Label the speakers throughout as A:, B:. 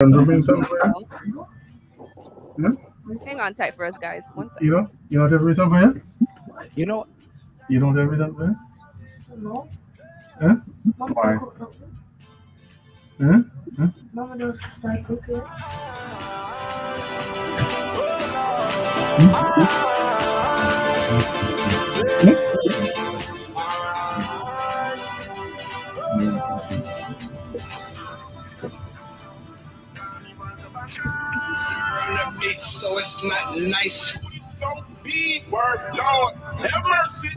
A: Bring something for you? Yeah?
B: Hang on tight for us, guys. One second.
A: You don't have to bring something for you?
C: You know,
A: You don't have to bring something for you?
D: No.
A: Huh? Why? Huh?
D: Mama don't start cooking.
E: So it's not nice. So big word, Lord, have mercy.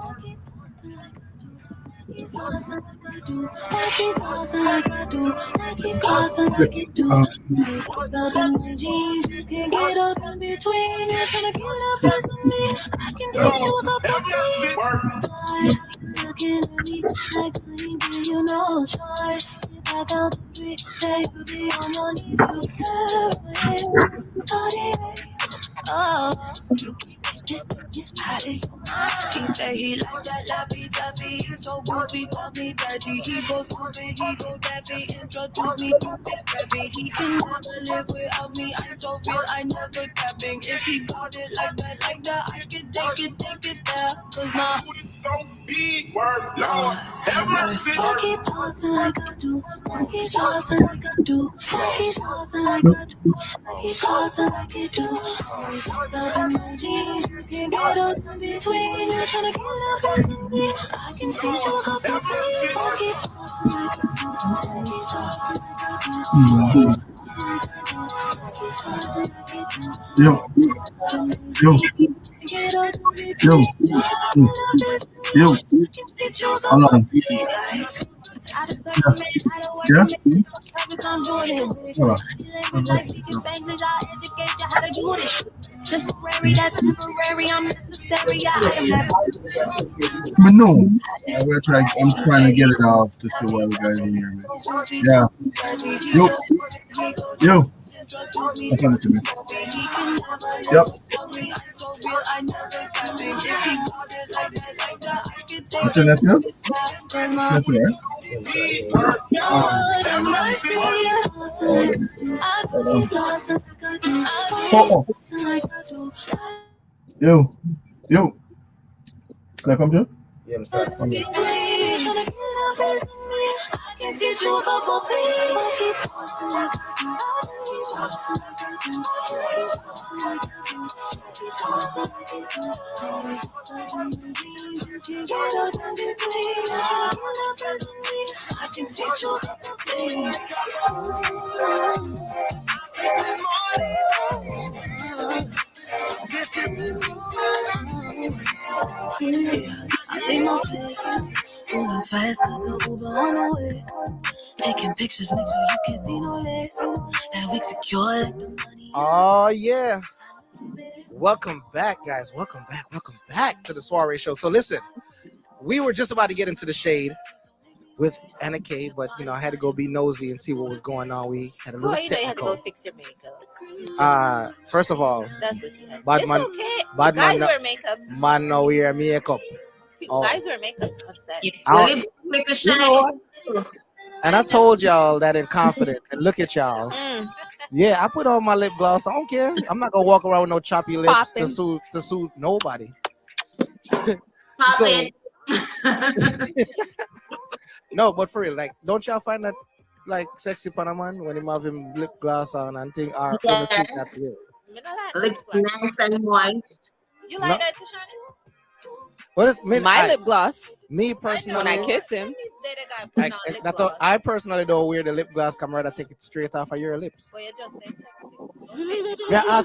F: He say he like that lovey-dovey. He's so goofy, call me daddy. He goes goofy, he go daffy. Introduce me to his baby. He can never live without me. I'm so real, I never capping. If he got it like that, I can take it there. Cause my
E: Food is so big, word, Lord, have mercy.
F: I keep tossing like I do. I keep tossing like I do. I keep tossing like I do. I keep tossing like I do. Always up in my jeans. You can get up in between. You're trying to get up as me. I can teach you a couple things. I keep tossing like I do. I keep tossing like I do.
A: Yo. Hold on. Yeah?
F: Temporary, that's temporary. I'm necessary. I am
A: But no. I'm trying to get it off to see what we got in here, man. Yeah. Yo. Come to me. Yep. What's your nephew? That's it, right? Oh. Yo. Can I come to?
C: yeah, I'm sorry.
F: I can teach you a couple things. I can teach you a couple things. I leave my face, moving fast cause the Uber on the way. Taking pictures, make sure you can see no less. That wig secure like the money.
C: Oh yeah. Welcome back, guys. Welcome back to the Soirée show. So listen, we were just about to get into the shade with Anna K, but I had to go be nosy and see what was going on. We had a little
B: You had to go
C: technical.
B: fix your makeup.
C: First of all,
B: That's what you had.
C: Bad
B: It's
C: man-
B: okay.
C: bad
B: Guys
C: man-
B: wear makeups.
C: man, no wear makeup. Oh.
B: Guys wear makeups on set.
D: Make a
C: You know what? And I told y'all that in confidence. And look at y'all. Yeah, I put on my lip gloss. I don't care. I'm not gonna walk around with no choppy lips to suit nobody. So, no, but for real, like, don't y'all find that like sexy Panaman when him have him lip gloss on and thing? Or
D: Yeah.
C: that's weird.
D: Lips nice and moist.
B: You like that, Sueshauna?
C: What is
B: My lip gloss.
C: Me
B: When
C: personally,
B: I kiss him.
C: like, that's all, I personally don't wear the lip gloss. Come right, I take it straight off of your lips.
B: Well, you just said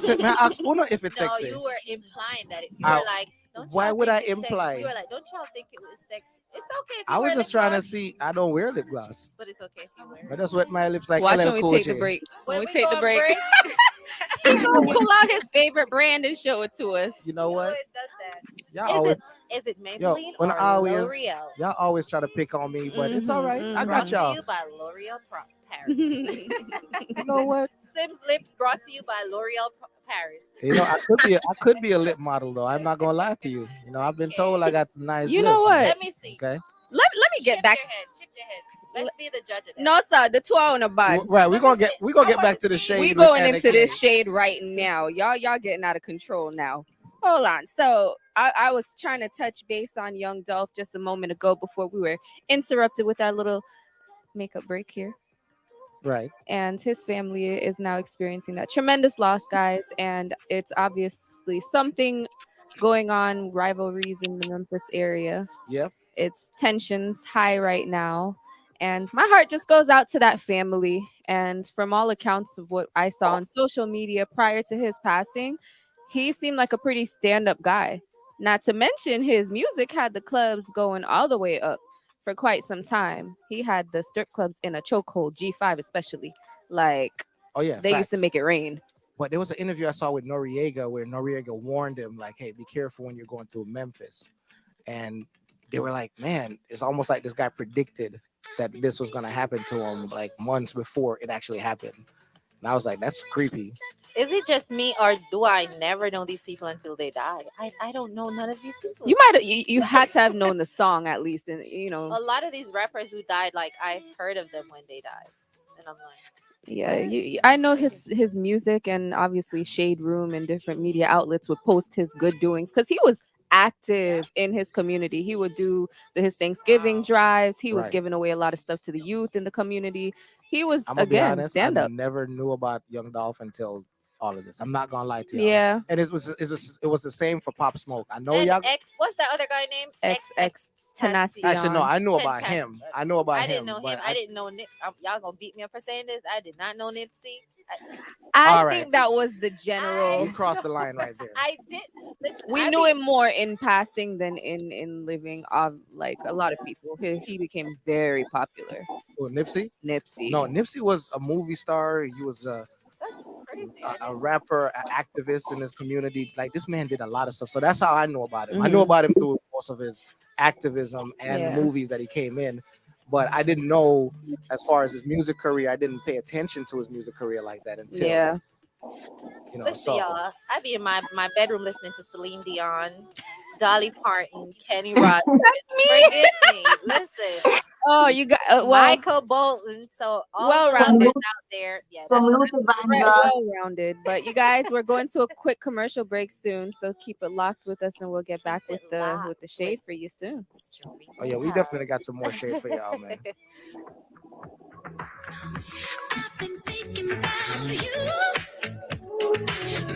B: sexy.
C: May I ask Uno if it's
B: No,
C: sexy?
B: you were implying that. You
C: Uh,
B: were like, don't
C: why
B: y'all
C: would
B: think
C: I
B: it's sexy?
C: imply?
B: You were like, don't y'all think it was sexy? It's okay if you
C: I was
B: wear
C: just
B: lip
C: trying to
B: gloss,
C: see. I don't wear lip gloss.
B: but it's okay if you wear
C: I
B: it.
C: just wet my lips like
B: Watch
C: LL
B: when we
C: Cool
B: take
C: J.
B: the break. When we go take the on
C: Oh.
B: break, he's gonna pull out his favorite brand and show it to us.
C: You know what?
B: It does that.
C: Y'all always,
B: Is it
C: yo,
B: Maybelline
C: when
B: or
C: I always,
B: L'Oreal?
C: y'all always try to pick on me, but it's all right. I
B: Brought
C: got
B: to
C: y'all.
B: you by L'Oreal Paris.
C: You know what?
B: Symz Lips brought to you by L'Oreal Paris.
C: I could be a lip model though. I'm not gonna lie to you. I've been told I got some nice.
B: You
C: lip.
B: know what?
G: Let me see.
C: Okay.
B: Let me get back.
G: Shift your head.
B: Let's
G: be the judge of that.
B: No, sir. The two are on a bad.
C: Right, we're gonna get back to the shade.
B: We going into this shade right now. Y'all getting out of control now. Hold on. So I was trying to touch base on Young Dolph just a moment ago before we were interrupted with our little makeup break here.
C: Right.
B: And his family is now experiencing that tremendous loss, guys. And it's obviously something going on, rivalries in the Memphis area.
C: Yep.
B: It's tensions high right now. And my heart just goes out to that family. And from all accounts of what I saw on social media prior to his passing, he seemed like a pretty stand-up guy. Not to mention his music had the clubs going all the way up for quite some time. He had the strip clubs in a chokehold, G5 especially. Like,
C: oh yeah,
B: they used to make it rain.
C: But there was an interview I saw with Noriega where Noriega warned him, like, hey, be careful when you're going through Memphis. And they were like, man, it's almost like this guy predicted that this was going to happen to him like months before it actually happened. And I was like, that's creepy.
G: Is it just me, or do I never know these people until they die? I don't know none of these people.
B: You had to have known the song at least, and you know.
G: A lot of these rappers who died, like I heard of them when they died, and I'm like,
B: yeah, I know his music, and obviously Shade Room and different media outlets would post his good doings because he was active in his community. He would do his Thanksgiving drives. He was giving away a lot of stuff to the youth in the community. He was, again, stand up.
C: I never knew about Young Dolph until all of this. I'm not gonna lie to you.
B: Yeah.
C: And it was the same for Pop Smoke. I know
G: and
C: y'all.
G: What's that other guy named?
B: XX Tenacity.
C: Actually, no, I knew about him. I know about him.
G: I didn't know him. I didn't know Nip. Y'all gonna beat me up for saying this? I did not know Nipsey.
B: I think that was the general.
C: You crossed the line right there.
G: I did. Listen,
B: we knew him more in passing than in living. Like a lot of people, he became very popular.
C: Oh, Nipsey.
B: No,
C: Nipsey was a movie star. He was a rapper, an activist in his community. Like, this man did a lot of stuff. So that's how I know about him. I knew about him through most of his activism and movies that he came in. But I didn't know, as far as his music career, I didn't pay attention to his music career like that until, you know.
G: Listen, y'all, I be in my bedroom listening to Celine Dion, Dolly Parton, Kenny Rogers. Forgive me. Listen.
B: Oh, you got
G: Michael Bolton. So all well-rounded out there. Yeah, that's
B: well-rounded. But you guys, we're going to a quick commercial break soon, so keep it locked with us, and we'll get back with the shade for you soon.
C: Oh yeah, we definitely got some more shade for y'all, man.
F: I've been thinking about you.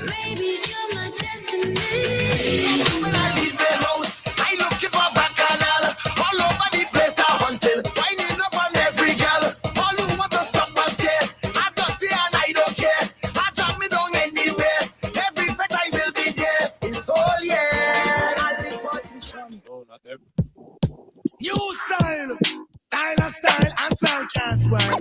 F: Maybe you're my destiny.
E: When I leave the house, I looking for bacchanal. All over the place I hunting, winding up on every girl. All who want to stop us there, I'm dirty and I don't care. I drop me down anywhere. Every fete I will be there. It's all new style, and style can't swell.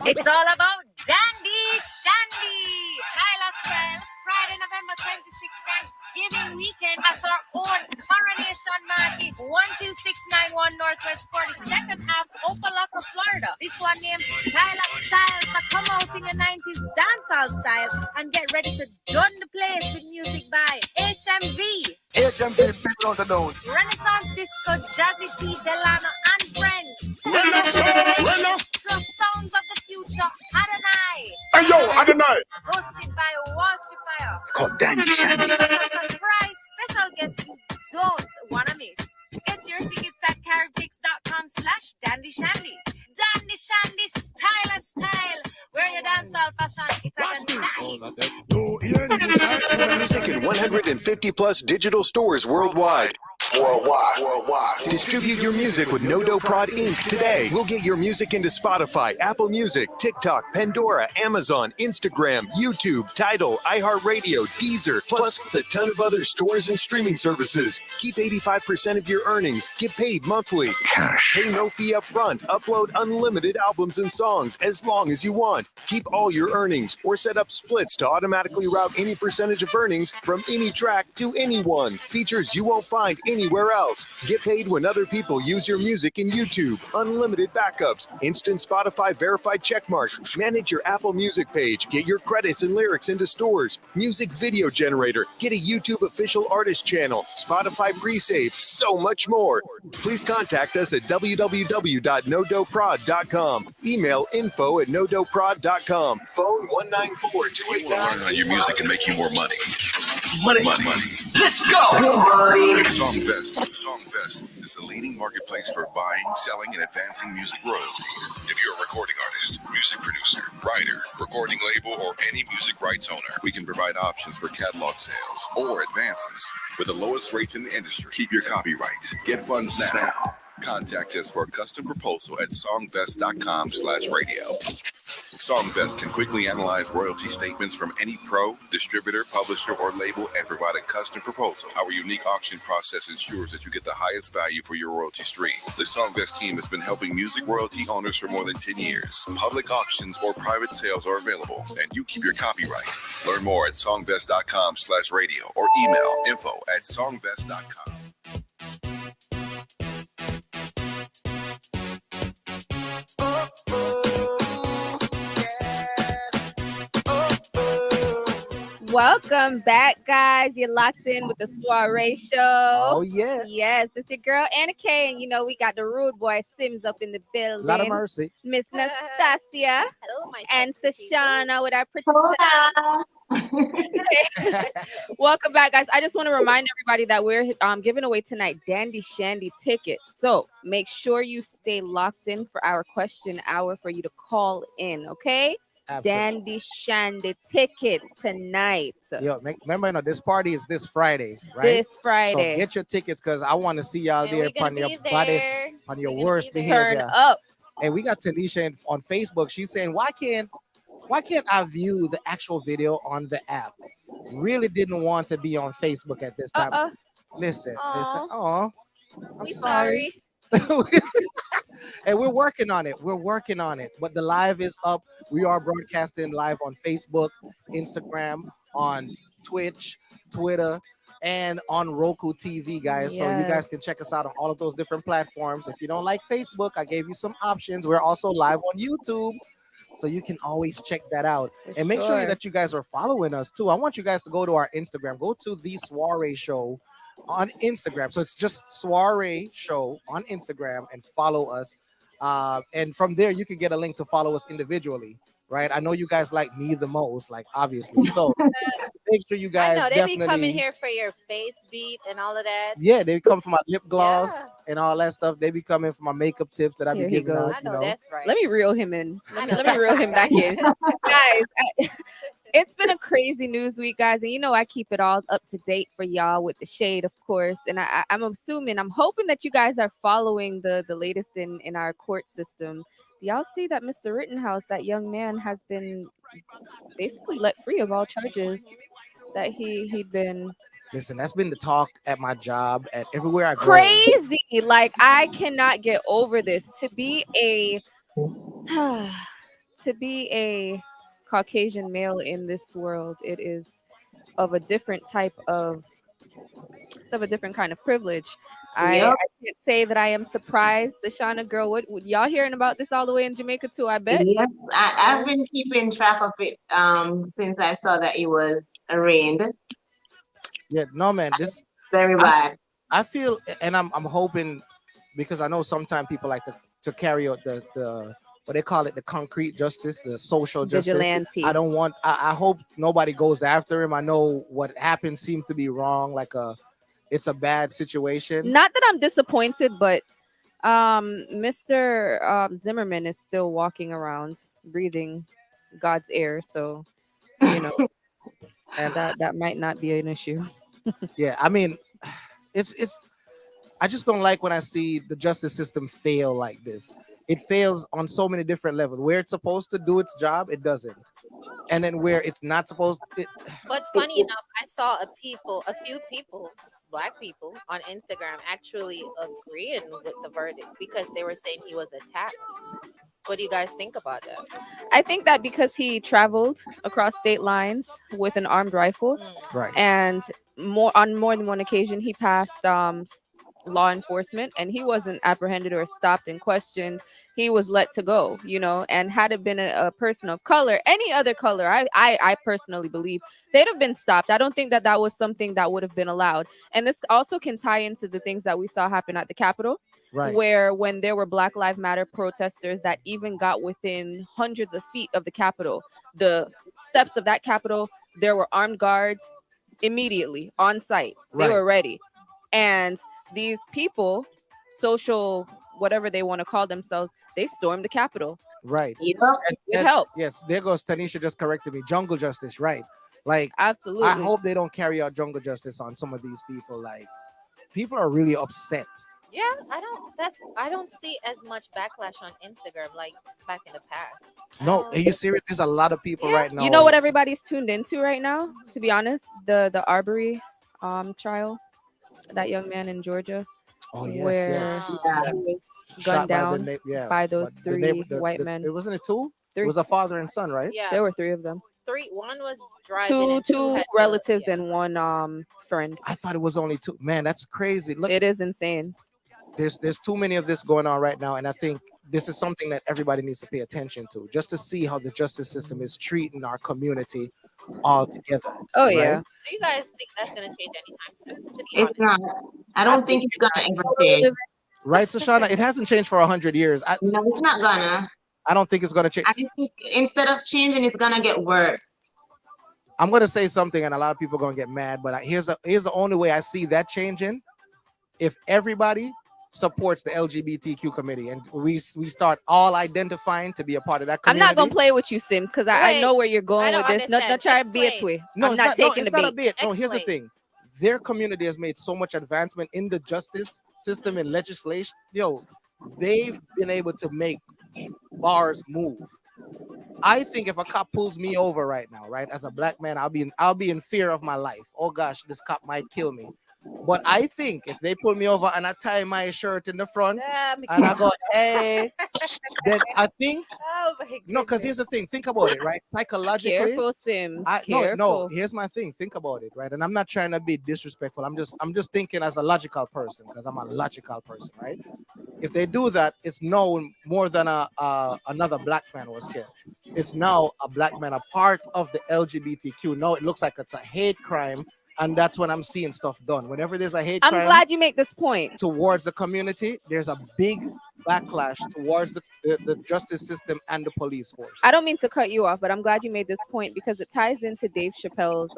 H: It's all about Dandy Shandy. Kyla Style, Friday, November 26th, Thanksgiving weekend at our own Coronation Market, 12691 Northwest 42nd Ave, Opelika, Florida. This one named Kyla Style. So come out in your 90s dancehall style and get ready to dun the place with music by HMV.
E: People on the nose.
H: Renaissance Disco, Jazzy T, Delano, and Friends. Plus Sounds of the Future, Adonai.
E: Hey yo, Adonai.
H: Hosted by Walshifier.
E: It's called Dandy Shandy.
H: Surprise special guest you don't wanna miss. Get your tickets at caribtix.com/dandyshandy. Dandy Shandy style. Wear your dancehall fashion. It's nice.
I: Music in 150 plus digital stores worldwide. Distribute your music with No Dough Prod Inc. today. We'll get your music into Spotify, Apple Music, TikTok, Pandora, Amazon, Instagram, YouTube, Tidal, iHeartRadio, Deezer, plus a ton of other stores and streaming services. Keep 85% of your earnings. Get paid monthly. Cash. Pay no fee up front. Upload unlimited albums and songs as long as you want. Keep all your earnings or set up splits to automatically route any percentage of earnings from any track to anyone. Features you won't find anywhere else. Get paid when other people use your music in YouTube. Unlimited backups, instant Spotify verified checkmarks. Manage your Apple Music page. Get your credits and lyrics into stores. Music video generator. Get a YouTube official artist channel. Spotify pre-save. So much more. Please contact us at www.nodoprod.com. Email info@nodoprod.com. Phone 194-289.
J: Learn how your music can make you more money.
E: Money.
J: Let's go! Songvest is the leading marketplace for buying, selling, and advancing music royalties. If you're a recording artist, music producer, writer, recording label, or any music rights owner, we can provide options for catalog sales or advances with the lowest rates in the industry. Keep your copyright. Get funds now. Contact us for a custom proposal at songvest.com/radio. Songvest can quickly analyze royalty statements from any pro, distributor, publisher, or label and provide a custom proposal. Our unique auction process ensures that you get the highest value for your royalty stream. The Songvest team has been helping music royalty owners for more than 10 years. Public auctions or private sales are available, and you keep your copyright. Learn more at songvest.com/radio or email info@songvest.com.
B: Welcome back, guys. You're locked in with the Soirée show.
C: Oh, yeah.
B: Yes, this your girl, Anna K. And, we got the rude boy, Symz, up in the building.
C: Lot of mercy.
B: Miss Nastassia.
G: Hello, my
B: and
G: sexy
B: Sueshauna with our pretty Welcome back, guys. I just want to remind everybody that we're giving away tonight Dandy Shandy tickets. So make sure you stay locked in for our question hour for you to call in, okay?
C: Absolutely.
B: Dandy Shandy tickets tonight.
C: Yo, remember, this party is this Friday, right?
B: This Friday.
C: So get your tickets because I want to see y'all there on your bodies, on your worst behavior.
B: Turn up.
C: And we got Tanisha on Facebook. She's saying, why can't I view the actual video on the app? Really didn't want to be on Facebook at this time. Listen. Oh, I'm sorry. And we're working on it. But the live is up. We are broadcasting live on Facebook, Instagram, on Twitch, Twitter, and on Roku TV, guys.
B: Yes.
C: So you guys can check us out on all of those different platforms. If you don't like Facebook, I gave you some options. We're also live on YouTube, so you can always check that out. And make sure that you guys are following us too. I want you guys to go to our Instagram. Go to the Soirée Show on Instagram. So it's just Soirée Show on Instagram and follow us. And from there, you can get a link to follow us individually, right? I know you guys like me the most, like obviously. So make sure you guys
G: they
C: definitely
G: be coming here for your face beat and all of that.
C: Yeah, they come for my lip gloss and all that stuff. They be coming for my makeup tips that I be giving out.
G: I know that's right.
B: Let me reel him in. Let me reel him back in. Guys, it's been a crazy news week, guys. And I keep it all up to date for y'all with the shade, of course. And I'm hoping that you guys are following the latest in our court system. Y'all see that Mr. Rittenhouse, that young man, has been basically let free of all charges that he'd been.
C: Listen, that's been the talk at my job, at everywhere I go.
B: Crazy. Like, I cannot get over this. To be a Caucasian male in this world, it is of a different kind of privilege. I can't say that I am surprised. Sueshauna, girl, what y'all hearing about this all the way in Jamaica too? I bet.
D: Yes, I've been keeping track of it since I saw that it was arraigned.
C: Yeah, no, man, this
D: very bad.
C: I feel, and I'm hoping, because I know sometimes people like to carry out the what they call it, the concrete justice, the social justice.
B: Vigilante.
C: I hope nobody goes after him. I know what happened seemed to be wrong, it's a bad situation.
B: Not that I'm disappointed, but Mr. Zimmerman is still walking around breathing God's air, so and that might not be an issue.
C: Yeah, I mean, it's I just don't like when I see the justice system fail like this. It fails on so many different levels. Where it's supposed to do its job, it doesn't. And then where it's not supposed to.
G: But funny enough, I saw a few people, Black people on Instagram actually agreeing with the verdict because they were saying he was attacked. What do you guys think about that?
B: I think that because he traveled across state lines with an armed rifle,
C: right,
B: and on more than one occasion he passed law enforcement, and he wasn't apprehended or stopped and questioned. He was let to go, and had it been a person of color, any other color, I personally believe they'd have been stopped. I don't think that that was something that would have been allowed. And this also can tie into the things that we saw happen at the Capitol,
C: Right.
B: where when there were Black Lives Matter protesters that even got within hundreds of feet of the Capitol, the steps of that Capitol, there were armed guards immediately on site. They
C: Right.
B: were ready. And these people, social, whatever they want to call themselves, they stormed the Capitol.
C: Right.
B: With help.
C: Yes, there goes Tanisha just corrected me. Jungle justice, right? Like,
B: Absolutely.
C: I hope they don't carry out jungle justice on some of these people. Like, people are really upset.
G: Yeah, I don't see as much backlash on Instagram like back in the past.
C: No, are you serious? There's a lot of people right now.
B: You know what everybody's tuned into right now, to be honest? The Arbery trial, that young man in Georgia.
C: Oh, yes,
B: where
C: yes.
B: he
C: Yeah.
B: was
C: Shot
B: gunned down by those
C: but
B: three white men.
C: It wasn't it two?
B: Three.
C: It was a father and son, right?
G: Yeah.
B: There were three of them.
G: One was driving. and
B: Two
G: had
B: relatives and one friend.
C: I thought it was only two. Man, that's crazy. Look,
B: It is insane.
C: there's too many of this going on right now, and I think this is something that everybody needs to pay attention to, just to see how the justice system is treating our community all together.
B: Oh
C: right?
B: yeah.
G: Do you guys think that's going to change anytime soon? To be
D: It's not. I don't think it's gonna ever change.
C: Right, Sueshauna? It hasn't changed for 100 years.
D: No, it's not gonna.
C: I don't think it's gonna change.
D: I think instead of changing, it's gonna get worse.
C: I'm gonna say something, and a lot of people are gonna get mad. But here's the only way I see that changing: if everybody supports the LGBTQ committee, and we start all identifying to be a part of that
B: I'm
C: community.
B: not gonna play with you, Symz, because I
G: Wait,
B: know where you're
G: I
B: going
G: don't
B: with this. Not
G: understand.
B: try to be a
G: Explain.
B: tway.
C: No,
B: I'm
C: it's
B: not
C: not, no,
B: taking
C: it's
B: the
C: not a
B: bait.
C: bit. No, here's the
G: Explain.
C: thing: their community has made so much advancement in the justice system and legislation. They've been able to make bars move. I think if a cop pulls me over right now, right, as a black man, I'll be in fear of my life. Oh gosh, this cop might kill me. But I think if they pull me over and I tie my shirt in the front and I go, hey, then I think
G: Oh my
C: no, because here's the thing. Think about it, right? Psychologically.
B: Careful, Symz.
C: No,
B: Careful.
C: here's my thing. Think about it, right? And I'm not trying to be disrespectful. I'm just thinking as a logical person, because I'm a logical person, right? If they do that, it's known more than another black man was killed. It's now a black man, a part of the LGBTQ. Now it looks like it's a hate crime, and that's when I'm seeing stuff done. Whenever there's a hate
B: I'm
C: crime
B: glad you make this point.
C: towards the community, there's a big backlash towards the justice system and the police force.
B: I don't mean to cut you off, but I'm glad you made this point because it ties into Dave Chappelle's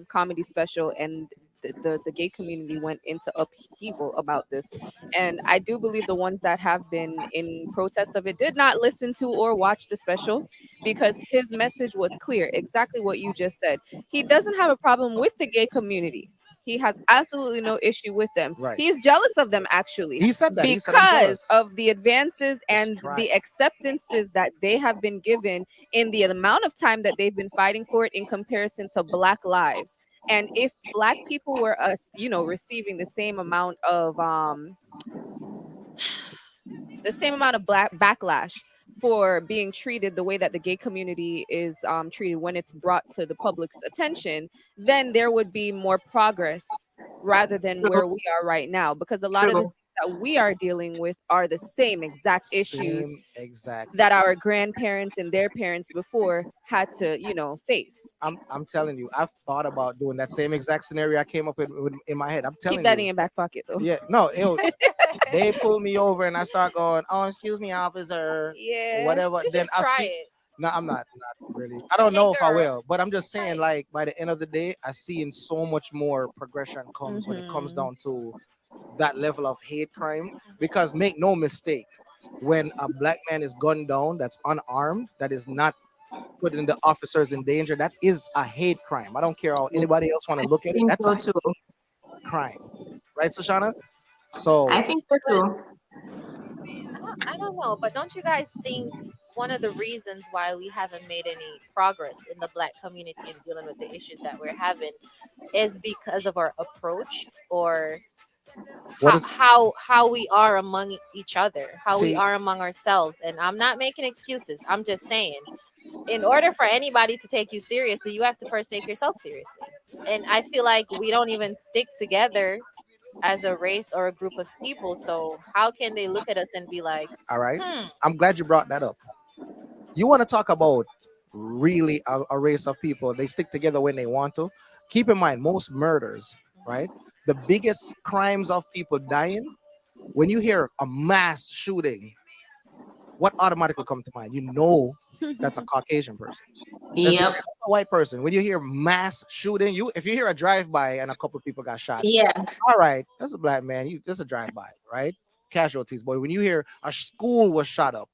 B: comedy special, and the gay community went into upheaval about this. And I do believe the ones that have been in protest of it did not listen to or watch the special, because his message was clear, exactly what you just said. He doesn't have a problem with the gay community. He has absolutely no issue with them.
C: Right.
B: He's jealous of them, actually.
C: He said that. He said, "I'm
B: because
C: jealous."
B: of the advances and
C: That's right.
B: the acceptances that they have been given in the amount of time that they've been fighting for it in comparison to Black lives. And if Black people were receiving the same amount of black backlash for being treated the way that the gay community is treated when it's brought to the public's attention, then there would be more progress rather than where we are right now. Because a lot of the things that we are dealing with are the same exact issues that our grandparents and their parents before had to, face.
C: I'm telling you, I've thought about doing that same exact scenario I came up with in my head. I'm telling
B: Keep that
C: you.
B: in your back pocket, though.
C: Yeah, no, they pull me over and I start going, "Oh, excuse me, officer,"
B: Yeah.
C: whatever.
G: You
C: Then
G: should try
C: think,
G: it.
C: no, I'm not really. I don't know if I will, but I'm just saying, like, by the end of the day, I seen so much more progression comes when it comes down to that level of hate crime. Because make no mistake, when a black man is gunned down, that's unarmed, that is not putting the officers in danger, that is a hate crime. I don't care how anybody else want to look at it. That's a hate crime, right, Sueshauna? So
D: I think so too.
G: I don't know, but don't you guys think one of the reasons why we haven't made any progress in the Black community in dealing with the issues that we're having is because of our approach, or how we are among each other, how we are among ourselves? And I'm not making excuses. I'm just saying, in order for anybody to take you seriously, you have to first take yourself seriously. And I feel like we don't even stick together as a race or a group of people. So how can they look at us and be like,
C: All right. I'm glad you brought that up. You want to talk about really a race of people? They stick together when they want to. Keep in mind, most murders, right? The biggest crimes of people dying, when you hear a mass shooting, what automatically comes to mind? You know that's a Caucasian person. That's
D: Yep.
C: not a white person. When you hear mass shooting, if you hear a drive-by and a couple of people got shot,
D: Yeah.
C: all right, that's a black man. That's a drive-by, right? Casualties. But when you hear a school was shot up,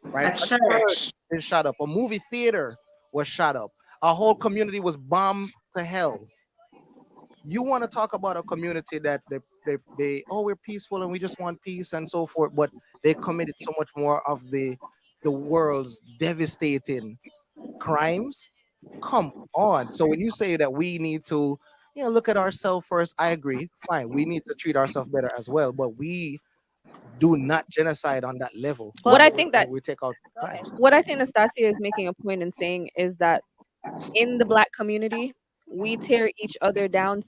C: right?
D: A church
C: is shot up. A movie theater was shot up. A whole community was bombed to hell. You want to talk about a community that they we're peaceful and we just want peace and so forth, but they committed so much more of the world's devastating crimes. Come on. So when you say that we need to, look at ourselves first, I agree. Fine, we need to treat ourselves better as well, but we do not genocide on that level.
B: What I think that
C: we take out crimes.
B: what I think Nastassia is making a point in saying is that in the Black community, we tear each other down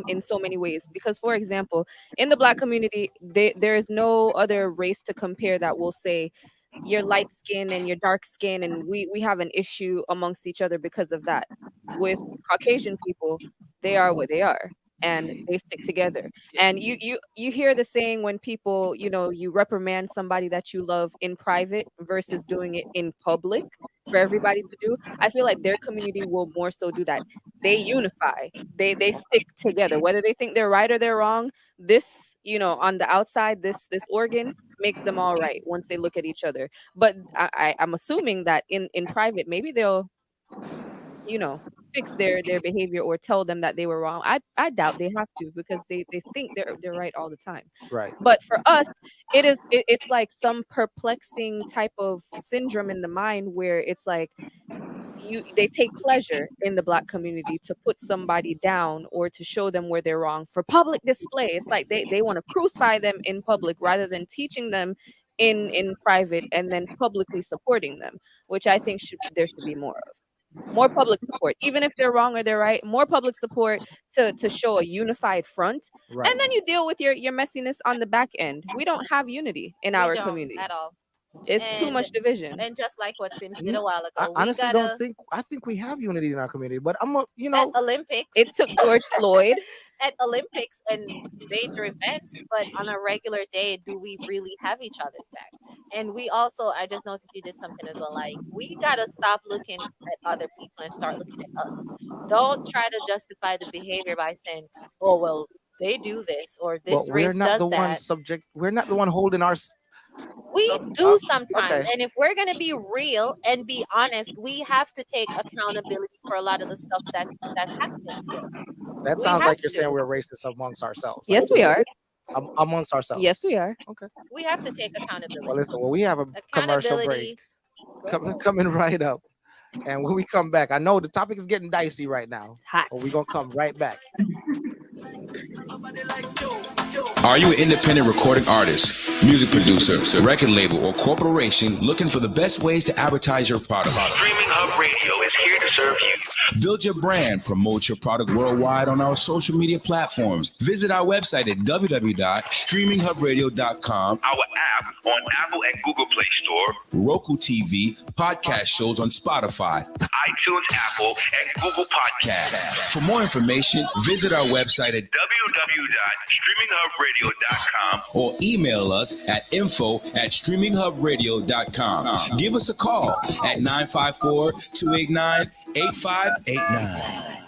B: in so many ways. Because, for example, in the Black community, there is no other race to compare that will say you're light skin and you're dark skin, and we have an issue amongst each other because of that. With Caucasian people, they are what they are, and they stick together. And you hear the saying when people, you reprimand somebody that you love in private versus doing it in public for everybody to do. I feel like their community will more so do that. They unify. They stick together, whether they think they're right or they're wrong. This, on the outside, this organ makes them all right once they look at each other. But I'm assuming that in private, maybe they'll fix their behavior or tell them that they were wrong. I doubt they have to, because they think they're right all the time.
C: Right.
B: But for us, it's like some perplexing type of syndrome in the mind where it's like they take pleasure in the Black community to put somebody down or to show them where they're wrong for public display. It's like they want to crucify them in public rather than teaching them in private and then publicly supporting them, which I think there should be more of. More public support, even if they're wrong or they're right. More public support to show a unified front,
C: Right.
B: and then you deal with your messiness on the back end. We don't have unity in our community
G: at all.
B: It's too much division.
G: And just like what Symz did a while
C: I
G: ago,
C: honestly don't think we have unity in our community, but
G: at Olympics,
B: it took George Floyd
G: at Olympics and major events, but on a regular day, do we really have each other's back? And we also, I just noticed you did something as well. Like, we gotta stop looking at other people and start looking at us. Don't try to justify the behavior by saying, "Oh well, they do this or this
C: but
G: race
C: we're not
G: does
C: the
G: that."
C: one subject. We're not the one holding our.
G: We do sometimes.
C: Okay.
G: And if we're going to be real and be honest, we have to take accountability for a lot of the stuff that's happening to us.
C: That sounds like you're saying we're racist amongst ourselves.
B: Yes, we are.
C: Amongst ourselves.
B: Yes, we are.
C: Okay.
G: We have to take accountability.
C: Well, listen, we have a commercial break coming right up. And when we come back, I know the topic is getting dicey right now.
B: Hot.
C: But we're going to come right back.
J: Are you an independent recording artist, music producer, record label, or corporation looking for the best ways to advertise your product?
K: Streaminn Hub Radio is here to serve you.
J: Build your brand, promote your product worldwide on our social media platforms. Visit our website at www.streaminghubradio.com.
K: Our app on Apple and Google Play Store,
J: Roku TV, podcast shows on Spotify,
K: iTunes, Apple, and Google Podcasts.
J: For more information, visit our website at
K: www.streaminghubradio.com
J: or email us at info@streaminghubradio.com. Give us a call at 954-289-8589.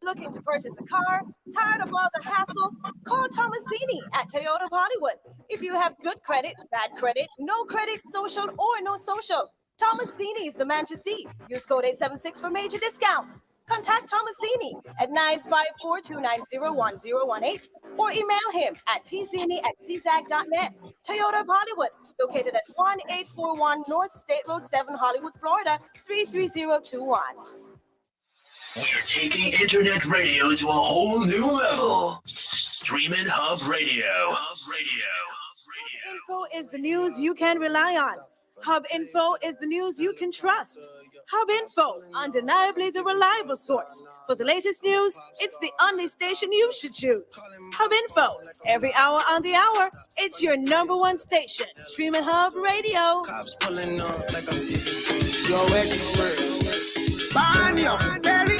L: Looking to purchase a car? Tired of all the hassle? Call Thomasini at Toyota of Hollywood. If you have good credit, bad credit, no credit, social or no social, Thomasini is the man to see. Use code 876 for major discounts. Contact Thomasini at 954-290-1018 or email him at tzini@czag.net. Toyota of Hollywood, located at 1841 North State Road 7, Hollywood, Florida, 33021.
K: We're taking internet radio to a whole new level. Streaminn Hub Radio.
L: Info is the news you can rely on. Hub Info is the news you can trust. Hub Info, undeniably the reliable source. For the latest news, it's the only station you should choose. Hub Info, every hour on the hour, it's your number one station. Streaminn Hub Radio.
E: Cops pulling up like I'm your expert. Burn your belly.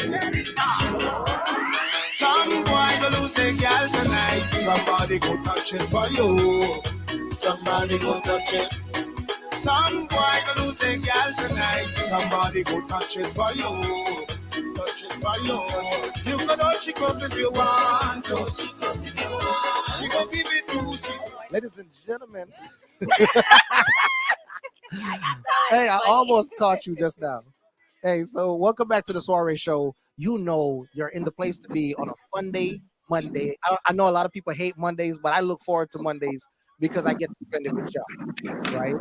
E: Some boy go lose their girl tonight. Somebody go touch it for you. Somebody go touch it. Some boy go lose their girl tonight. Somebody go touch it for you. Touch it for you. You can all she comes if you want to. She goes if you want. She go give it to she.
C: Ladies and gentlemen. Hey, I almost caught you just now. Hey, so welcome back to the Soirée show. You know you're in the place to be on a fun day, Monday. I know a lot of people hate Mondays, but I look forward to Mondays because I get to spend it with y'all, right?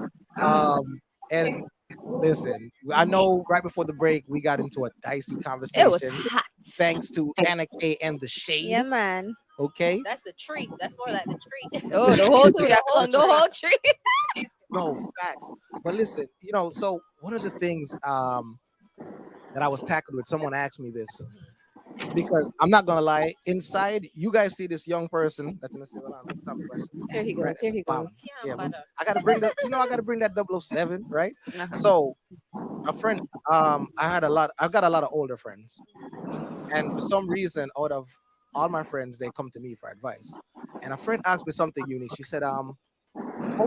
C: And listen, I know right before the break we got into a dicey conversation.
B: It was hot.
C: Thanks to Anna K and the Shade.
B: Yeah, man.
C: Okay.
G: That's the treat. That's more like the treat.
B: Oh, the whole tree. The whole tree.
C: No, facts. But listen, you know, so one of the things that I was tackled with, someone asked me this, because I'm not gonna lie, inside you guys see this young person.
B: Here he goes. Here he goes.
C: Yeah, I gotta bring that. You know, I gotta bring that 007, right? So, a friend. I've got a lot of older friends, and for some reason, out of all my friends, they come to me for advice. And a friend asked me something unique. She said, "How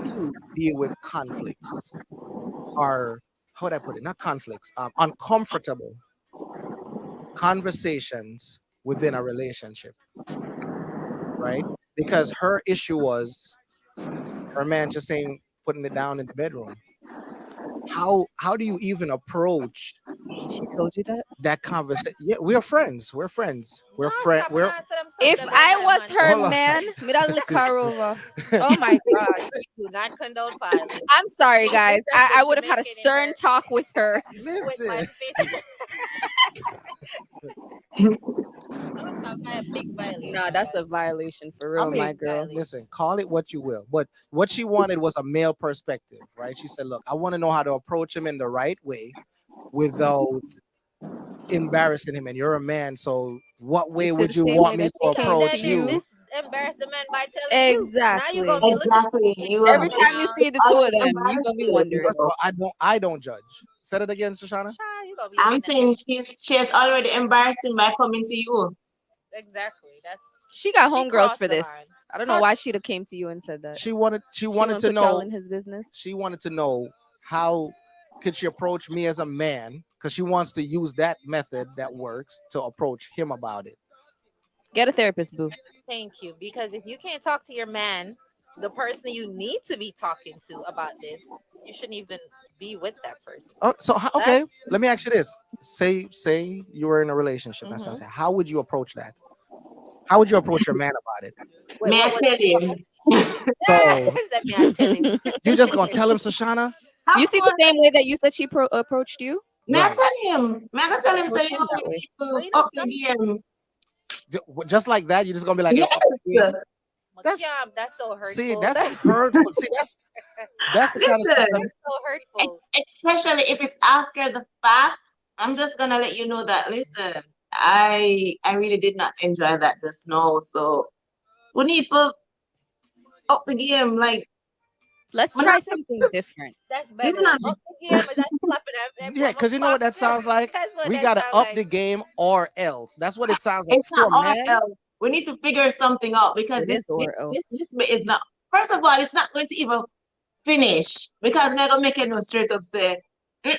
C: do you deal with conflicts, or how would I put it? Not conflicts, uncomfortable conversations within a relationship, right?" Because her issue was her man just saying, putting it down in the bedroom. How do you even approach?
B: She told you that
C: conversation? Yeah, we're friends. We're friends. We're friends.
B: If I was her
C: Hold on.
B: man, me that lick her over. Oh my God.
G: Do not condone violence.
B: I'm sorry, guys. I would have had a stern talk with her.
C: Listen.
B: No, that's a violation for real, my girl.
C: Listen, call it what you will. But what she wanted was a male perspective, right? She said, look, I want to know how to approach him in the right way without embarrassing him. And you're a man, so what way would you want me to approach you?
G: This embarrass the man by telling you. Now you're gonna be
D: Exactly.
B: Every time you see the two of them, you're gonna be wondering.
C: First of all, I don't judge. Said it again, Sueshauna.
D: I'm saying she has already embarrassed him by coming to you.
G: Exactly.
B: She got homegirls
G: crossed
B: for
G: the
B: this.
G: line.
B: I don't know why she'd have came to you and said that.
C: She wanted to
B: put y'all
C: know
B: in his business.
C: She wanted to know how could she approach me as a man, because she wants to use that method that works to approach him about it.
B: Get a therapist, boo.
G: Thank you. Because if you can't talk to your man, the person you need to be talking to about this, you shouldn't even be with that person.
C: Oh, so okay, let me ask you this: say you were in a relationship. That's what I said. How would you approach that? How would you approach your man about it?
D: May I tell you?
C: So you just gonna tell him, Sueshauna?
B: You see the same way that you said she approached you?
D: May I tell him? May I tell him? Say you people up the game.
C: Just like that, you're just gonna be like,
D: Yes.
G: That's so hurtful.
C: See, that's hurtful. See, that's the kind of stuff.
G: That's so hurtful.
D: Especially if it's after the fact. I'm just gonna let you know that. Listen, I really did not enjoy that just now. So we need to up the game. Like,
B: let's try something different.
G: That's better. Up the game, but that's slapping
C: Yeah, because you know what that sounds like? We gotta up the game or else. That's what it sounds like.
D: It's not all else. We need to figure something out because this is not. First of all, it's not going to even finish because we're gonna make it no straight up say.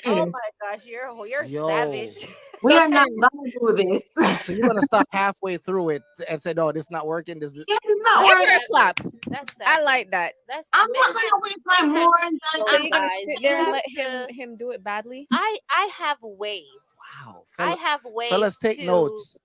G: Oh my gosh, you're savage.
D: We are not gonna do this.
C: So you're gonna stop halfway through it and say, "No, this is not working." This is
D: it's not
B: Give
D: working.
B: her a clap.
G: That's
B: I like that.
D: I'm not gonna waste my morning.
B: So you're gonna sit there and let him do it badly?
G: I have ways.
C: Wow.
G: I have ways.
C: Fellas, take notes.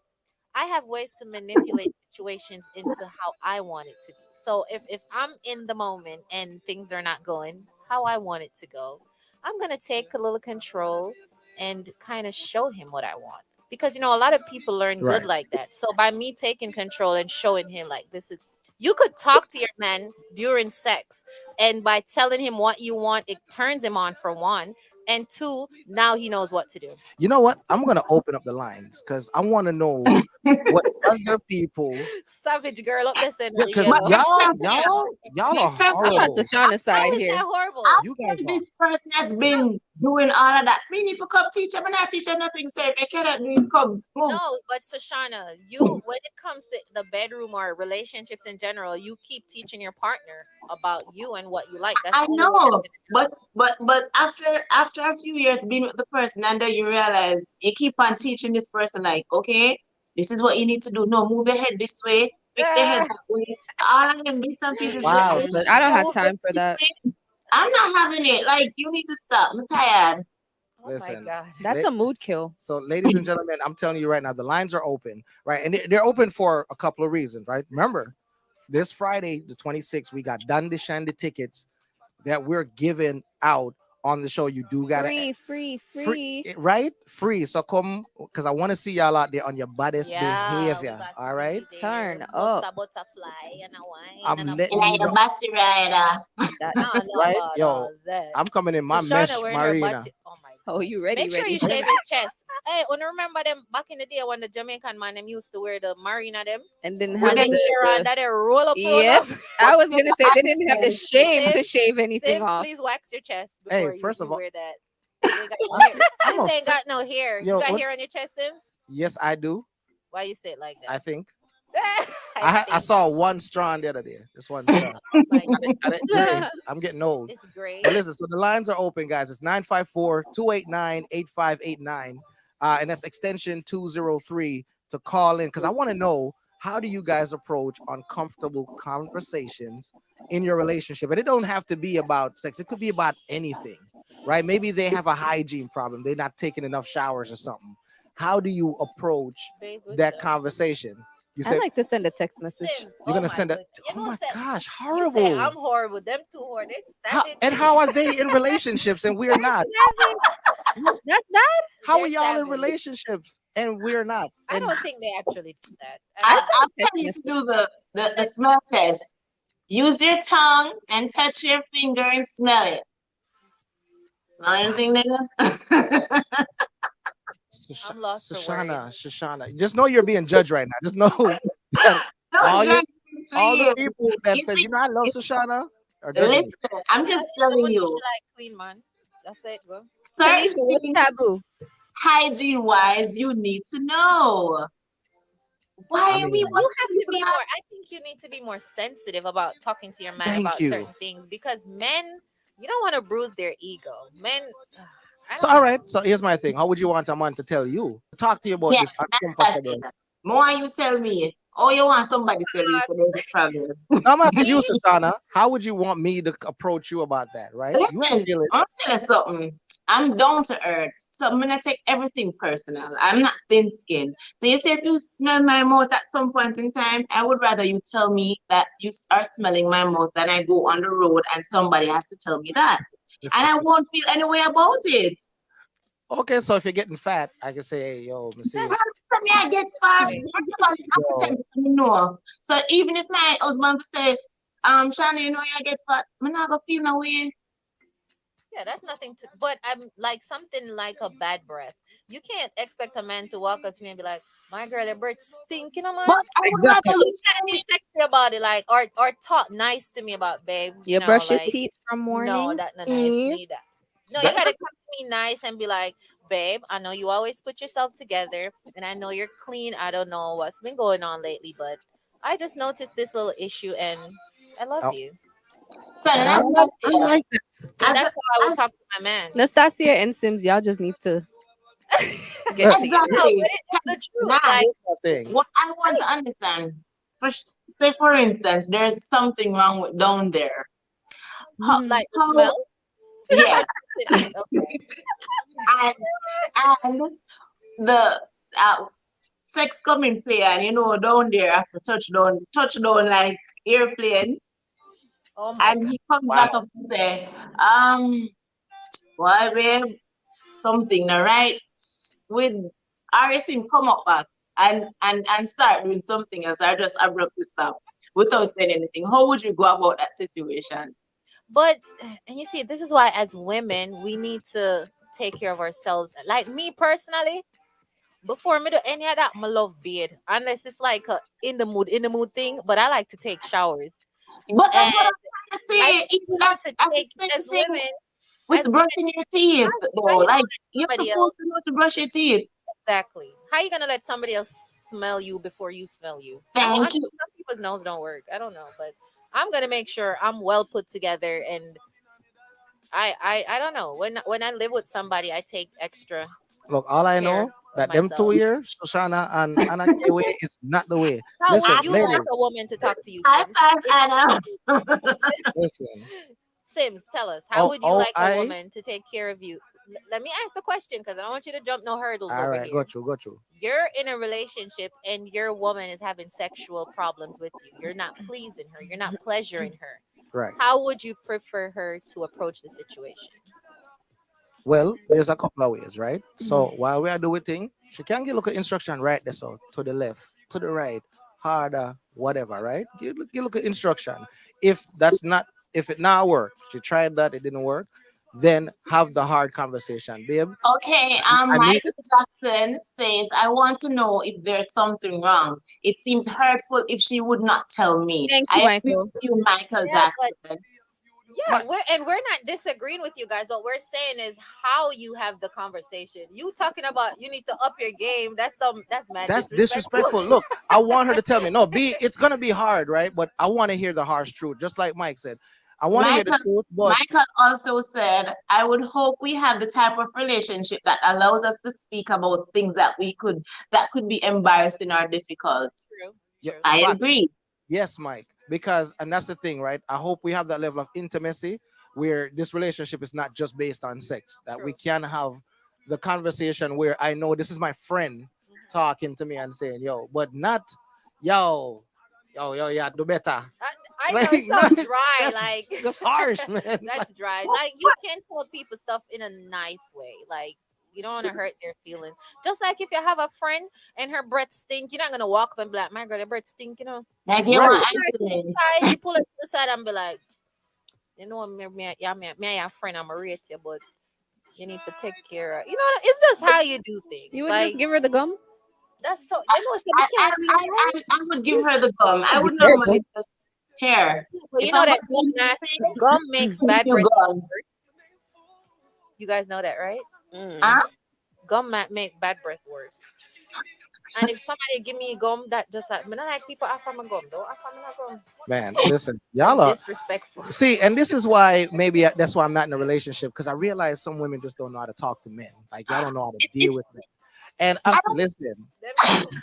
G: I have ways to manipulate situations into how I want it to be. So if I'm in the moment and things are not going how I want it to go, I'm gonna take a little control and kind of show him what I want. Because a lot of people learn good like that. So by me taking control and showing him like this is You could talk to your man during sex, and by telling him what you want, it turns him on for one, and two, now he knows what to do.
C: You know what? I'm gonna open up the lines because I want to know what other people.
G: Savage girl up there saying,
C: Because
G: yellow.
C: y'all are
B: I'm on
C: horrible.
B: Sueshauna's
G: How
B: side
G: is
B: here.
G: that horrible?
C: You guys
D: After
C: are.
D: this person has been doing all of that, me need to come teach them and not teach them nothing, sir. If I cannot do it, come.
G: No, but Sueshauna, you when it comes to the bedroom or relationships in general, you keep teaching your partner about you and what you like. That's
D: I
G: the only way that's
D: know,
G: gonna
D: but after a few years being with the person, and then you realize you keep on teaching this person, like, okay, this is what you need to do. No, move your head this way, fix your head that way. All of them bits and pieces.
C: Wow,
D: like,
C: so-
B: I don't have time for that.
D: I'm not having it. Like, you need to stop. I'm tired.
G: Oh
C: Listen,
G: my god.
B: That's a mood kill.
C: So, ladies and gentlemen, I'm telling you right now, the lines are open, right? And they're open for a couple of reasons, right? Remember, this Friday, the 26th, we got Dundee Shandy tickets that we're giving out on the show. You do got
B: Free.
C: right? Free. So come, because I want to see y'all out there on your baddest
G: we
C: behavior.
G: got
C: All
G: to
C: right.
G: be there.
B: Turn
G: Bust
B: up.
G: a butterfly and a wine
C: I'm
G: and a
C: letting
D: And
C: you
D: I'm
C: know,
D: a battery rider.
B: That,
G: no,
C: right?
G: about
C: Yo,
G: all that.
C: I'm coming in my
G: Sueshauna
C: mesh
G: wearing her
C: marina.
G: body- Oh my god.
B: oh, you ready?
G: Make sure
B: ready.
G: you shave your chest. Hey, when remember them back in the day when the Jamaican man them used to wear the marina them
B: And didn't
G: when
B: have
G: they hair on
B: the
G: that they roll up.
B: yep. I was gonna say they didn't have the shame to shave anything
G: Symz,
B: off.
G: please wax your chest
C: Hey,
G: before
C: first
G: you
C: of all-
G: wear that. You ain't got no hair.
C: I'm
G: Symz
C: a
G: ain't got no hair.
C: Yo,
G: You got
C: what-
G: hair on your chest, Symz?
C: Yes, I do.
G: Why you say it like
C: I
G: that?
C: think.
G: I
C: I saw one strand the other day. Just one strand.
G: like,
C: And it gray. I'm getting old.
G: it's great.
C: But listen, so the lines are open, guys. It's 954-289-8589. And that's extension 203 to call in. Because I want to know, how do you guys approach uncomfortable conversations in your relationship? And it don't have to be about sex. It could be about anything, right? Maybe they have a hygiene problem. They're not taking enough showers or something. How do you approach
G: Babe, what's
C: that
G: up?
C: conversation? You
B: I
C: say
B: like to send a text message.
G: Symz,
C: you're gonna
G: my
C: send it.
G: God. You
C: Oh
G: know
C: my
G: say-
C: gosh,
G: You say
C: horrible.
G: I'm horrible. Them two are they
C: How,
G: savage.
C: and how are they in relationships and we're not?
B: That's bad.
C: How
G: They're
C: are y'all in
G: savage.
C: relationships and we're not?
G: I
C: And
G: don't think they actually do that.
D: I'll
B: text
D: tell you to do the smell test. Use your tongue and touch your finger and smell it. Smell anything, nigga?
G: I'm lost for words.
C: Shoshana, just know you're being judged right now. Just know that all the people that
D: You
C: says,
D: see-
C: you know, I love Shoshana are judging
D: Listen,
C: me.
D: I'm just
G: Someone
D: telling
G: you
D: you,
G: should like clean man. That's it, go.
B: Tanisha,
D: certain
B: what's
D: things,
B: taboo?
D: hygiene wise, you need to know. Why
C: I
D: are
C: mean,
D: we?
G: You have to be more. I think you need to be more sensitive about talking to your man
C: Thank
G: about
C: you.
G: certain things because men, you don't want to bruise their ego. Men. I
C: So,
G: don't
C: all
G: know.
C: right. So, here's my thing. How would you want a man to tell you? Talk to you about
D: Yeah,
C: this
D: that's
C: uncomfortable.
D: it. More you tell me. Oh, you want somebody to tell you so there's a problem.
C: I'm asking you, Shoshana. How would you want me to approach you about that, right? You have to
D: Listen,
C: feel it.
D: I'm tell you something. I'm down to earth. So I'm gonna take everything personal. I'm not thin skinned. So you say if you smell my mouth at some point in time, I would rather you tell me that you are smelling my mouth than I go on the road and somebody has to tell me that. And I won't feel any way about it.
C: Okay, so if you're getting fat, I can say, hey, yo, me see.
D: Well, for me, I get fat. Everybody pretend to know. So even if my husband say, Shana, you know I get fat, I'm not gonna feel no way.
G: Yeah, that's nothing to. But I'm like something like a bad breath. You can't expect a man to walk up to me and be like, "My girl, your breath stinking, man."
D: But I would
C: Exactly.
D: rather
G: You
D: you
G: gotta be sexy about it, like or talk nice to me about, babe.
B: You
G: know,
B: brush your
G: like,
B: teeth from
G: No,
B: morning.
G: that no nice. Need that. No, you gotta come to me nice and be like, babe, I know you always put yourself together, and I know you're clean. I don't know what's been going on lately, but I just noticed this little issue, and I love
C: Oh.
G: you.
D: So
C: I
D: that's
C: like, I like that.
G: And that's how I would talk to my man.
B: Nastassia and Symz, y'all just need to get
C: Look,
B: together.
G: No,
D: exactly.
G: but it's the truth.
D: Nah,
G: Like,
C: Here's my thing.
D: what I want to understand, say for instance, there's something wrong with down there. How,
G: like the
D: how-
G: smell.
D: Yes,
G: Okay.
D: and the sex come in play, and you know down there after touchdown like airplane,
G: Oh my
D: and he comes back up and say, why babe, something all right with RSM come up back and start doing something else. I just abruptly stop. without saying anything. How would you go about that situation?
G: But and you see, this is why as women we need to take care of ourselves. Like me personally, before me do any of that, my love bathe. Unless it's like a in the mood thing. But I like to take showers.
D: But that's what
G: And
D: I'm trying to say.
G: I
D: It's
G: need
D: not
G: to
D: I'm
G: take
D: saying
G: as
D: thing
G: women.
D: with
G: As women,
D: brushing your teeth,
G: how
D: though.
G: you
D: Like
G: gonna
D: you're
G: let somebody
D: supposed
G: else
D: to know to brush your teeth.
G: exactly? How you gonna let somebody else smell you before you smell you?
D: Thank you.
G: Some people's nose don't work. I don't know, but I'm gonna make sure I'm well put together. And I don't know, when I live with somebody, I take extra
C: Look, all I
G: care
C: know
G: of
C: that them 2
G: myself.
C: years, Shoshana and Anna K way is not the way.
G: How
C: Listen,
G: would you like
C: ladies,
G: a woman to talk to you,
D: High
G: Sims?
D: five, Anna.
C: listen.
G: Sims, tell us, how would you
C: Oh,
G: like a
C: I.
G: woman to take care of you? Let me ask the question because I don't want you to jump no hurdles
C: All
G: over
C: right,
G: here.
C: got you.
G: You're in a relationship and your woman is having sexual problems with you. You're not pleasing her. You're not pleasuring her.
C: Right.
G: How would you prefer her to approach the situation?
C: Well, there's a couple of ways, right? So while we are doing thing, she can give look at instruction right there, so to the left, to the right, harder, whatever, right? Give look at instruction. If it not work, she tried that, it didn't work, then have the hard conversation, babe.
D: Okay,
C: I need
D: Michael Jackson says, I want to know if there's something wrong. It seems hurtful if she would not tell me.
B: Thank you,
D: I agree
B: Michael.
D: with you, Michael
G: Yeah, but
D: Jackson.
G: yeah, we're not disagreeing with you guys. What we're saying is how you have the conversation. You talking about you need to up your game. That's mad
C: that's
G: disrespectful.
C: disrespectful. Look, I want her to tell me. No, it's gonna be hard, right? But I want to hear the harsh truth, just like Mike said. I want to hear the truth, but
D: Michael also said, I would hope we have the type of relationship that allows us to speak about things that could be embarrassing or difficult.
G: True.
C: Yeah,
D: I
C: fact.
D: agree.
C: Yes, Mike, because and that's the thing, right? I hope we have that level of intimacy where this relationship is not just based on sex, that we can have the conversation where I know this is my friend talking to me and saying, yo, but not yo, yeah, do better.
G: I know
C: Like,
G: it sounds
C: man,
G: dry,
C: that's harsh, man.
G: that's dry. Like you can tell people stuff in a nice way. Like you don't want to hurt their feelings. Just like if you have a friend and her breath stink, you're not gonna walk up and be like, "My girl, your breath stink," you know.
D: Like you
C: Right.
D: want
G: You pull it to the side and be like, "You know, me your friend, I'm a rate you, but you need to take care of." You know, it's just how you do things.
B: You would
G: like
B: just give her the gum?
G: that's so. I know, so you can't do that.
D: I would give her the gum. I would normally just here.
G: But you
D: If
G: know
D: I'm
G: that
D: not
G: gum nasty. Gum makes bad
D: your
G: breath.
D: gum.
G: You guys know that, right?
D: Huh?
G: Gum make bad breath worse. And if somebody give me gum that just like, I don't like people offer me gum, though. Offer me no gum.
C: Man, listen, y'all are
G: Disrespectful.
C: see, and this is why maybe that's why I'm not in a relationship, because I realize some women just don't know how to talk to men. Like y'all don't know how to deal with men. And listen,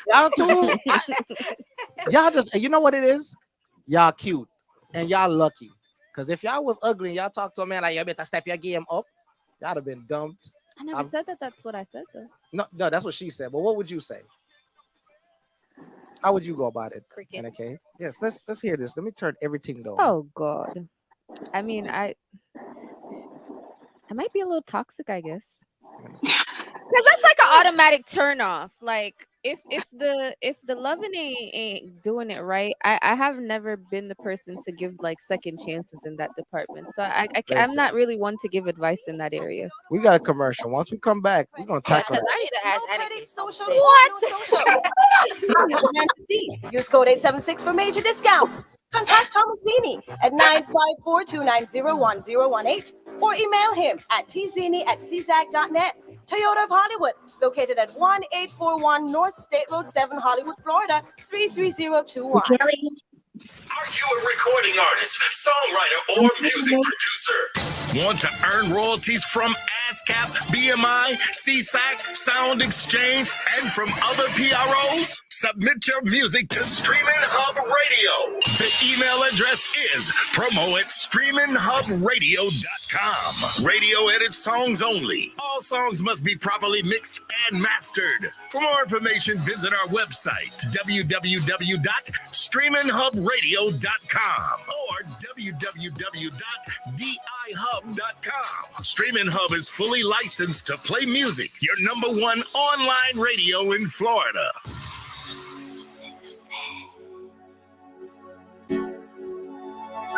C: y'all too. Y'all just, you know what it is? Y'all cute and y'all lucky. Because if y'all was ugly and y'all talk to a man like, you better step your game up, y'all have been dumped.
B: I never said that. That's what I said, though.
C: No, that's what she said. But what would you say? How would you go about it?
G: Cricket.
C: Okay. Yes, let's hear this. Let me turn everything down.
B: Oh God. I mean, I might be a little toxic, I guess. Because that's like an automatic turn off. Like if the loving ain't doing it right, I have never been the person to give like second chances in that department. So I'm not really one to give advice in that area.
C: We got a commercial. Once we come back, we're gonna tackle
G: Because
C: that.
G: I need to ask
L: Credit
G: Annika
L: social.
G: something.
L: What? Use code 876 for major discounts. Contact Thomasini at 954-290-1018 or email him at tzini@czac.net. Toyota of Hollywood, located at 1841 North State Road 7, Hollywood, Florida, 33021.
K: Are you a recording artist, songwriter, or music producer?
J: Want to earn royalties from ASCAP, BMI, CSAC, Sound Exchange, and from other PROs? Submit your music to Streaminn Hub Radio. The email address is promo@streaminnhubradio.com. Radio edit songs only. All songs must be properly mixed and mastered. For more information, visit our website, www.streaminnhubradio.com or www.dihub.com. Streaminn Hub is fully licensed to play music, your #1 online radio in Florida.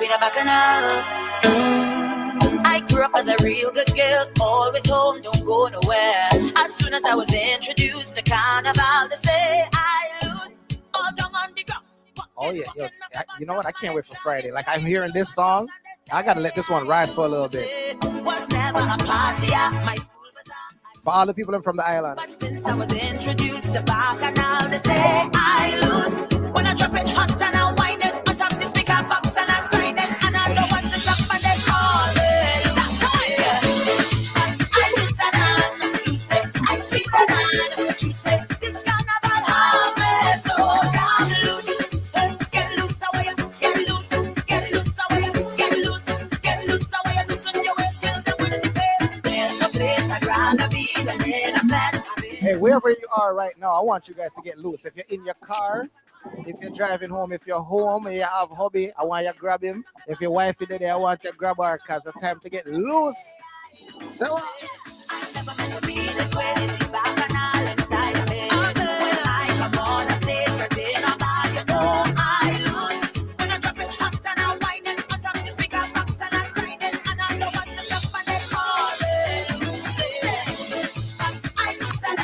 F: Queen of Bacchanal. I grew up as a real good girl, always home, don't go nowhere. As soon as I was introduced to carnival, they say I lose all down on the ground.
C: Oh yeah, yo, you know what? I can't wait for Friday. Like I'm hearing this song, I gotta let this one ride for a little bit.
F: Was never a party at my school bazaar.
C: For all the people from the island.
F: But since I was introduced to Bacchanal, they say I lose when I drop it hot and I wind it on top the speaker box and I grind it and I don't want to stop and they call it. I lose and I lose it. I sweet and I juice it. This carnival have me so damn loose. Get loose away, get loose away, get loose away, loosen your waist, fill them with the bass. There's no place I'd rather be than in a bed.
C: Hey, wherever you are right now, I want you guys to get loose. If you're in your car, if you're driving home, if you're home and you have hubby, I want you to grab him. If your wife is there, I want you to grab her because it's time to get loose. So,
F: I never meant to be this way. This is Bacchanal inside of me. When I come on the stage, but in a bar, you know I lose. When I drop it hot and I wind it on top the speaker box and I grind it and I don't want to stop and they call it. I lose and I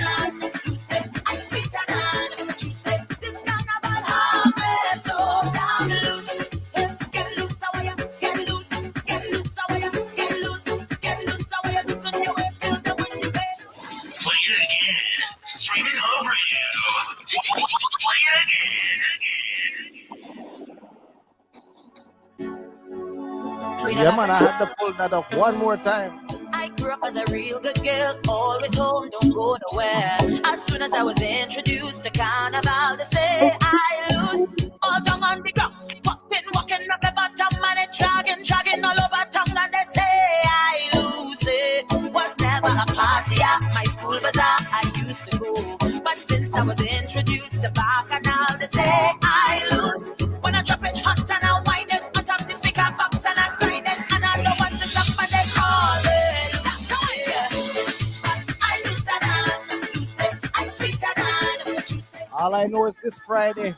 F: lose it. I sweet and I juice it. This carnival have me so damn loose. Get loose away, get loose away, get loose away, loosen your waist, fill them with the bass.
K: Play it again. Streaminn Hub Radio. Play it again.
C: yeah, man, I had to pull that up one more time.
F: I grew up as a real good girl, always home, don't go nowhere. As soon as I was introduced to carnival, they say I lose all down on the ground. Walking up the bottom and it dragging all over tongue and they say I lose it. Was never a party at my school bazaar I used to go. But since I was introduced to Bacchanal, they say I lose when I drop it hot and I wind it on top the speaker box and I grind it and I don't want to stop and they call it. I lose and I lose it. I sweet and I juice it.
C: All I know is this Friday,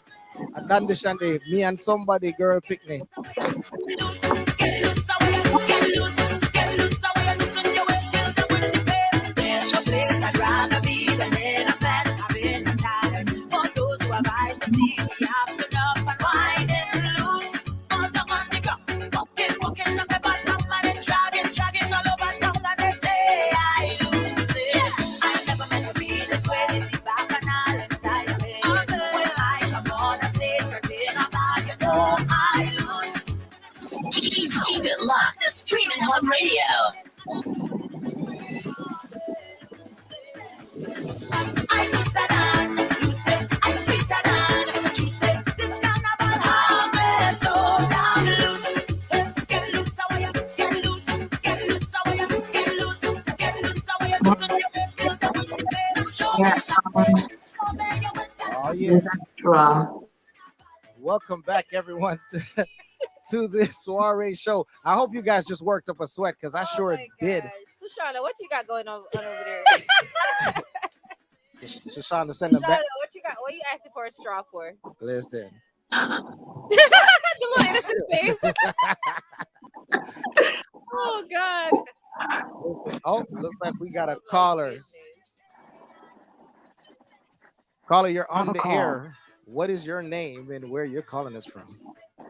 C: at Dandy Shandy, me and somebody girl picnic.
F: Get loose away, loosen your waist, fill them with the bass. There's no place I'd rather be than in a bed, having a time. For those who have eyes to see the afternoon and winding loose. All down on the ground, walking up the bottom and it's dragging all over town and they say I lose it. I never meant to be this way, this is Bacchanal inside of me. When I come on the stage, but in a bar, you know I lose.
K: Keep it locked to Streaminn Hub Radio.
F: I lose and I lose it. I sweet and I juice it. This carnival have me so damn loose. Get loose away, get loose away, get loose away. Loosen your waist, fill them with the bass. Show me something.
C: Oh yeah.
D: That's strong.
C: Welcome back, everyone, to this soiree show. I hope you guys just worked up a sweat because I sure did.
G: Sueshauna, what you got going on over there?
C: Sueshauna, send them back.
G: What you got? What you asking for a straw for?
C: Listen.
G: The little innocent face. Oh God.
C: Oh, looks like we got a caller. Caller, you're on the air. What is your name and where you're calling us from?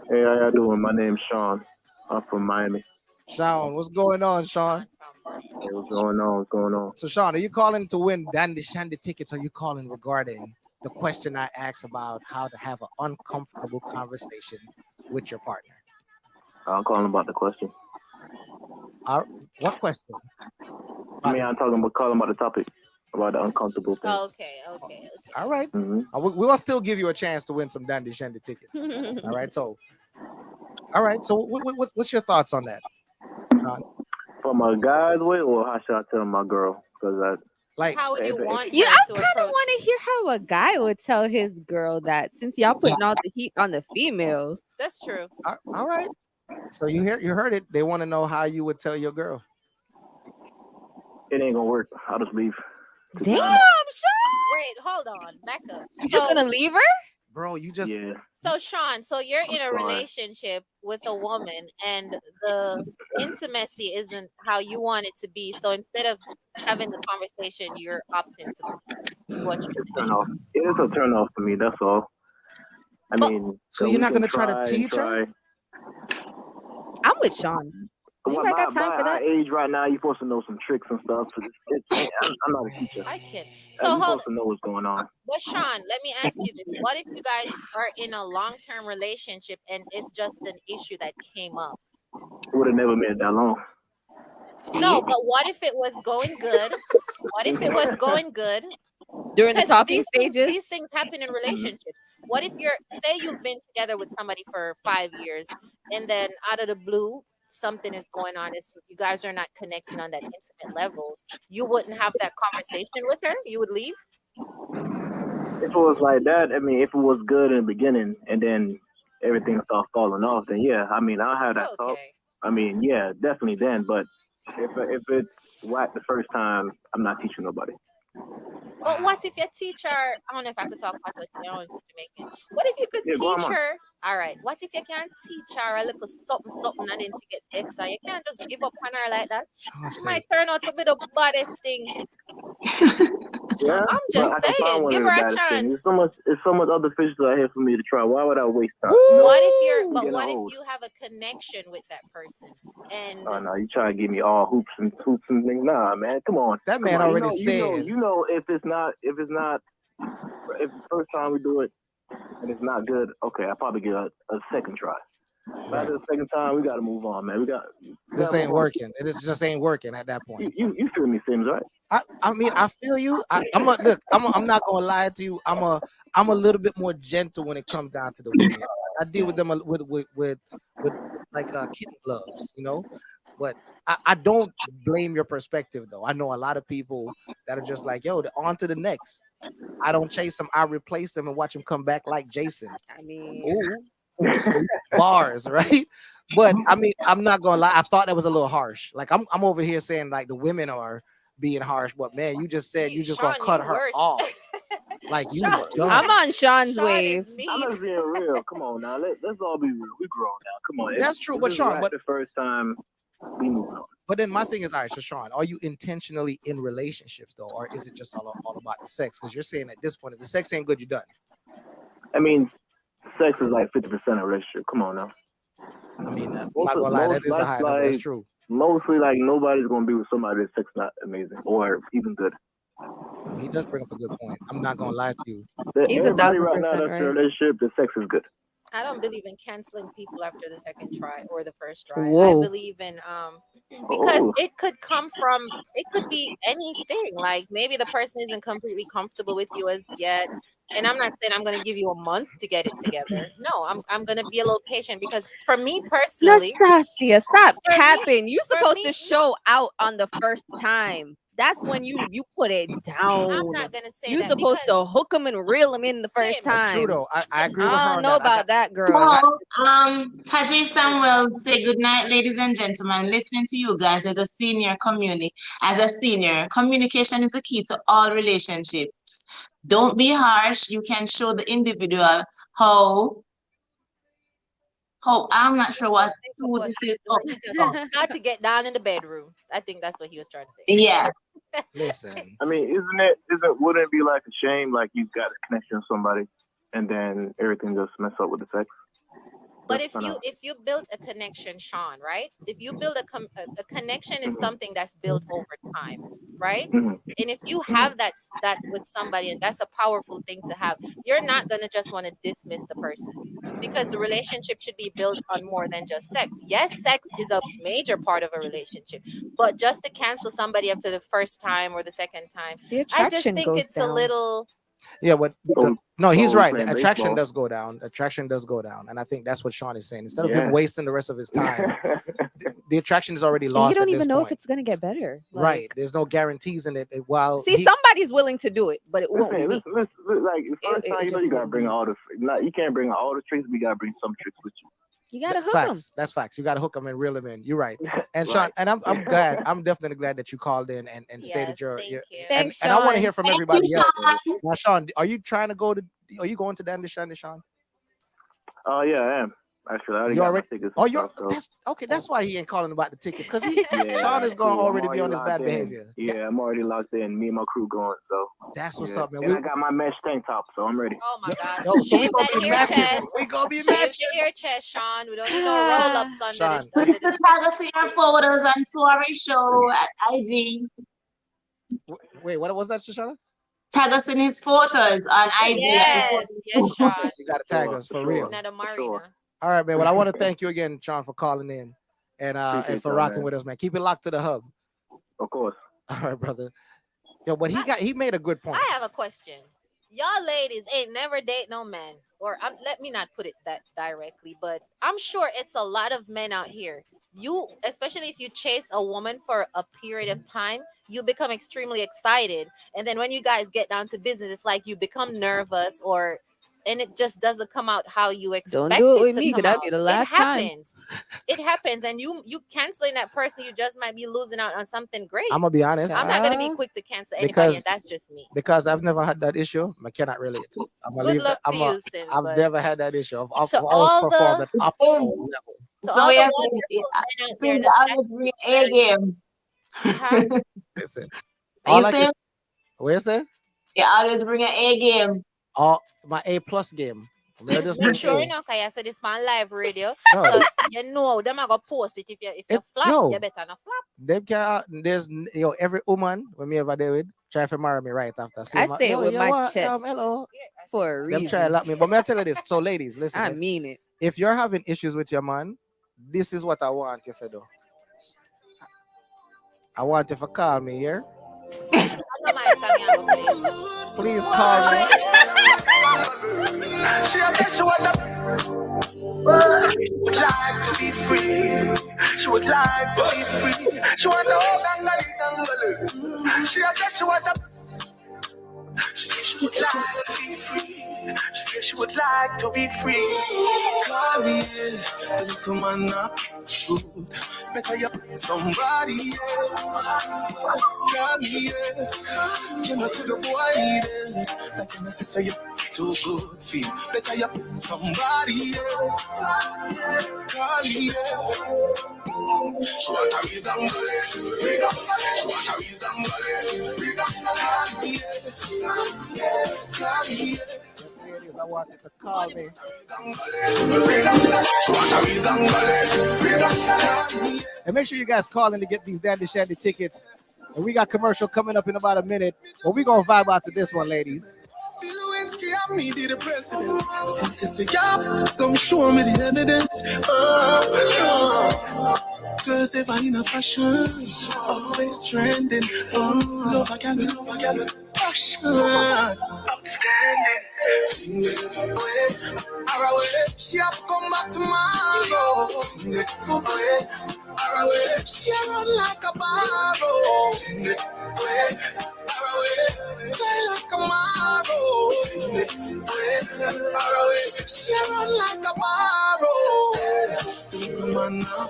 M: Hey, how y'all doing? My name's Sean. I'm from Miami.
C: Sean, what's going on, Sean?
M: Hey, what's going on? What's going on?
C: So, Sean, are you calling to win Dandy Shandy tickets? Or are you calling regarding the question I asked about how to have an uncomfortable conversation with your partner?
M: I'm calling about the question.
C: What question?
M: I mean, I'm calling about the topic, about the uncomfortable thing.
G: Okay.
C: All right.
M: Mm-hmm.
C: We will still give you a chance to win some Dandy Shandy tickets. All right. So, what's your thoughts on that, Sean?
M: From a guy's way, or how should I tell my girl? Because
G: how would you want?
B: Yeah, I kind of want to hear how a guy would tell his girl that, since y'all putting all the heat on the females.
G: That's true.
C: All right. So you heard it. They want to know how you would tell your girl.
M: It ain't gonna work. I'll just leave.
B: Damn, Sean.
G: Wait, hold on. Back up.
B: You just gonna leave her?
C: bro. You just
G: So Sean, so you're in a relationship with a woman and the intimacy isn't how you want it to be. So instead of having the conversation, you're opting to what you're saying.
M: Turn off. It is a turn off for me. That's all. I mean,
C: so you're not gonna try to teach her?
B: I'm with Sean. Anybody got time for that?
M: Age right now, you're supposed to know some tricks and stuff. I'm not a teacher.
G: I can.
M: So
G: So
M: you're
G: hold
M: supposed to know what's going on.
G: But Sean, let me ask you this. What if you guys are in a long-term relationship and it's just an issue that came up?
M: Would have never made it that long.
G: No, but what if it was going good? What if it was going good?
B: During the
G: Because
B: talking
G: these
B: stages?
G: these things happen in relationships. What if say you've been together with somebody for 5 years and then out of the blue, something is going on, you guys are not connecting on that intimate level? You wouldn't have that conversation with her? You would leave?
M: If it was like that, I mean, if it was good in the beginning and then everything starts falling off, then yeah, I mean, I'll have that talk. I mean, yeah, definitely then. But if it's whack the first time, I'm not teaching nobody.
G: But what if your teacher, I don't know if I could talk about it, I don't know Jamaican. What if you could teach her? All right. What if you can't teach her a little something and then she get better? You can't just give up on her like that. She might turn out to be the baddest thing.
M: Yeah,
G: I'm just
M: but I can find
G: saying,
M: one
G: give
M: of the
G: her a
M: baddest
G: chance.
M: things. There's so much other fishes out here for me to try. Why would I waste time?
G: What if
M: Getting
G: if
M: old.
G: you have a connection with that person and
M: Oh no, you try to give me all hoops and things. Nah, man, come on.
C: That man
M: Come on.
C: already said.
M: You know, if the first time we do it and it's not good, okay, I'll probably get a second try. But after the second time, we got to move on, man.
C: This ain't working. It just ain't working at that point.
M: You feel me, Symz, right?
C: I mean, I feel you. I'm not gonna lie to you. I'm a little bit more gentle when it comes down to the women. I deal with them with like kitten gloves, you know. But I don't blame your perspective though. I know a lot of people that are just like, yo, on to the next. I don't chase them. I replace them and watch them come back like Jason.
B: I mean,
C: bars, right? But I mean, I'm not gonna lie. I thought that was a little harsh. Like I'm over here saying like the women are being harsh, but man, you just said you just gonna cut her off. Like you done.
B: I'm on Sean's wave.
M: I'm just being real. Come on now, let's all be real. We grown now. Come on.
C: That's true, but Sean,
M: the first time we move on.
C: But then my thing is, all right, so Sean, are you intentionally in relationships though, or is it just all about the sex? Because you're saying at this point, if the sex ain't good, you're done.
M: I mean, sex is like 50% of a relationship. Come on now.
C: I mean, I'm not gonna lie, that is a high number. That's true.
M: Mostly, like nobody's gonna be with somebody that's sex not amazing or even good.
C: He does bring up a good point. I'm not gonna lie to you.
B: He's
M: Everybody
B: 1,000%
M: right now that's in a
B: right.
M: relationship, the sex is good.
G: I don't believe in canceling people after the second try or the first try.
B: Whoa.
G: I believe in because it could come from, it could be anything. Like maybe the person isn't completely comfortable with you as yet. And I'm not saying I'm gonna give you a month to get it together. No, I'm gonna be a little patient because for me personally,
B: Nastassia, stop
G: For me-
B: capping. You're
G: for
B: supposed
G: me-
B: to show out on the first time. That's when you put it down.
G: I'm not gonna say
B: You're
G: that
B: supposed to hook them and reel them in the first time.
C: That's true though. I agree with her.
B: I don't
C: on
B: know
C: that.
B: about that, girl.
D: Well, Taji Samuel say good night, ladies and gentlemen. Listening to you guys as a senior, communication is the key to all relationships. Don't be harsh. You can show the individual how I'm not sure what this is.
G: Not to get down in the bedroom. I think that's what he was trying to say.
D: Yeah.
C: Listen.
M: I mean, wouldn't it be like a shame, like you've got a connection with somebody, and then everything just mess up with the sex?
G: But if you build a connection, Sean, right? If you build a connection is something that's built over time, right? And if you have that with somebody, and that's a powerful thing to have, you're not gonna just want to dismiss the person because the relationship should be built on more than just sex. Yes, sex is a major part of a relationship, but just to cancel somebody after the first time or the second time,
B: The
G: I just
B: attraction
G: think
B: goes
G: it's
B: down.
G: a little.
C: Yeah, but no, he's right.
M: playing
C: The attraction
M: baseball.
C: does go down. Attraction does go down, and I think that's what Sean is saying. Instead of
M: Yeah.
C: him wasting the rest of his time, the attraction is already
B: And
C: lost.
B: you don't
C: at
B: even
C: this
B: know
C: point.
B: if it's gonna get better. Like,
C: Right. There's no guarantees in it. While
B: See, somebody's willing to do it, but it won't be me.
M: Listen, like first
B: It
M: time, you know,
B: just
M: you gotta
B: won't
M: bring
B: be.
M: all the. You can't bring all the tricks. We gotta bring some tricks with you.
B: You gotta hook them.
C: facts. That's facts. You got to hook them and reel them in. You're right. And Sean,
M: Right.
C: and I'm glad. I'm definitely glad that you called in and stated
G: Yes,
C: your.
G: thank
C: your
G: you.
C: and,
B: Thanks,
C: and I want to
B: Sean.
C: hear from
D: Thank
C: everybody
D: you,
C: else.
D: Sean.
C: Now, Sean, are you trying to go to Are you going to Dandy Shandy, Sean?
M: Oh yeah, I am. Actually, I already
C: You
M: got
C: already?
M: my tickets.
C: Oh,
M: and
C: you're
M: stuff, so.
C: that's okay. That's why he ain't calling about the tickets because
M: Yeah,
C: Sean is going to
M: I'm
C: already be on his
M: locked
C: bad
M: in.
C: behavior.
M: Yeah, I'm already locked in. Me and my crew going. So
C: That's what's
M: yeah.
C: up, man.
M: And I got my mesh tank top, so I'm ready.
G: Oh my God.
C: Yo, so we
G: Shave
C: gonna
G: that
C: be
G: ear
C: matching.
G: chest.
C: We gonna be
G: Shave
C: matching.
G: the ear chest, Sean. We don't need no roll-ups under
C: Sean.
G: the
D: Please to tag us in your photos on Soirée Show at IG.
C: Wait, what was that, Shoshana?
D: Tag us in his photos on IG.
G: Yes, yes, Sean.
C: You gotta tag us for real.
G: Not a Marina.
C: All right, man. Well, I want to thank you again, Sean, for calling in and
M: Appreciate
C: for
M: y'all,
C: rocking
M: man.
C: with us, man. Keep it locked to the hub.
M: Of course.
C: All right, brother. Yo, but he made a good point.
G: I have a question. Y'all ladies ain't never date no man, or let me not put it that directly, but I'm sure it's a lot of men out here. You, especially if you chase a woman for a period of time, you become extremely excited, and then when you guys get down to business, it's like you become nervous, and it just doesn't come out how you expect.
B: Don't do it with
G: to
B: me,
G: come
B: because that'd
G: out.
B: be the last time.
G: It happens, and you canceling that person, you just might be losing out on something great.
C: I'm gonna be honest.
G: I'm not gonna be quick to cancel anybody,
C: Because-
G: and that's just me.
C: Because I've never had that issue. I cannot relate. I'm gonna
G: Good
C: leave
G: luck
C: that.
G: to you, Symz,
C: I've
G: but-
C: never had that issue. I've
G: To
C: always
G: all
C: performed
G: the-
C: at optimal level.
G: So
D: So
G: all
D: yeah,
G: the wonderful men out there in
D: Symz,
G: the
D: I always bring A game.
C: Listen,
D: Are
C: all
D: you
C: I can
D: saying?
C: what you say?
D: You always bring an A game.
C: All my A plus game. I mean, I just
G: Make
C: bring
G: sure
C: A.
G: you know, cause I said this man live radio.
C: Oh.
G: So you know them are gonna post it. If you flop,
C: yo.
G: you better not flop.
C: Them can there's every woman when me ever deal with try to marry me right after.
B: I say it with my chest
C: hello.
B: for a
C: Them
B: reason.
C: try to lock me. But may I tell you this. So ladies, listen.
B: I
C: if-
B: mean it.
C: If you're having issues with your man, this is what I want you to do. I want you to call me here. Please call me.
E: She would like to be free. She would like to be free. She want to she said she want to. She would like to be free. She said she would like to be free. Call me, don't come on knock. Better you somebody else. Call me, can I see the boy needing? Like can I say you too good feel? Better you somebody else. Call me, she want a real dangle, real dangle. She want a real dangle, real dangle. Call me,
C: Ladies, I want you to call me. And make sure you guys call in to get these Dandy Shandy tickets. And we got commercial coming up in about a minute. But we're going to vibe out to this one, ladies.
E: Lewinsky, I me the president. Since you say, yeah, come show me the evidence. Cause if I in a fashion, always trending. Love a gal with passion. Outstanding. She have to come back tomorrow. She run like a barrow. Like a marrow. She run like a barrow. Come on now.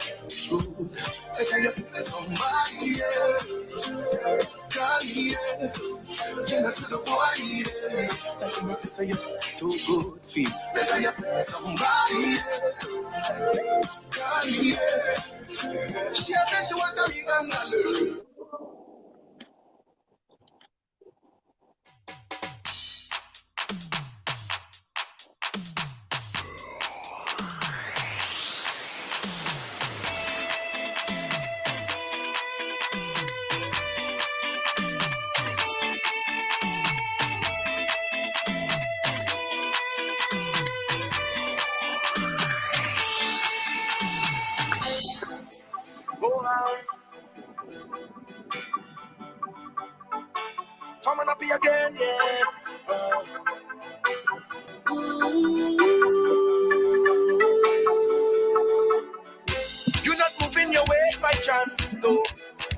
E: Better you somebody else. God, yeah. Can I see the boy here? Like can I say you too good feel? Better you somebody else. God, yeah. She said she want a big and I'm gonna be again, yeah. You're not moving your ways by chance, no.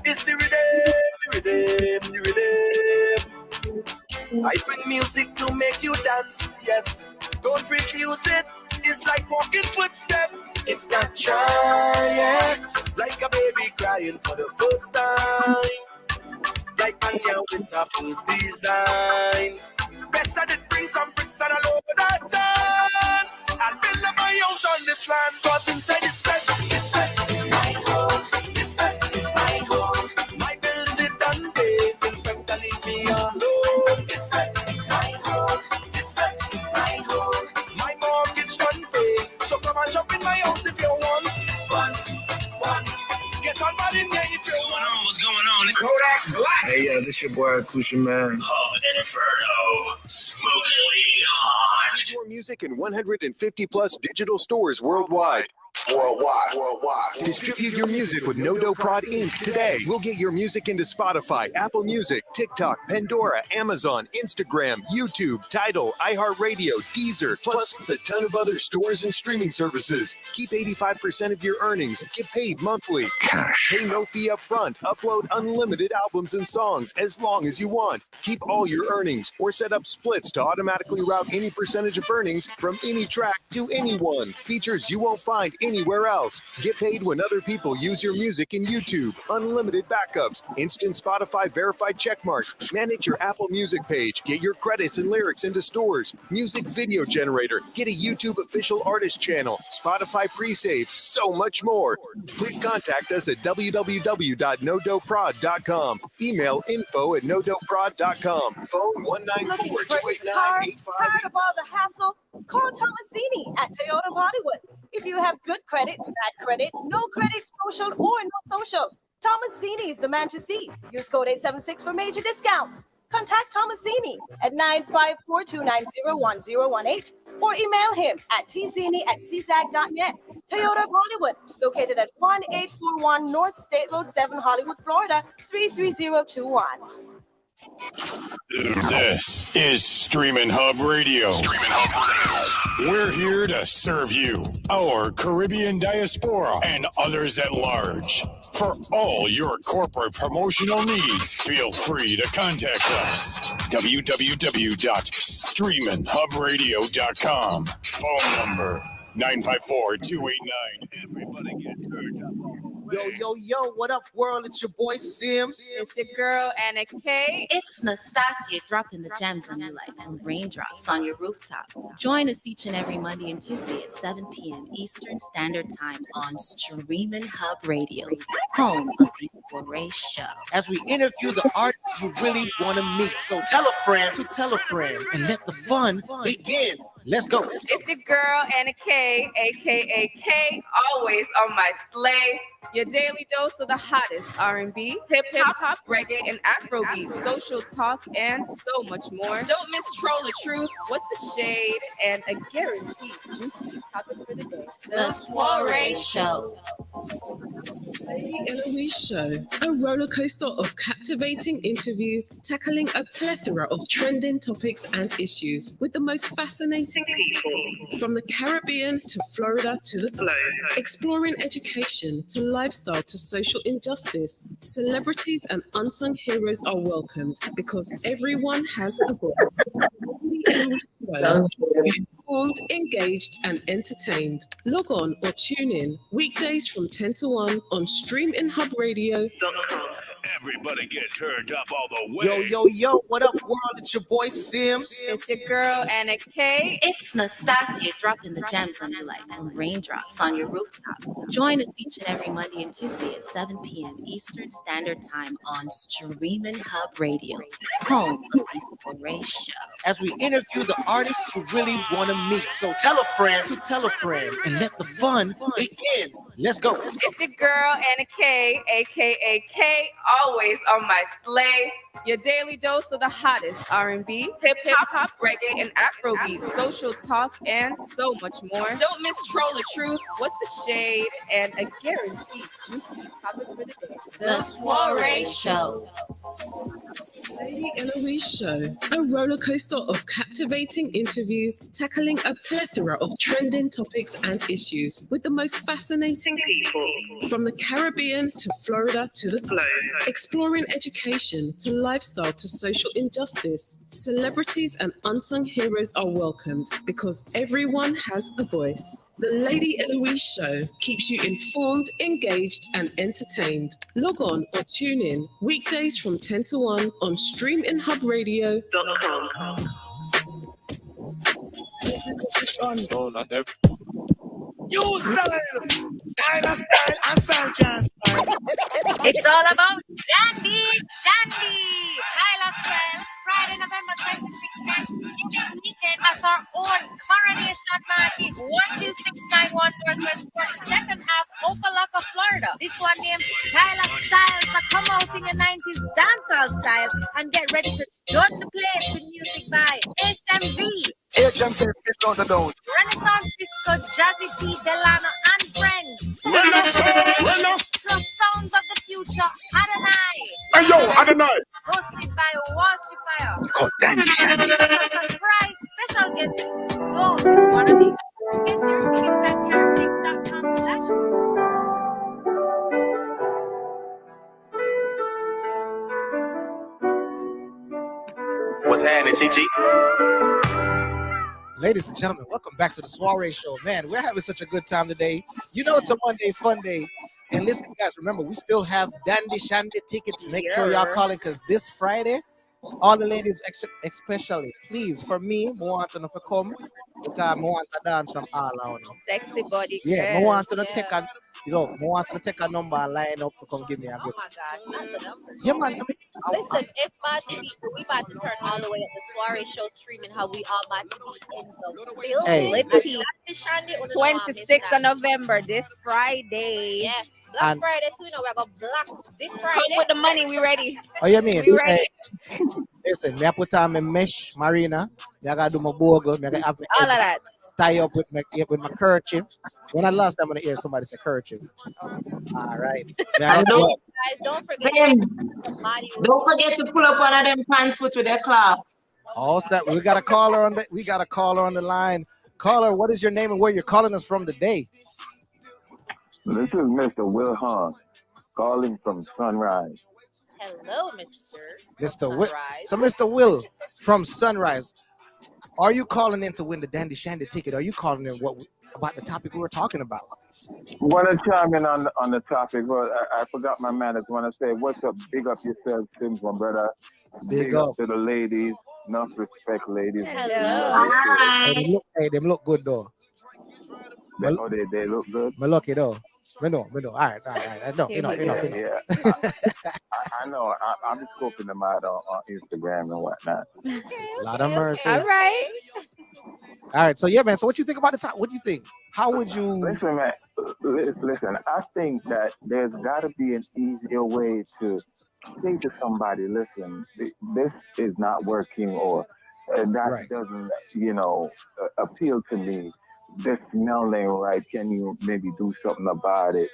E: It's the rhythm. I bring music to make you dance, yes. Don't refuse it. It's like walking footsteps. It's that child, yeah. Like a baby crying for the first time. Like Anya with a first design. Best of it, bring some bricks and a low land. Cause inside this fed is my home. This fed is my home. My bills is done paid. Inspector leave me alone. This fed is my home. This fed is my home. My mortgage done paid. So come and shop in my house if you want. Get on bad in there if you want. What's going on? Kodak Black.
N: Hey, this your boy Akusha, man.
K: Hub and Inferno. Smokingly hot.
I: Find more music in 150 plus digital stores worldwide. Distribute your music with No Dough Prod Inc. today. We'll get your music into Spotify, Apple Music, TikTok, Pandora, Amazon, Instagram, YouTube, Tidal, iHeartRadio, Deezer, plus a ton of other stores and streaming services. Keep 85% of your earnings. Get paid monthly. Pay no fee up front. Upload unlimited albums and songs as long as you want. Keep all your earnings or set up splits to automatically route any percentage of earnings from any track to anyone. Features you won't find anywhere else. Get paid when other people use your music in YouTube. Unlimited backups. Instant Spotify verified checkmarks. Manage your Apple Music page. Get your credits and lyrics into stores. Music video generator. Get a YouTube official artist channel. Spotify pre-save. So much more. Please contact us at www.nodoughprod.com. Email info@nodoughprod.com. Phone 194-289-8588.
L: Tired of all the hassle? Call Tomasini at Toyota Hollywood. If you have good credit, bad credit, no credit, social or no social, Tomasini is the man to see. Use code 876 for major discounts. Contact Tomasini at 954-290-1018 or email him at tzini@czag.net. Toyota of Hollywood, located at 1841 North State Road 7, Hollywood, Florida, 33021.
O: This is Streaminn Hub Radio. We're here to serve you, our Caribbean diaspora, and others at large. For all your corporate promotional needs, feel free to contact us. www.streaminhubradio.com. Phone number 954-289. Everybody get turned up.
C: Yo, what up, world? It's your boy Symz.
B: It's your girl Anna K.
P: It's Nastassia, dropping the gems on your life from raindrops on your rooftop. Join us each and every Monday and Tuesday at 7 p.m. Eastern Standard Time on Streaminn Hub Radio, home of the Soirée show.
C: As we interview the artists you really want to meet. So tell a friend to tell a friend and let the fun begin. Let's go.
B: It's your girl Anna K, aka K, always on my sleigh. Your daily dose of the hottest R&B, hip hop, reggae, and Afrobeat, social talk, and so much more. Don't miss Troll the Truth, What's the Shade, and a guaranteed juicy topic for the day.
P: The Soirée Show.
Q: Lady Eloise Show, a roller coaster of captivating interviews tackling a plethora of trending topics and issues with the most fascinating people, from the Caribbean to Florida to the globe, exploring education to lifestyle to social injustice. Celebrities and unsung heroes are welcomed because everyone has a voice. Lady Eloise Show. Informed, engaged, and entertained. Log on or tune in weekdays from 10 to 1 on streamminhubradio.com.
O: Everybody get turned up all the way.
C: Yo, what up, world? It's your boy Symz.
B: It's your girl Anna K.
P: It's Nastassia, dropping the gems on your life from raindrops on your rooftop. Join us each and every Monday and Tuesday at 7 p.m. Eastern Standard Time on Streaminn Hub Radio, home of the Soirée show.
C: As we interview the artists you really want to meet. So tell a friend to tell a friend and let the fun begin. Let's go.
B: It's your girl Anna K, aka K, always on my sleigh. Your daily dose of the hottest R&B, hip hop, reggae, and Afrobeat, social talk, and so much more. Don't miss Troll the Truth, What's the Shade, and a guaranteed juicy topic for the day.
P: The Soirée Show.
Q: Lady Eloise Show, a roller coaster of captivating interviews tackling a plethora of trending topics and issues with the most fascinating people, from the Caribbean to Florida to the globe, exploring education to lifestyle to social injustice. Celebrities and unsung heroes are welcomed because everyone has a voice. The Lady Eloise Show keeps you informed, engaged, and entertained. Log on or tune in weekdays from 10 to 1 on streamminhubradio.com.
E: You style, style and style, and style can't style.
H: It's all about Dandy Shandy. Kyla Swell, Friday, November 26th, Thanksgiving weekend at our own Coronation Market, 12691 Northwest 42nd Ave, Opelika, Florida. This one named Kyla Style. So come out in your 90s dancehall style and get ready to join the place with music by HMV.
E: HMV, get on the nose.
H: Renaissance Disco, Jazzy T, Delano, and Friends. Plus Sounds of the Future, Adonai.
O: Hey yo, Adonai.
H: Hosted by Walshifier.
O: It's called Dandy Shandy.
H: Surprise special guest, Don't Wanna Be. Get your tickets at carrotix.com/.
E: What's happening, Chichi?
C: Ladies and gentlemen, welcome back to the Soirée Show. Man, we're having such a good time today. You know it's a Monday fun day. And listen, guys, remember, we still have Dandy Shandy tickets. Make sure y'all calling, because this Friday, all the ladies, especially, please, for me, I want to know if you come, because I want to dance from all out.
B: Sexy body.
C: Yeah, I want to take a, I want to take a number and line up to come give me a good.
G: Oh my gosh, not the number.
C: Yeah, man.
G: Listen, it's about to be, we about to turn all the way up the Soirée Show streaming how we all about to be in the building.
C: Hey.
G: Liberty.
B: 26th of November, this Friday.
G: Yeah. Black
C: And-
G: Friday too, you know, we're going black this Friday.
B: Come with the money, we ready.
C: Oh, you mean?
B: We ready.
C: Listen, me I put on my mesh marina. Me I gotta do my bogle. Me I gotta have my
B: All of that.
C: tie up with my kerchief. When I last time I hear somebody say kerchief. All right.
D: And don't,
G: Guys, don't forget
D: don't forget to pull up one of them pants with their clocks.
C: Oh, step. We got a caller on the line. Caller, what is your name and where you're calling us from today?
R: This is Mr. Will Hahn calling from Sunrise.
G: Hello,
C: Mr. Will. So, Mr. Will from Sunrise, are you calling in to win the Dandy Shandy ticket? Are you calling in about the topic we were talking about?
R: Want to chime in on the topic? Well, I forgot my manners. Want to say, what's up? Big up yourself, Symz, my brother. Big up to the ladies. Enough respect, ladies.
G: Hello.
C: Hey, them look good though.
R: They look good.
C: Me lucky though. Me know. All right. No, enough.
R: Yeah. I know. I'm scoping them out on Instagram and whatnot.
C: Lot of mercy.
B: All right.
C: All right. So yeah, man. So what you think about the top? What do you think? How would you?
R: Listen, man. Listen. I think that there's got to be an easier way to say to somebody, listen, this is not working, or that doesn't, appeal to me. This smell ain't right. Can you maybe do something about it?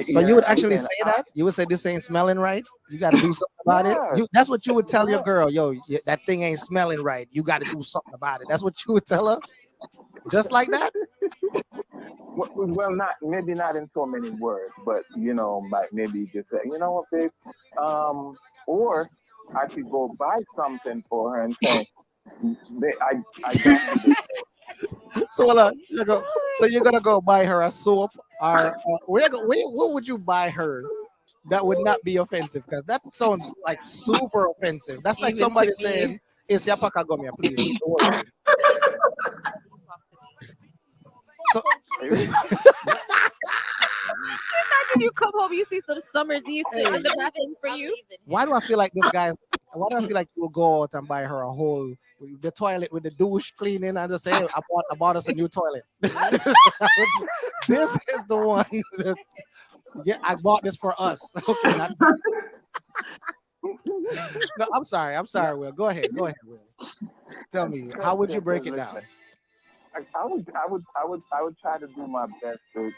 C: So you would actually say that? You would say this ain't smelling right? You got to do something about it? That's what you would tell your girl, yo, that thing ain't smelling right. You got to do something about it. That's what you would tell her? Just like that?
R: Well, maybe not in so many words, but, like maybe just say, you know what, babe? Or I could go buy something for her and say, I got you.
C: So you're gonna go buy her a soap, or what would you buy her that would not be offensive? Because that sounds like super offensive. That's like somebody saying, "It's yapaka gomia, please." So
B: Imagine you come home, you see some Summer's Eve sitting in the bathroom for you.
C: why do I feel like this guy's? Why do I feel like you will go out and buy her a whole the toilet with the douche cleaning and just say, hey, I bought us a new toilet. This is the one that, I bought this for us. Okay. No, I'm sorry, Will. Go ahead, Will. Tell me, how would you break it down?
R: I would try to do my best to,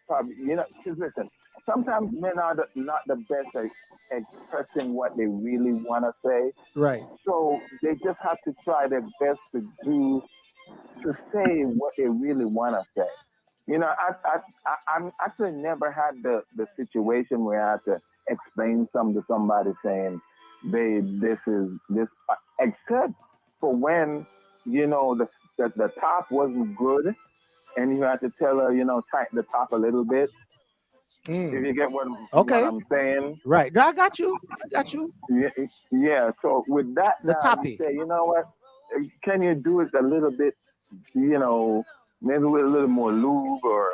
R: probably, because listen, sometimes men are not the best at expressing what they really want to say.
C: Right.
R: So they just have to try their best to say what they really want to say. I'm actually never had the situation where I had to explain something to somebody saying, babe, this, except for when, the top wasn't good and you had to tell her, tighten the top a little bit. If you get what I'm saying.
C: Right. No, I got you.
R: Yeah. So with that,
C: the topic.
R: You say, you know what? Can you do it a little bit, maybe with a little more lube or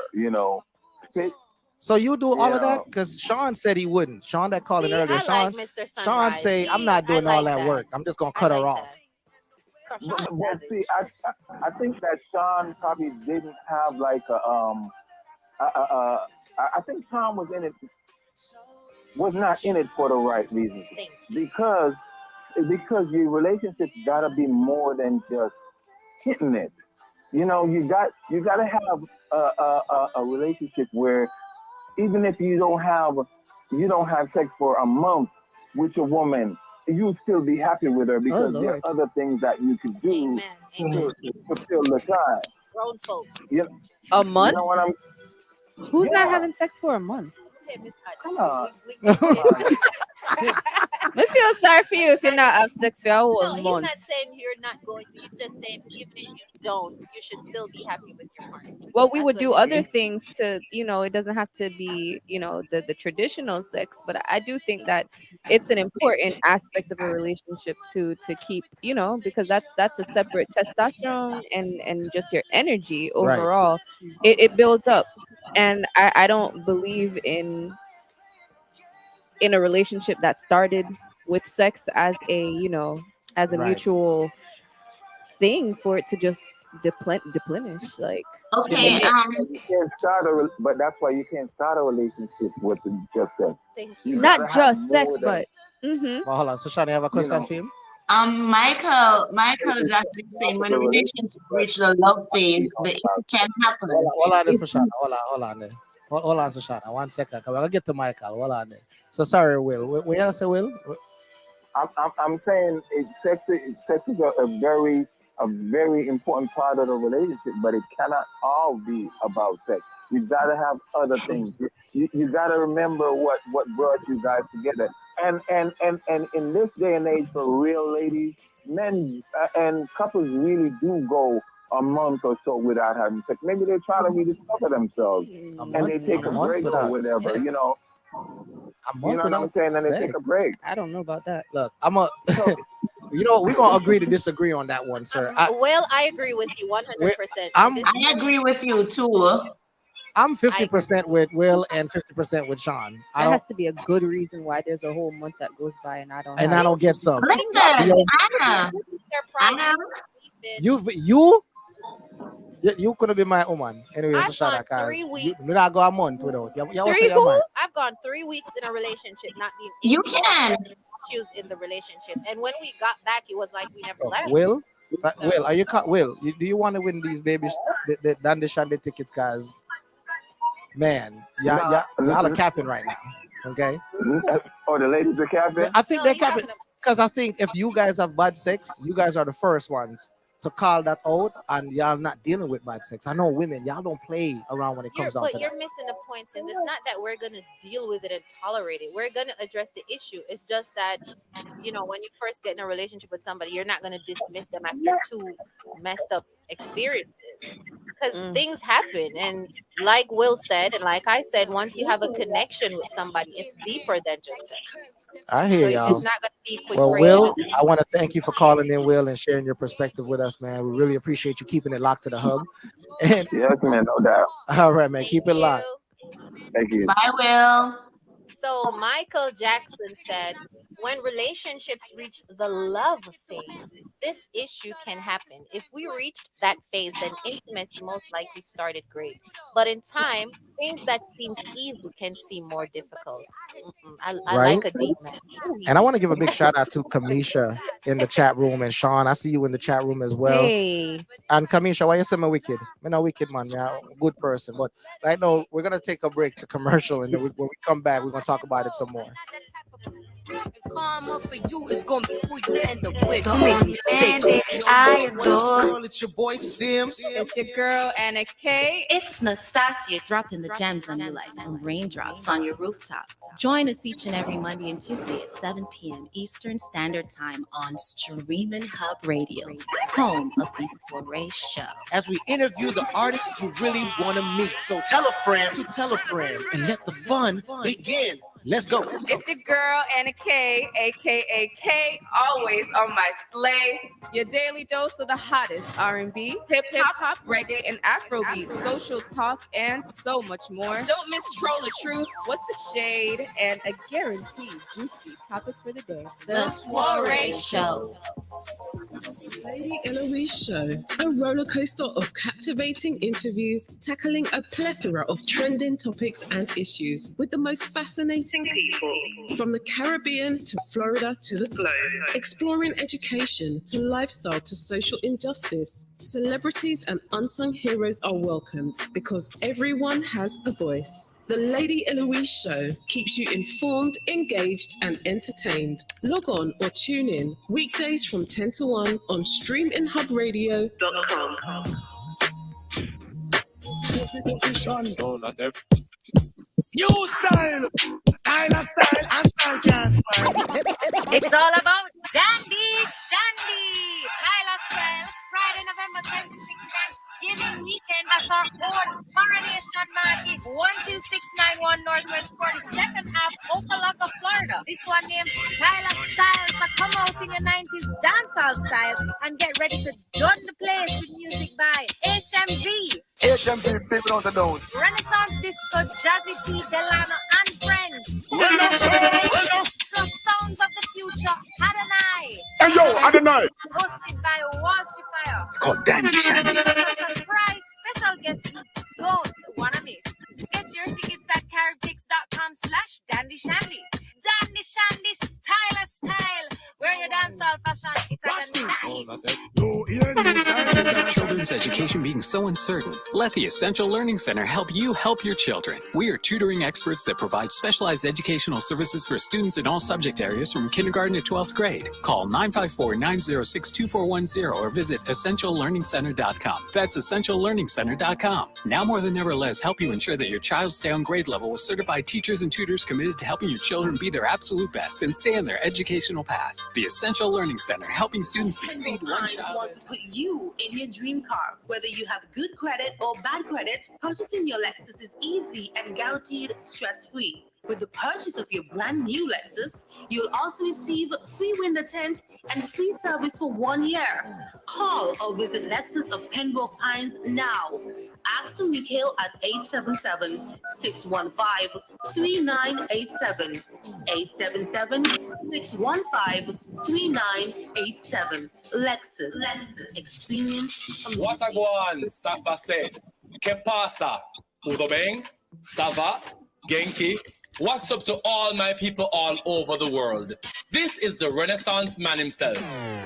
R: spit.
C: So you do all of
R: Yeah.
C: that? Because Sean said he wouldn't. Sean that called in
G: See,
C: earlier.
G: I
C: Sean,
G: like Mr.
C: Sean
G: Sunrise.
C: say, I'm
G: See,
C: not doing
G: I
C: all
G: like
C: that
G: that.
C: work. I'm just gonna cut her off.
R: But see, I think that Sean probably didn't have like I think Sean was not in it for the right reasons. Because your relationship's gotta be more than just hitting it. You gotta have a relationship where even if you don't have sex for a month with your woman, you'll still be happy with her because there are other things that you could do to fulfill the time.
G: Grown folk.
B: A month?
R: You know what I'm
B: Who's not having sex for a month?
R: Come on.
B: I feel sorry for you if you're not have sex for a whole
G: No, he's
B: month.
G: not saying you're not going to. He's just saying even if you don't, you should still be happy with your partner.
B: Well, we
G: That's
B: would
G: what
B: do
G: he
B: other
G: means.
B: things to, it doesn't have to be, the traditional sex, but I do think that it's an important aspect of a relationship to keep, because that's a separate testosterone and just your energy
C: Right.
B: overall. It builds up. And I don't believe in a relationship that started with sex as a, as a
C: Right.
B: mutual thing for it to just deplenish. Like,
D: Okay.
R: You can't but that's why you can't start a relationship with just sex. You
B: not
R: gotta have
B: just sex,
R: more
B: but
C: Well, hold on. So Sean, you have a question for him?
D: Michael Jackson saying when a relationship reaches the love phase, it can happen.
C: Hold on, Sushana. Hold on there. Hold on, Sushana. 1 second. I'll get to Michael. Hold on there. So sorry, Will. What you say, Will?
R: I'm saying sex is a very important part of the relationship, but it cannot all be about sex. You gotta have other things. You gotta remember what brought you guys together. And in this day and age, for real ladies, men and couples really do go a month or so without having sex. Maybe they're trying to rediscover themselves, and they take a break or whatever.
C: sex.
R: You know what I'm
C: without
R: saying? And they take a
C: sex.
R: break.
B: I don't know about that.
C: Look, we're gonna agree to disagree on that one, sir.
G: Well, I agree with you 100%.
D: I agree with you too.
C: I'm 50% with Will and 50% with Sean.
B: There has to be a good reason why there's a whole month that goes by and I don't
C: get some.
D: Listen, Anna.
C: You could be my woman. Anyway,
G: I've
C: so
G: gone
C: Shana,
G: 3 weeks.
C: You not go a month without.
G: I've gone 3 weeks in a relationship, not being
D: You
G: intimate,
D: can.
G: issues in the relationship, and when we got back, it was like we never left.
C: Will, are you Will? Do you want to win these babies? The Dandy Shandy tickets, guys. Man, y'all are capping right now. Okay.
R: Oh, the ladies are capping.
C: I think they're capping because I think if you guys have bad sex, you guys are the first ones to call that out, and y'all not dealing with bad sex. I know women, y'all don't play around when it comes out to
G: You're
C: that.
G: missing the point, Symz. It's not that we're gonna deal with it and tolerate it. We're gonna address the issue. It's just that, when you first get in a relationship with somebody, you're not gonna dismiss them after 2 messed up experiences, because things happen. And like Will said, and like I said, once you have a connection with somebody, it's deeper than just sex.
C: I hear y'all.
G: It's not gonna be quick.
C: Well,
G: break.
C: Will, I want to thank you for calling in, Will, and sharing your perspective with us, man. We really appreciate you keeping it locked to the hub. And
R: yes, man, no doubt.
C: All right, man, keep it locked.
R: Thank you.
D: Bye, Will.
G: So Michael Jackson said, when relationships reach the love phase, this issue can happen. If we reached that phase, then intimacy most likely started great. But in time, things that seemed easy can seem more difficult. I
C: Right?
G: like a deep man.
C: And I want to give a big shout out to Kamisha in the chat room, and Sean, I see you in the chat room as well.
B: Hey.
C: And Kamisha, why you say me wicked? I'm not wicked, man. I'm a good person. But right now, we're going to take a break to commercial, and then when we come back, we're going to talk about it some more.
F: Karma for you is gonna be who you end up with. Don't make me sick, baby. I adore.
C: It's your boy Symz.
B: It's your girl Anna K.
P: It's Nastassia, dropping the gems on your life from raindrops on your rooftop. Join us each and every Monday and Tuesday at 7 p.m. Eastern Standard Time on Streaminn Hub Radio, home of the Soirée show.
C: As we interview the artists you really want to meet. So tell a friend to tell a friend and let the fun begin. Let's go.
B: It's your girl, Anna K, aka K, always on my sleigh. Your daily dose of the hottest R&B, hip-hop, reggae, and Afrobeat, social talk, and so much more. Don't miss Troll of Truth, What's the Shade, and a guaranteed juicy topic for the day.
P: The Soirée Show.
Q: Lady Eloise Show, a roller coaster of captivating interviews tackling a plethora of trending topics and issues with the most fascinating people. From the Caribbean to Florida to the globe. Exploring education to lifestyle to social injustice. Celebrities and unsung heroes are welcomed because everyone has a voice. The Lady Eloise Show keeps you informed, engaged, and entertained. Log on or tune in weekdays from 10 to 1 on streaminhubradio.com.
E: No, not there. New style, style and style, and style can't smile.
H: It's all about Dandy Shandy. Tyler Style, Friday, November 26th, Thanksgiving weekend. That's our own Coronation Market, 12691 Northwest 42nd Ave, Opa-locka, Florida. This one named Tyler Style. So come out in your 90s dancehall style and get ready to dun the place with music by HMV.
E: HMV, people on the nose.
H: Renaissance Disco, Jazzy T, Delano, and Friends. The sounds of the future, Adonai.
E: Hey yo, Adonai.
H: Hosted by Walshifier.
E: It's called Dandy Shandy.
H: Surprise special guest you don't wanna miss. Get your tickets at caribtix.com/dandyshandy. Dandy Shandy style. Wear your dancehall fashion. It's like a nice.
S: Children's education being so uncertain, let the Essential Learning Center help you help your children. We are tutoring experts that provide specialized educational services for students in all subject areas from kindergarten to 12th grade. Call 954-906-2410 or visit essentiallearningcenter.com. That's essentiallearningcenter.com. Now more than ever, let's help you ensure that your child stay on grade level with certified teachers and tutors committed to helping your children be their absolute best and stay on their educational path. The Essential Learning Center, helping students succeed one child
P: wants to put you in your dream car. Whether you have good credit or bad credit, purchasing your Lexus is easy and guaranteed stress-free. With the purchase of your brand new Lexus, you'll also receive free window tint and free service for 1 year. Call or visit Lexus of Pembroke Pines now. Ask for Mikhail at 877-615-3987. 877-615-3987. Lexus. Experience.
T: What a go on, Sapa said. Que pasa? Tudo bem? Sava? Genki? What's up to all my people all over the world? This is the Renaissance man himself,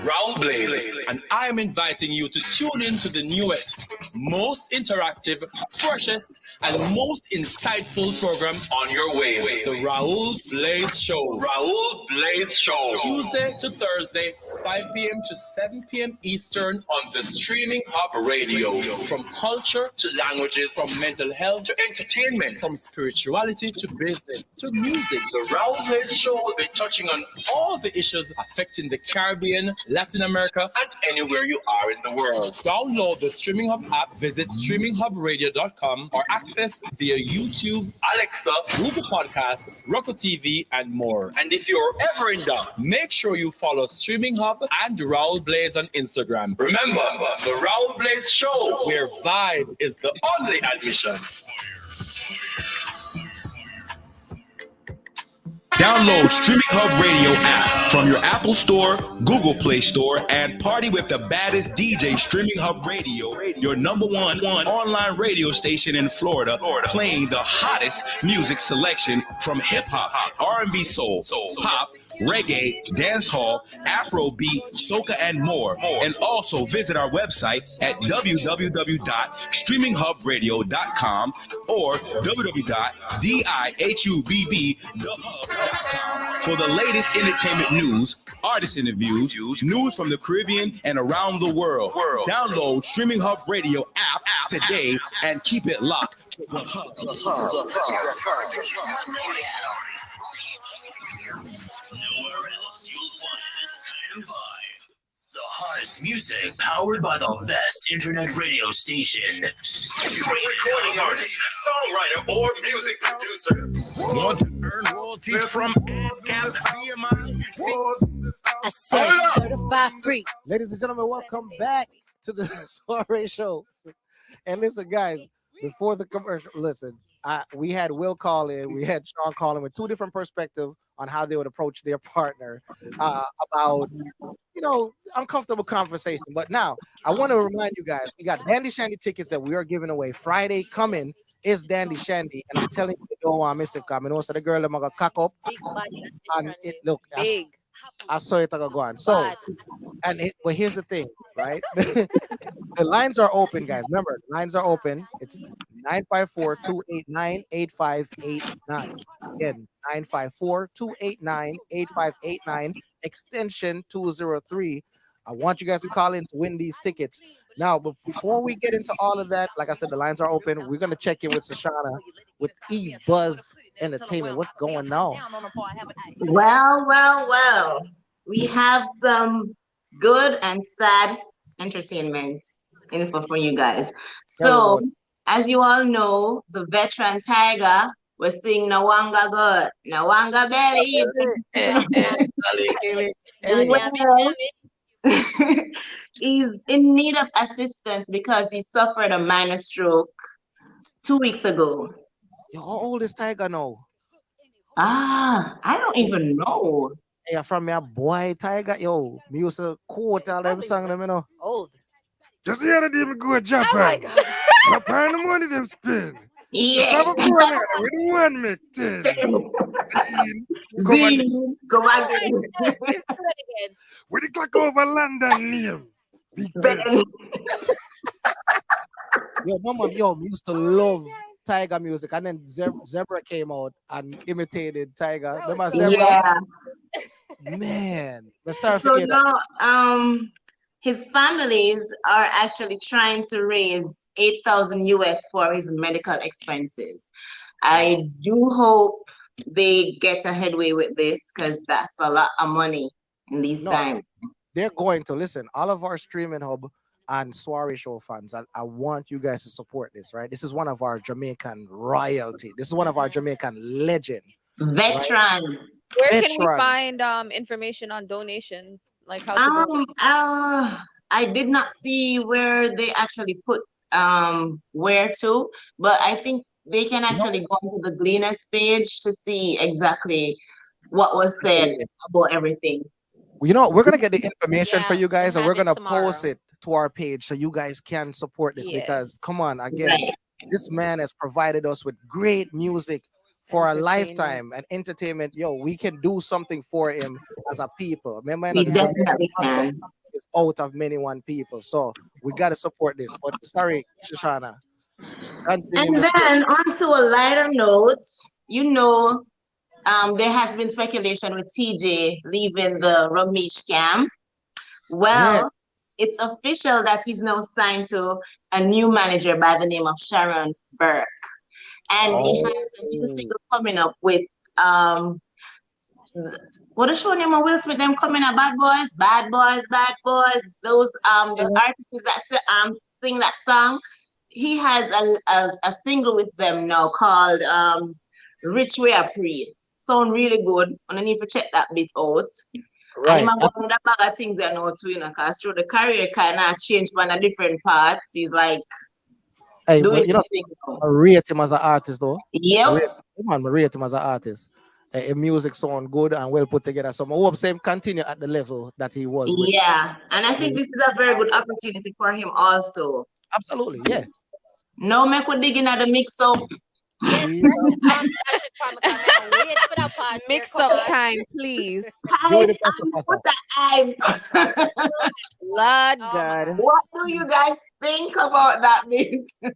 T: Raul Blaze, and I am inviting you to tune in to the newest, most interactive, freshest, and most insightful program on your way. The Raul Blaze Show. Raul Blaze Show. Tuesday to Thursday, 5 p.m. to 7 p.m. Eastern on the Streaminn Hub Radio. From culture to languages, from mental health to entertainment, from spirituality to business to music, the Raul Blaze Show will be touching on all the issues affecting the Caribbean, Latin America, and anywhere you are in the world. Download the Streaminn Hub app, visit streaminhubradio.com, or access via YouTube, Alexa, Google Podcasts, Roku TV, and more. And if you're ever in doubt, make sure you follow Streaminn Hub and Raul Blaze on Instagram. Remember, the Raul Blaze Show, where vibe is the only admission.
U: Download Streaminn Hub Radio app from your Apple Store, Google Play Store, and party with the baddest DJ. Streaminn Hub Radio, your number one online radio station in Florida, playing the hottest music selection from hip-hop, R&B, soul, pop, reggae, dancehall, Afrobeat, soca, and more. And also visit our website at www.streaminhubradio.com or www.dihubthehub.com for the latest entertainment news, artist interviews, news from the Caribbean and around the world. Download Streaminn Hub Radio app today and keep it locked to the hub.
K: Nowhere else you'll find this kind of vibe. The hottest music powered by the best internet radio station. Recording artist, songwriter, or music producer.
O: Want to earn world
I: royalties from ASCAP, BMI.
F: I said certified free.
C: Ladies and gentlemen, welcome back to the Soirée show. And listen, guys, before the commercial, listen, we had Will call in, we had Sean call in with two different perspectives on how they would approach their partner about, uncomfortable conversation. But now I want to remind you guys, we got Dandy Shandy tickets that we are giving away. Friday coming is Dandy Shandy, and I'm telling you, you don't want to miss it. I know the girl that gonna cock up, and it look big. I saw it go on. So, but here's the thing, right? The lines are open, guys. Remember, lines are open. It's 954-289-8589. Again, 954-289-8589, extension 203. I want you guys to call in to win these tickets. Now, but before we get into all of that, like I said, the lines are open. We're going to check in with Sueshauna with E-Buzz Entertainment. What's going on?
D: Well. We have some good and sad entertainment info for you guys. So, as you all know, the veteran Tiger was singing Nawanga Good, Nawanga Belly. He's in need of assistance because he suffered a minor stroke 2 weeks ago.
C: Yo, how old is Tiger now?
D: I don't even know.
C: Yeah, from my boy Tiger. Yo, me used to quote all them songs, them,
G: Old.
A: Just the other day, me go to Japan. I find the money them spend.
D: Yeah.
A: We don't want me 10.
D: Go back.
A: Where the clock over London name? Big Ben.
C: Yo, mama, me used to love Tiger music, and then Zebra came out and imitated Tiger. Remember Zebra?
D: Yeah.
C: Man, but sorry
D: so now, his families are actually trying to raise $8,000 for his medical expenses. I do hope they get a headway with this because that's a lot of money in these times.
C: They're going to listen. All of our Streaminn Hub and Soirée show fans, I want you guys to support this, right? This is one of our Jamaican royalty. This is one of our Jamaican legend.
D: Veteran.
C: Right?
B: Where can we find information on donations? Like how to
D: I did not see where they actually put where to, but I think they can actually go to the Gleaners page to see exactly what was said about everything.
C: We're going to get the information for you guys, and we're going to post it to our page so you guys can support this because, come on, again, this man has provided us with great music for a lifetime and entertainment. Yo, we can do something for him as a people. Remember,
D: we definitely can.
C: It's out of many one people, so we got to support this. But sorry, Sueshauna.
D: And then on to a lighter note, there has been speculation with TJ leaving the Ramesh camp. Well, it's official that he's now signed to a new manager by the name of Sharon Burke. And he has a new single coming up with what is show name of Will Smith? Them coming up, Bad Boys. Those the artists that sing that song. He has a single with them now called Rich We Are Pre. Sound really good. And I need to check that bit out.
C: Right.
D: And I'm going to bag of things I know too, because through the career kind of changed on a different part. He's like,
C: hey, I rate him as an artist though.
D: Yeah.
C: I rate him as an artist. Music sound good and well put together. So I hope same continue at the level that he was.
D: Yeah, and I think this is a very good opportunity for him also.
C: Absolutely, yeah.
D: No, me could dig in at the mix up.
B: Mix up time, please.
D: Lord
B: God.
D: What do you guys think about that mix?
G: I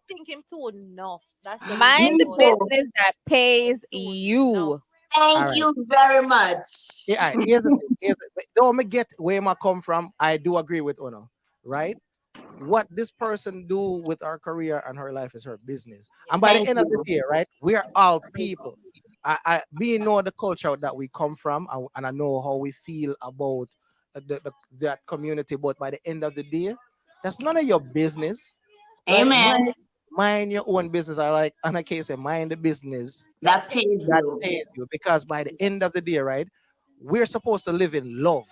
G: think him too enough. That's
B: Mind the business that pays you.
D: Thank you very much.
C: Yeah, here's the thing. Don't me get where I come from. I do agree with Uno, right? What this person do with her career and her life is her business. And by the end of the day, right, we are all people. We know the culture that we come from, and I know how we feel about that community. But by the end of the day, that's none of your business.
D: Amen.
C: mind your own business. I like Anna K say, mind the business
D: that pays
C: you. Because by the end of the day, right, we're supposed to live in love.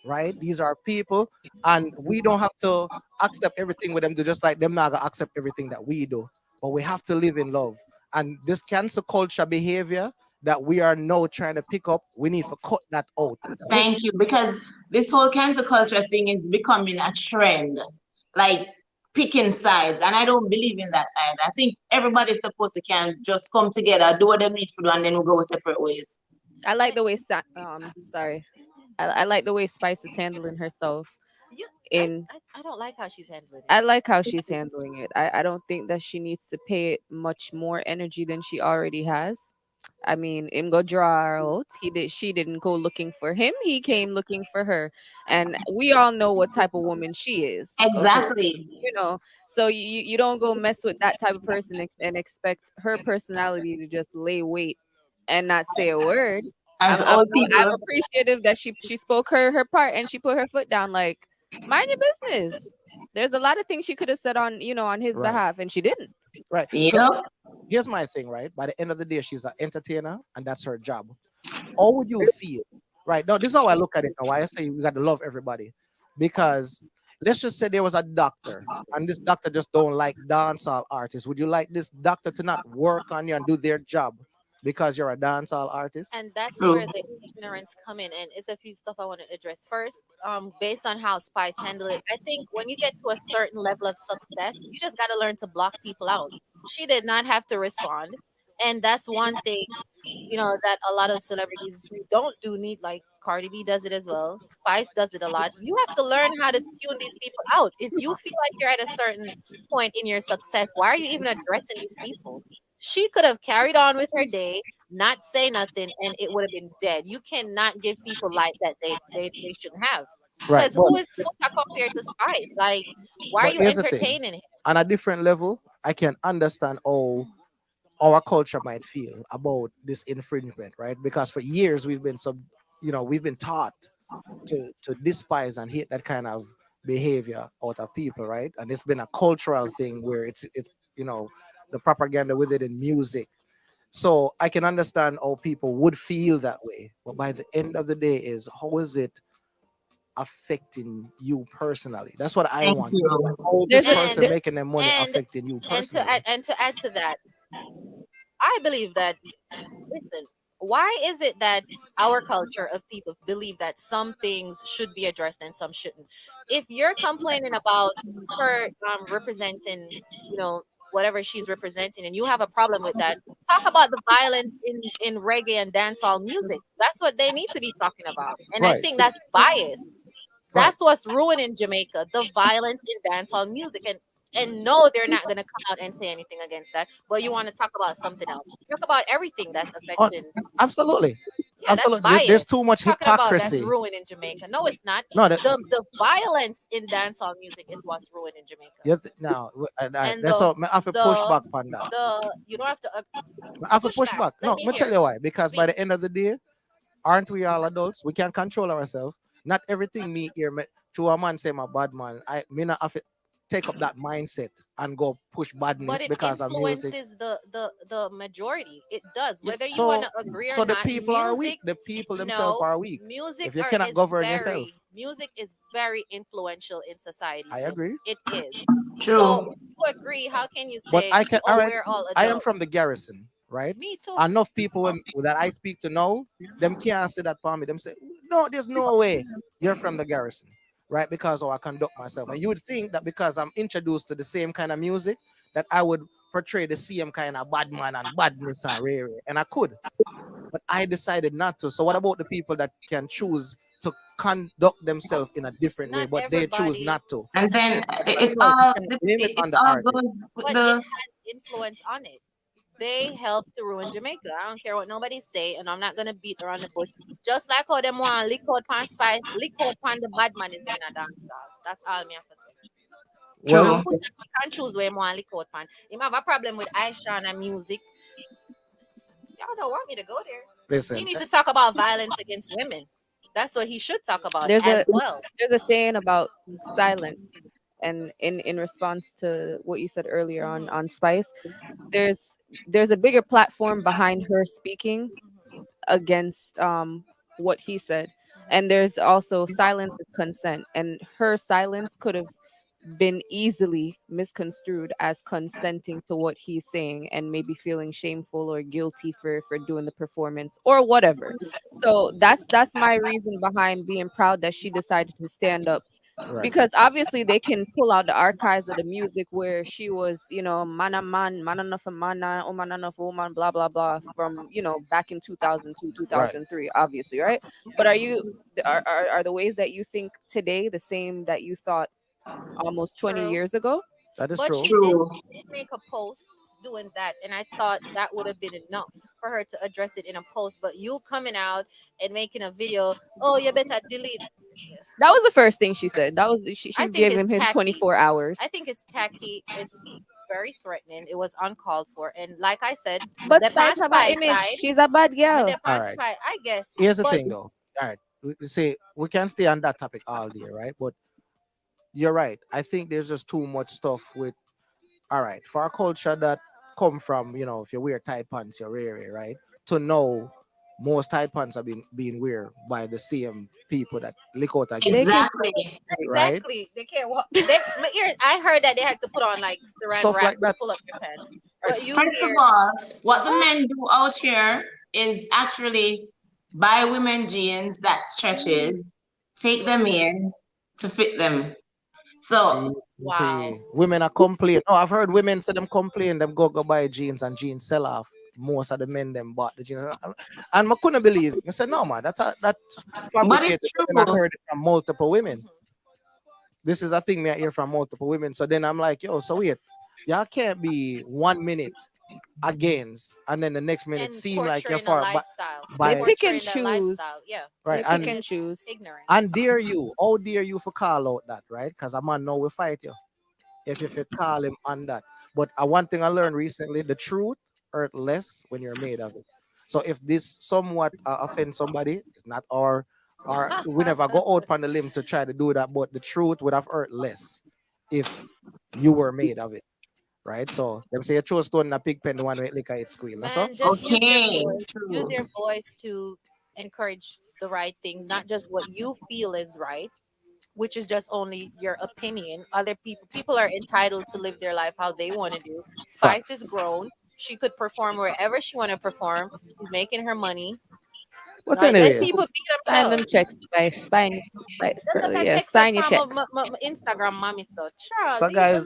C: Right? These are people, and we don't have to accept everything with them do, just like them not gonna accept everything that we do. But we have to live in love. And this cancel culture behavior that we are now trying to pick up, we need to cut that out.
D: Thank you, because this whole cancel culture thing is becoming a trend, like picking sides, and I don't believe in that either. I think everybody's supposed to can just come together, do what they need to do, and then we'll go separate ways.
B: I like the way I like the way Spice is handling herself.
G: I don't like how she's handling it.
B: I like how she's handling it. I don't think that she needs to pay it much more energy than she already has. I mean, him go draw her out. She didn't go looking for him. He came looking for her. And we all know what type of woman she is.
D: Exactly.
B: Okay? You know, so you don't go mess with that type of person and expect her personality to just lay weight and not say a word. I'm appreciative that she spoke her part and she put her foot down. Like, mind your business. There's a lot of things she could have said on his behalf, and she didn't.
C: Right.
D: Yeah.
C: Here's my thing, right? By the end of the day, she's an entertainer, and that's her job. How would you feel? Right. Now, this is how I look at it now. Why I say we got to love everybody. Because let's just say there was a doctor, and this doctor just don't like dancehall artists. Would you like this doctor to not work on you and do their job because you're a dancehall artist?
G: And that's where the ignorance come in. And it's a few stuff I want to address first. Based on how Spice handled it, I think when you get to a certain level of success, you just got to learn to block people out. She did not have to respond. And that's one thing, that a lot of celebrities who don't do need, like Cardi B does it as well. Spice does it a lot. You have to learn how to tune these people out. If you feel like you're at a certain point in your success, why are you even addressing these people? She could have carried on with her day, not say nothing, and it would have been dead. You cannot give people light that they shouldn't have.
C: Right.
G: Because who is Fuka compared to Spice? Like, why are you entertaining him?
C: On a different level, I can understand how our culture might feel about this infringement, right? Because for years we've been we've been taught to despise and hate that kind of behavior out of people, right? And it's been a cultural thing where it's the propaganda with it in music. So I can understand how people would feel that way. But by the end of the day is, how is it affecting you personally? That's what I want to know. How this person making their money affecting you personally?
G: And to add to that, I believe that, listen, why is it that our culture of people believe that some things should be addressed and some shouldn't? If you're complaining about her representing, whatever she's representing, and you have a problem with that, talk about the violence in reggae and dancehall music. That's what they need to be talking about. And I think that's biased. That's what's ruining Jamaica, the violence in dancehall music. And no, they're not going to come out and say anything against that. But you want to talk about something else. Talk about everything that's affecting.
C: Absolutely.
G: Yeah,
C: absolutely. There's too much hypocrisy.
G: That's ruining Jamaica. No, it's not.
C: No,
G: the violence in dancehall music is what's ruining Jamaica.
C: Yes, now that's all. I have to push back on that.
G: You don't have to.
C: I have to push back. No, let me tell you why. Because by the end of the day, aren't we all adults? We can control ourselves. Not everything me hear to a man say I'm a bad man. I not have to take up that mindset and go push badness because of music.
G: But it influences the majority. It does, whether you want to agree or not.
C: So the people are weak. The people themselves are weak.
G: Music,
C: if you cannot govern yourself.
G: Music is very influential in society.
C: I agree.
G: It is.
D: True.
G: So you agree. How can you say?
C: But I can. All right.
G: We're all adults?
C: I am from the garrison, right?
G: Me too.
C: Enough people that I speak to now, them can't say that for me. Them say, no, there's no way you're from the garrison. Right, because I conduct myself, and you would think that because I'm introduced to the same kind of music, that I would portray the same kind of bad man and badness and rare, and I could, but I decided not to. So what about the people that can choose to conduct themselves in a different way, but they choose not to?
D: And then it all goes with
G: it has influence on it. They help to ruin Jamaica. I don't care what nobody say, and I'm not gonna beat around the bush. Just like how them want lick out pan Spice, lick out pan the bad man is in a dance. That's all me have to say.
C: Well,
G: you can choose where you want lick out pan. You have a problem with Aisha and music. Y'all don't want me to go there.
C: Listen,
G: he needs to talk about violence against women. That's what he should talk about well.
B: There's a saying about silence. And in response to what you said earlier on Spice, there's a bigger platform behind her speaking against what he said. And there's also silence is consent, and her silence could have been easily misconstrued as consenting to what he's saying and maybe feeling shameful or guilty for doing the performance or whatever. So that's my reason behind being proud that she decided to stand up,
C: Right.
B: because obviously they can pull out the archives of the music where she was, mana man, mana enough mana, oh man enough woman, blah blah blah, from back in 2002, 2003, obviously, right? But are the ways that you think today the same that you thought almost 20
G: True.
B: years ago?
C: That is
G: But
C: true.
G: she did make a post doing that, and I thought that would have been enough for her to address it in a post. But you coming out and making a video, oh, you better delete.
B: That was the first thing she said. That was she
G: I think
B: gave
G: it's
B: him his
G: tacky.
B: 24 hours.
G: I think it's tacky. It's very threatening. It was uncalled for, and like I said,
B: But
G: the
B: Spice have an image. She's a bad girl.
C: All right.
G: I guess.
C: Here's the
G: But
C: thing, though. All right, we say we can stay on that topic all day, right? But you're right. I think there's just too much stuff with. All right, for a culture that come from, if you wear tight pants, you're rare, right? To know most tight pants are being wear by the same people that lick out again.
D: Exactly.
C: Right?
G: Exactly. They can't walk. My ears. I heard that they had to put on like saran
C: Stuff
G: wrap
C: like that.
G: to pull up your pants. But you
D: First of
G: hear,
D: all, what the men do out here is actually buy women jeans that stretches, take them in to fit them. So
C: Okay. Women are complaining. Oh, I've heard women say them complain, them go buy jeans and jeans sell off. Most of the men them bought the jeans. And I couldn't believe it. I said, no, man, that's fabricated. And I heard it from multiple women. This is a thing me I hear from multiple women. So then I'm like, yo, so wait, y'all can't be 1 minute against and then the next minute seem like you're for
B: They pick and choose.
G: Yeah.
C: Right.
B: They pick and choose.
G: Ignorant.
C: And dare you, how dare you for call out that, right? Because a man know we fight you. If you call him on that. But one thing I learned recently, the truth hurt less when you're made of it. So if this somewhat offends somebody, it's not our we never go out on the limb to try to do that, but the truth would have hurt less if you were made of it. Right? So them say you throw a stone in a pig pen, the one with liquor it squeal. That's all.
G: And just use your voice to encourage the right things, not just what you feel is right, which is just only your opinion. Other people are entitled to live their life how they want to do. Spice is grown. She could perform wherever she want to perform. She's making her money.
C: What
G: Let people be
B: Sign
G: themselves.
B: them checks, Spice. Sign your checks.
G: My Instagram mommy so Charles,
C: So guys,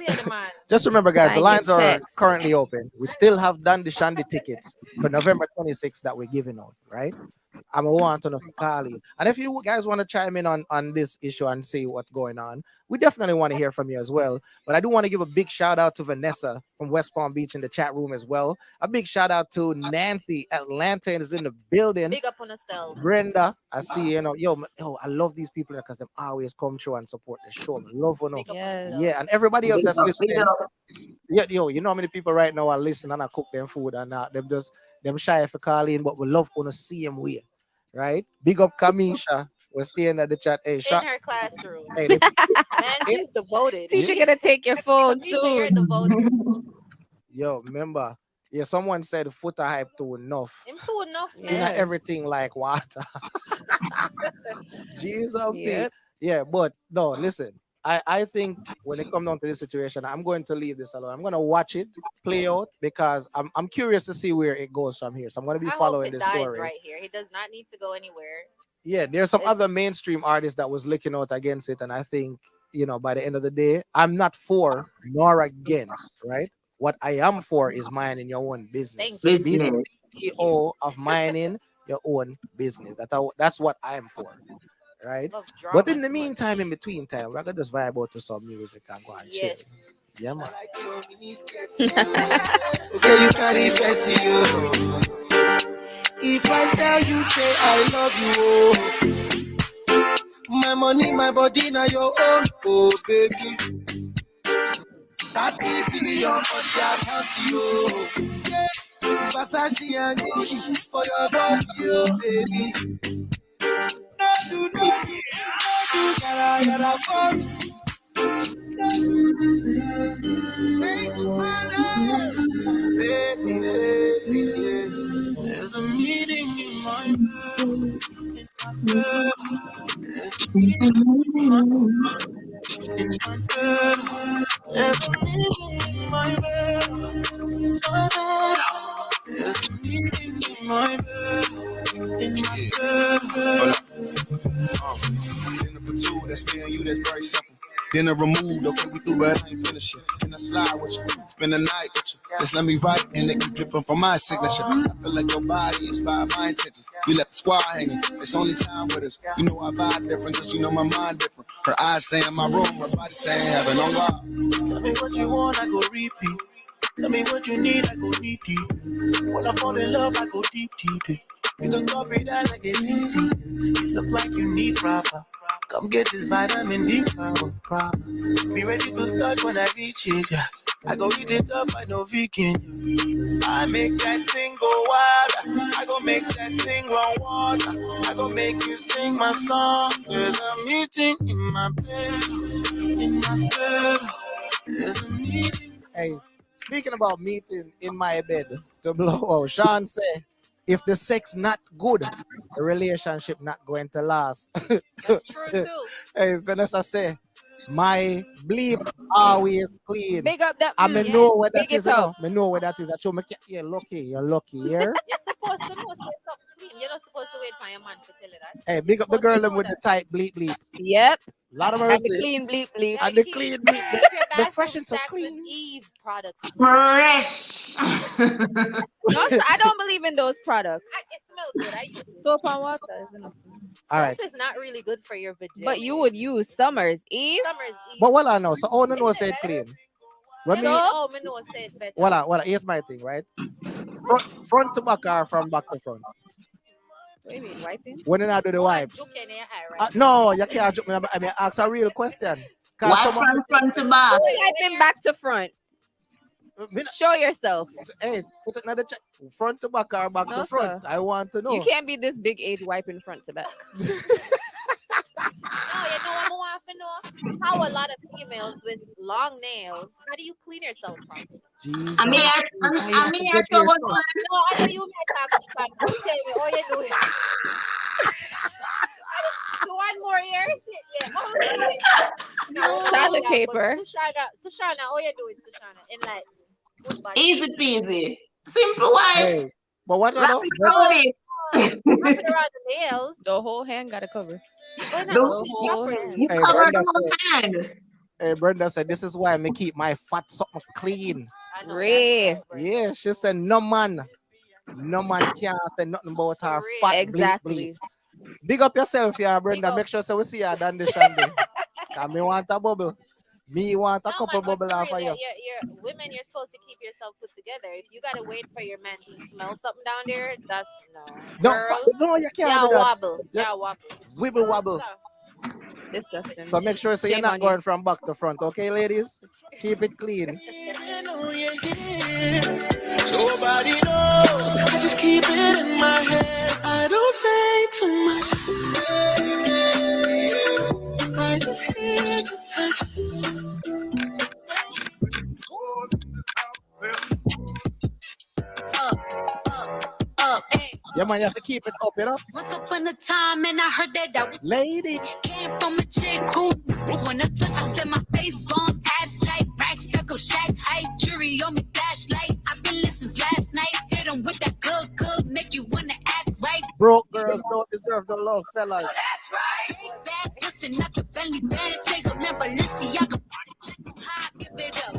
C: just remember, guys, the lines are currently open. We still have Dandy Shandy tickets for November 26th that we're giving out, right? I'm a want to know for calling. And if you guys want to chime in on this issue and see what's going on, we definitely want to hear from you as well. But I do want to give a big shout out to Vanessa from West Palm Beach in the chat room as well. A big shout out to Nancy. Atlanta is in the building.
G: Big up on herself.
C: Brenda, I see, yo, I love these people because they always come through and support the show. I love them. Yeah, and everybody else that's listening. Yeah, you know how many people right now are listening and I cook them food and them shy for calling, but we love on the same way, right? Big up Kamisha. We're staying at the chat. Hey,
G: In her classroom.
C: Hey,
G: Man, she's devoted.
B: Teacher gonna take your phone
G: Teacher, you're devoted.
C: Yo, remember, someone said footer hype too enough.
G: Him too enough,
C: You know,
G: man.
C: everything like water. Jesus.
B: Yep.
C: Yeah, but no, listen. I think when it comes down to this situation, I'm going to leave this alone. I'm going to watch it play out because I'm curious to see where it goes from here. So I'm going to be following this story.
G: Right here. He does not need to go anywhere.
C: Yeah, there's some other mainstream artists that was licking out against it, and I think by the end of the day, I'm not for nor against. Right? What I am for is minding your own business.
G: Thank
C: Be
G: you.
C: the CEO of minding your own business. That's what I am for. Right? But in the meantime, in between time, we're gonna just vibe out to some music and go and chill. Yeah, man.
E: Okay, you carry fancy, you. If I tell you, say I love you, oh. My money, my body, now your own, oh baby. 30 billion for the account, you. Yeah. Versace and Gucci for your body, oh baby. No do, gotta fun. There's a meeting in my bed. There's a meeting in my bed. There's a meeting in my bed. There's a meeting in my bed. In my bed.
U: Dinner for two, that's me and you, that's very simple. Dinner removed, okay, we through, but I ain't finished yet. Can I slide with you? Spend the night with you. Just let me write and it keep dripping from my signature. I feel like your body inspired my intentions. You left the squad hanging, it's only time with us. You know I vibe different, cause you know my mind different. Her eyes saying my room, her body saying heaven on God.
E: Tell me what you want, I go repeat. Tell me what you need, I go deep, deep. When I fall in love, I go deep, deep. You can copy that like it's easy. You look like you need proper. Come get this vitamin D power. Be ready to touch when I reach it, yeah. I go eat it up, I know vegan. I make that thing go wild. I go make that thing run water. I go make you sing my song. There's a meeting in my bed. In my bed. There's a meeting.
C: Hey, speaking about meeting in my bed, to blow out, Sean say, if the sex not good, the relationship not going to last.
G: That's true too.
C: Hey, Vanessa say, my bleep always clean.
B: Big up that.
C: I know where that
B: Big
C: is.
B: it up.
C: I know where that is. I show me, you're lucky, yeah?
G: You're supposed to know something clean. You're not supposed to wait for your man to tell you that.
C: Hey, big up the girl with the tight bleep bleep.
B: Yep.
C: Lot of
B: And
C: mercy.
B: the clean bleep bleep.
C: And the clean bleep. The fresh and so clean.
G: Eve products.
D: Fresh.
B: No, I don't believe in those products.
G: It smells good. I use it.
B: Soap and water is enough.
C: All right.
G: Soap is not really good for your vagina.
B: But you would use Summer's Eve.
G: Summer's Eve.
C: But I know. So all I know say it clean. When me,
G: Oh, me know say it better.
C: here's my thing, right? Front to back or from back to front.
B: What do you mean, wiping?
C: When I do the wipes.
G: Look in your eye, right?
C: No, you can't joke me. I mean, ask a real question.
D: Why from front to back?
B: Wiping back to front. Show yourself.
C: Hey, put another check. Front to back or back
B: No,
C: to front.
B: sir.
C: I want to know.
B: You can't be this big age wiping front to back.
G: No, you know what I want to know? How a lot of females with long nails, how do you clean yourself properly?
C: Jesus.
D: I mean, I told one.
G: No, I know you may talk to me. Tell me how you doing. So one more year,
B: Toilet paper.
G: Sueshauna, how you doing, Sueshauna? In like good body.
D: Easy peasy. Simple wipe.
C: Hey, but what I
D: Wrap
C: know?
D: it around it.
G: Wrap it around the nails.
B: The whole hand got to cover.
G: Why not?
D: The-
G: The whole hand.
D: You
C: Hey,
D: cover
C: Brenda
D: the whole
C: said-
D: hand.
C: Hey, Brenda said, this is why I keep my fat something clean.
G: I know
B: Ray.
G: that's right.
C: Yeah, she said, no man can't say nothing about her
G: Ray.
C: fat
B: Exactly.
C: bleep. Big up yourself, yeah, Brenda.
G: up.
C: Make sure so we see you down the shandy. Cause me want a bubble. Me want a
G: No,
C: couple
G: man, but
C: bubble
G: for
C: off of
G: real,
C: you.
G: you're women, you're supposed to keep yourself put together. If you gotta wait for your man to smell something down there, that's no.
C: No,
G: Girl,
C: no, you can't
G: yeah,
C: do that.
G: wobble.
C: Yeah.
G: Yeah, wobble.
C: Wibble wobble.
B: Disgusting.
C: So make sure so you're
B: Shame
C: not
B: on you.
C: going from back to front, okay, ladies? Keep it clean.
E: Nobody knows. I just keep it in my head. I don't say too much. I just need to touch you.
P: Hey.
C: Yeah, man, you have to keep it up, you know?
P: Once upon a time, and I heard that I was
C: Lady.
P: came from a chick who wanna touch us in my face, bomb, abs tight, rack stuck up, shack height, jury on me, flashlight. I've been listening last night, hit 'em with that good, make you wanna act right.
C: Broke girls don't deserve the love, fellas.
P: That's right. Bad pussy, not the belly band, take a man, Balenciaga. Give it up.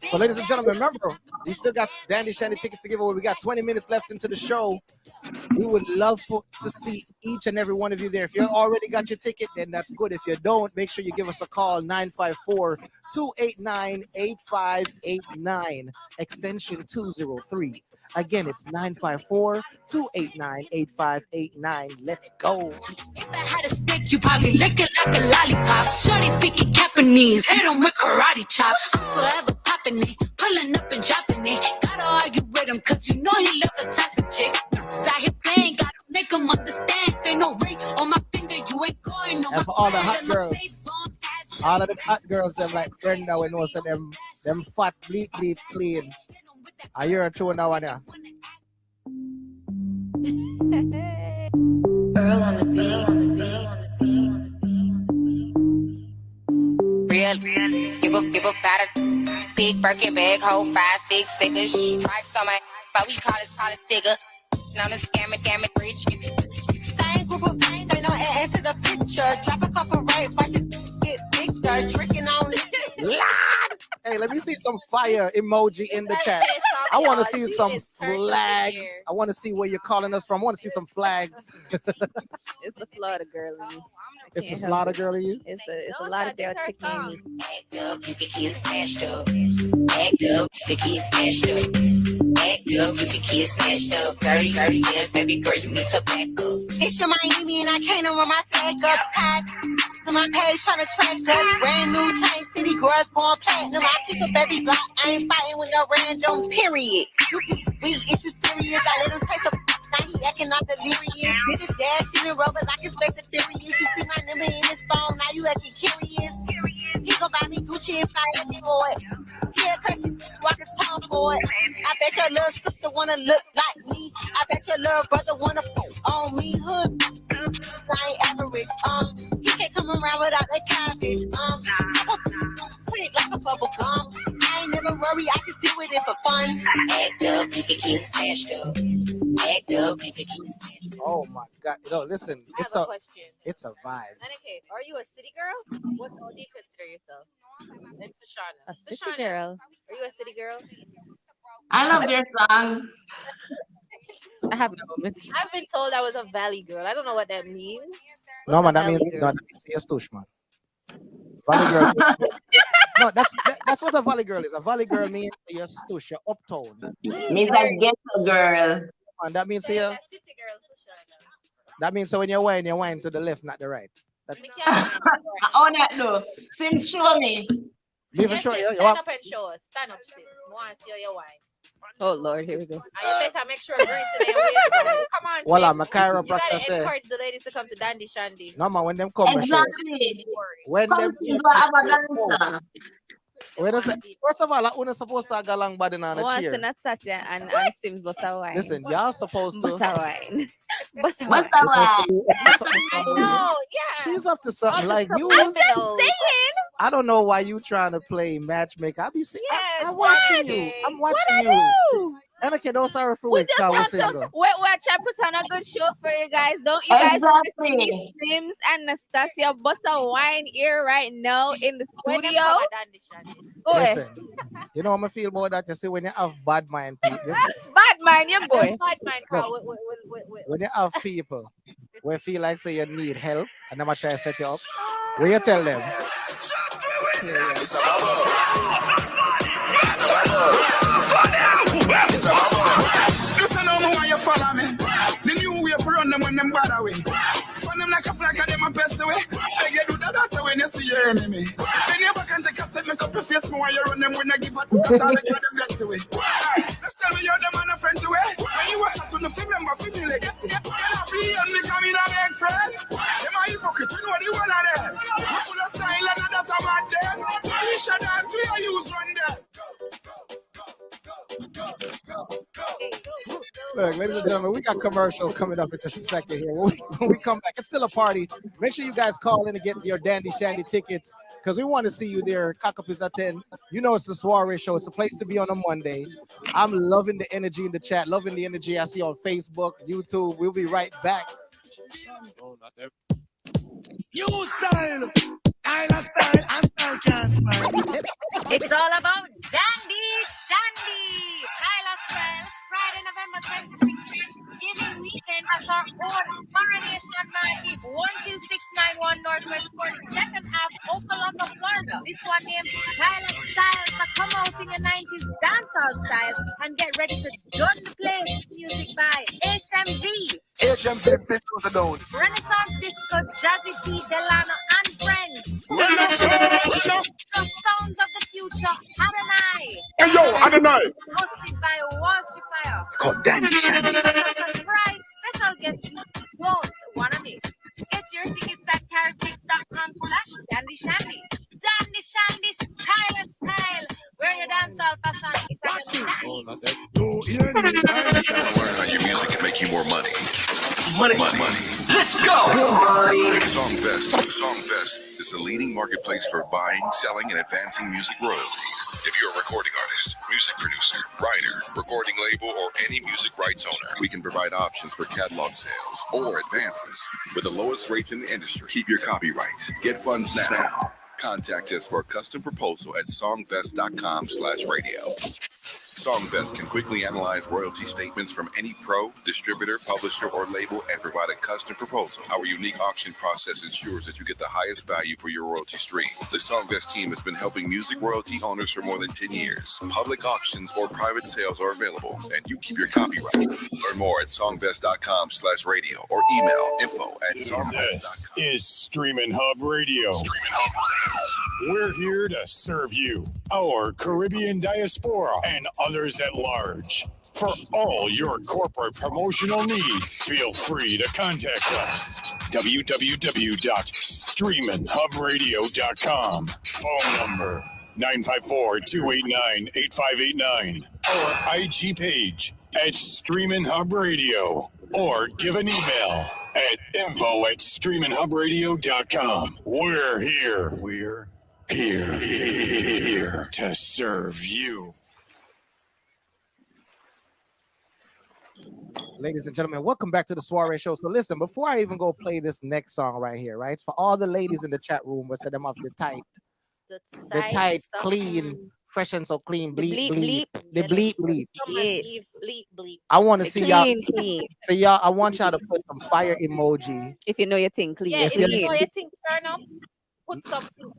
C: So, ladies and gentlemen, remember, we still got Dandy Shandy tickets to give away. We got 20 minutes left into the show. We would love to see each and every one of you there. If you already got your ticket, then that's good. If you don't, make sure you give us a call, 954-289-8589, extension 203. Again, it's 954-289-8589. Let's go.
P: If I had a stick, you probably lick it like a lollipop. Shorty speaking Japanese, hit 'em with karate chops. Forever popping it, pulling up and dropping it. Gotta argue with him, cause you know he love a toxic chick. Cause I hit playing, gotta make him understand. Ain't no ring on my finger, you ain't going no.
C: And for all the hot girls, All of the hot girls, them like Brenda, we know, so them fat, bleep, clean. I hear a tune now and yeah.
P: Earl on the beat. Real, give a fatter. Big Birkin bag, hold 5-6 figures. Stripes on my, but we call it digger. Now the scammer, rich. Same group of fans, they know ass in the picture. Drop a couple rates, watch it get bigger. Tricking on it.
C: Hey, let me see some fire emoji in the chat. I want to see some flags. I want to see where you're calling us from. I want to see some flags.
B: It's the Florida girl in you.
C: It's the slaughter girl in you?
B: It's a lot of girl chicken in you.
P: Act up, you can get snatched up. Act up, you can get snatched up. Act up, you can get snatched up. 30 years, baby girl, you need to back up.
L: It's your Miami and I can't run my stack up. Tied to my page trying to track us. Brand new chain city girls going platinum. I keep a baby block. I ain't fighting with no random period. We issue serious. I let him taste the now he acting all delirious. Did his dash in the rubber like it's Fast and Furious. You see my number in his phone. Now you acting curious. He gon' buy me Gucci and fly at me for it. Yeah, crazy walk his tongue for it. I bet your little sister wanna look like me. I bet your little brother wanna on me. Hood, I ain't average. He can't come around without that cabbage. Quick like a bubble gum. I ain't never worry, I just do it for fun.
P: Act up, you can get snatched up. Act up, you can get snatched up.
C: Oh my God! Listen, it's a
G: question.
C: It's a vibe.
G: Okay, are you a city girl? What do you consider yourself? It's Sueshauna.
B: A city girl.
G: Are you a city girl?
D: I love their songs.
B: I have no moments.
G: I've been told I was a valley girl. I don't know what that means.
C: No man, that means yes, Tush, man. Valley girl. No, that's what a valley girl is. A valley girl means you're Tush, you're uptown.
D: Means a ghetto girl.
C: And that means here. That means so when you whine to the left, not the right.
D: Oh, that no. Symz, show me.
C: Leave a show.
G: Stand up and show us. Stand up, Symz. I want to see your wine.
B: Oh Lord, here we go.
G: And you better make sure grease in your waist. Come on,
C: Voila, my
G: you
C: chiropractor
G: gotta
C: say.
G: encourage the ladies to come to Dandy Shandy.
C: No man, when them come,
D: Exactly.
C: when
D: Come
C: them
D: to Abadanza.
C: first of all, I'm supposed to go along body on a
B: Once
C: cheer.
B: in Nastassia and Symz Bossa wine.
C: Listen, y'all supposed to.
B: Bossa wine.
D: Bossa wine.
G: No, yeah.
C: She's up to something like you.
B: I'm just saying.
C: I don't know why you trying to play matchmaker.
G: Yes,
C: I'm watching you. I'm watching you. And okay, don't sorry for
B: We
C: it.
B: just want to watch and put on a good show for you guys. Don't you guys want to see Symz and Nastassia Bossa wine here right now in the studio? Go ahead.
C: Listen, you know how I feel about that? You see, when you have bad mind people.
B: Bad mind, you're going.
G: Bad mind, Carl.
C: When you have people who feel like say you need help and I'm try to set you up, when you tell them.
E: Listen on why you follow me. The new way for run them when them bad away. Fun them like a flag and them a best away. I get do that that's when you see your enemy. Then you back and take a step, make up your face more while you run them when I give up. That's all I get them get away. Let's tell me you're them and a friend away. When you watch out to the remember for me legacy. You know feel me coming a big friend. Them a hypocrite, you know the one of them. You full of style and that's about them. You should dance, we are use one them.
C: Look, ladies and gentlemen, we got commercial coming up in just a second here. When we come back, it's still a party. Make sure you guys call in and get your Dandy Shandy tickets because we want to see you there. Cock up is at 10. You know it's the Soirée show. It's a place to be on a Monday. I'm loving the energy in the chat, loving the energy I see on Facebook, YouTube. We'll be right back.
E: New style. Style and style can't smile.
H: It's all about Dandy Shandy. Kyla Style, Friday, November 26th, Thanksgiving weekend at our own Coronation Market, 12691 Northwest 42nd Ave, Okalaka, Florida. This one named Kyla Style. So come out in your 90s dancehall style and get ready to join the place. Music by HMV. Renaissance Disco, Jazzy T, Delano, and Friends. The sounds of the future, Adonai.
O: Hey yo, Adonai.
H: Hosted by Walshifier.
O: It's called Dandy Shandy.
H: Surprise special guest you won't wanna miss. Get your tickets at carrotcakes.com/Dandy Shandy. universal fashion.
O: Oh, not that. No, learn how your music can make you more money. Money. Let's go. Songfest is the leading marketplace for buying, selling, and advancing music royalties. If you're a recording artist, music producer, writer, recording label, or any music rights owner, we can provide options for catalog sales or advances with the lowest rates in the industry. Keep your copyright. Get funds now. Contact us for a custom proposal at songfest.com/radio. Songfest can quickly analyze royalty statements from any pro, distributor, publisher, or label and provide a custom proposal. Our unique auction process ensures that you get the highest value for your royalty stream. The Songfest team has been helping music royalty owners for more than 10 years. Public auctions or private sales are available, and you keep your copyright. Learn more at songfest.com/radio or email info@songfest.com. This is Streaminn Hub Radio. We're here to serve you, our Caribbean diaspora, and others at large. For all your corporate promotional needs, feel free to contact us. www.streaminhubradio.com. Phone number 954-289-8589. Or IG page at Streaminn Hub Radio. Or give an email at info@streaminhubradio.com. We're here to serve you.
C: Ladies and gentlemen, welcome back to the Soirée show. So listen, before I even go play this next song right here, right? For all the ladies in the chat room, we set them off the tight, clean, fresh and so clean, bleep, bleep. The bleep, bleep.
G: Yes. Bleep.
C: I want to see y'all.
B: Clean.
C: For y'all, I want y'all to put some fire emoji.
B: If you know your thing, clean.
G: Yeah, if you know your thing, turn up, put something.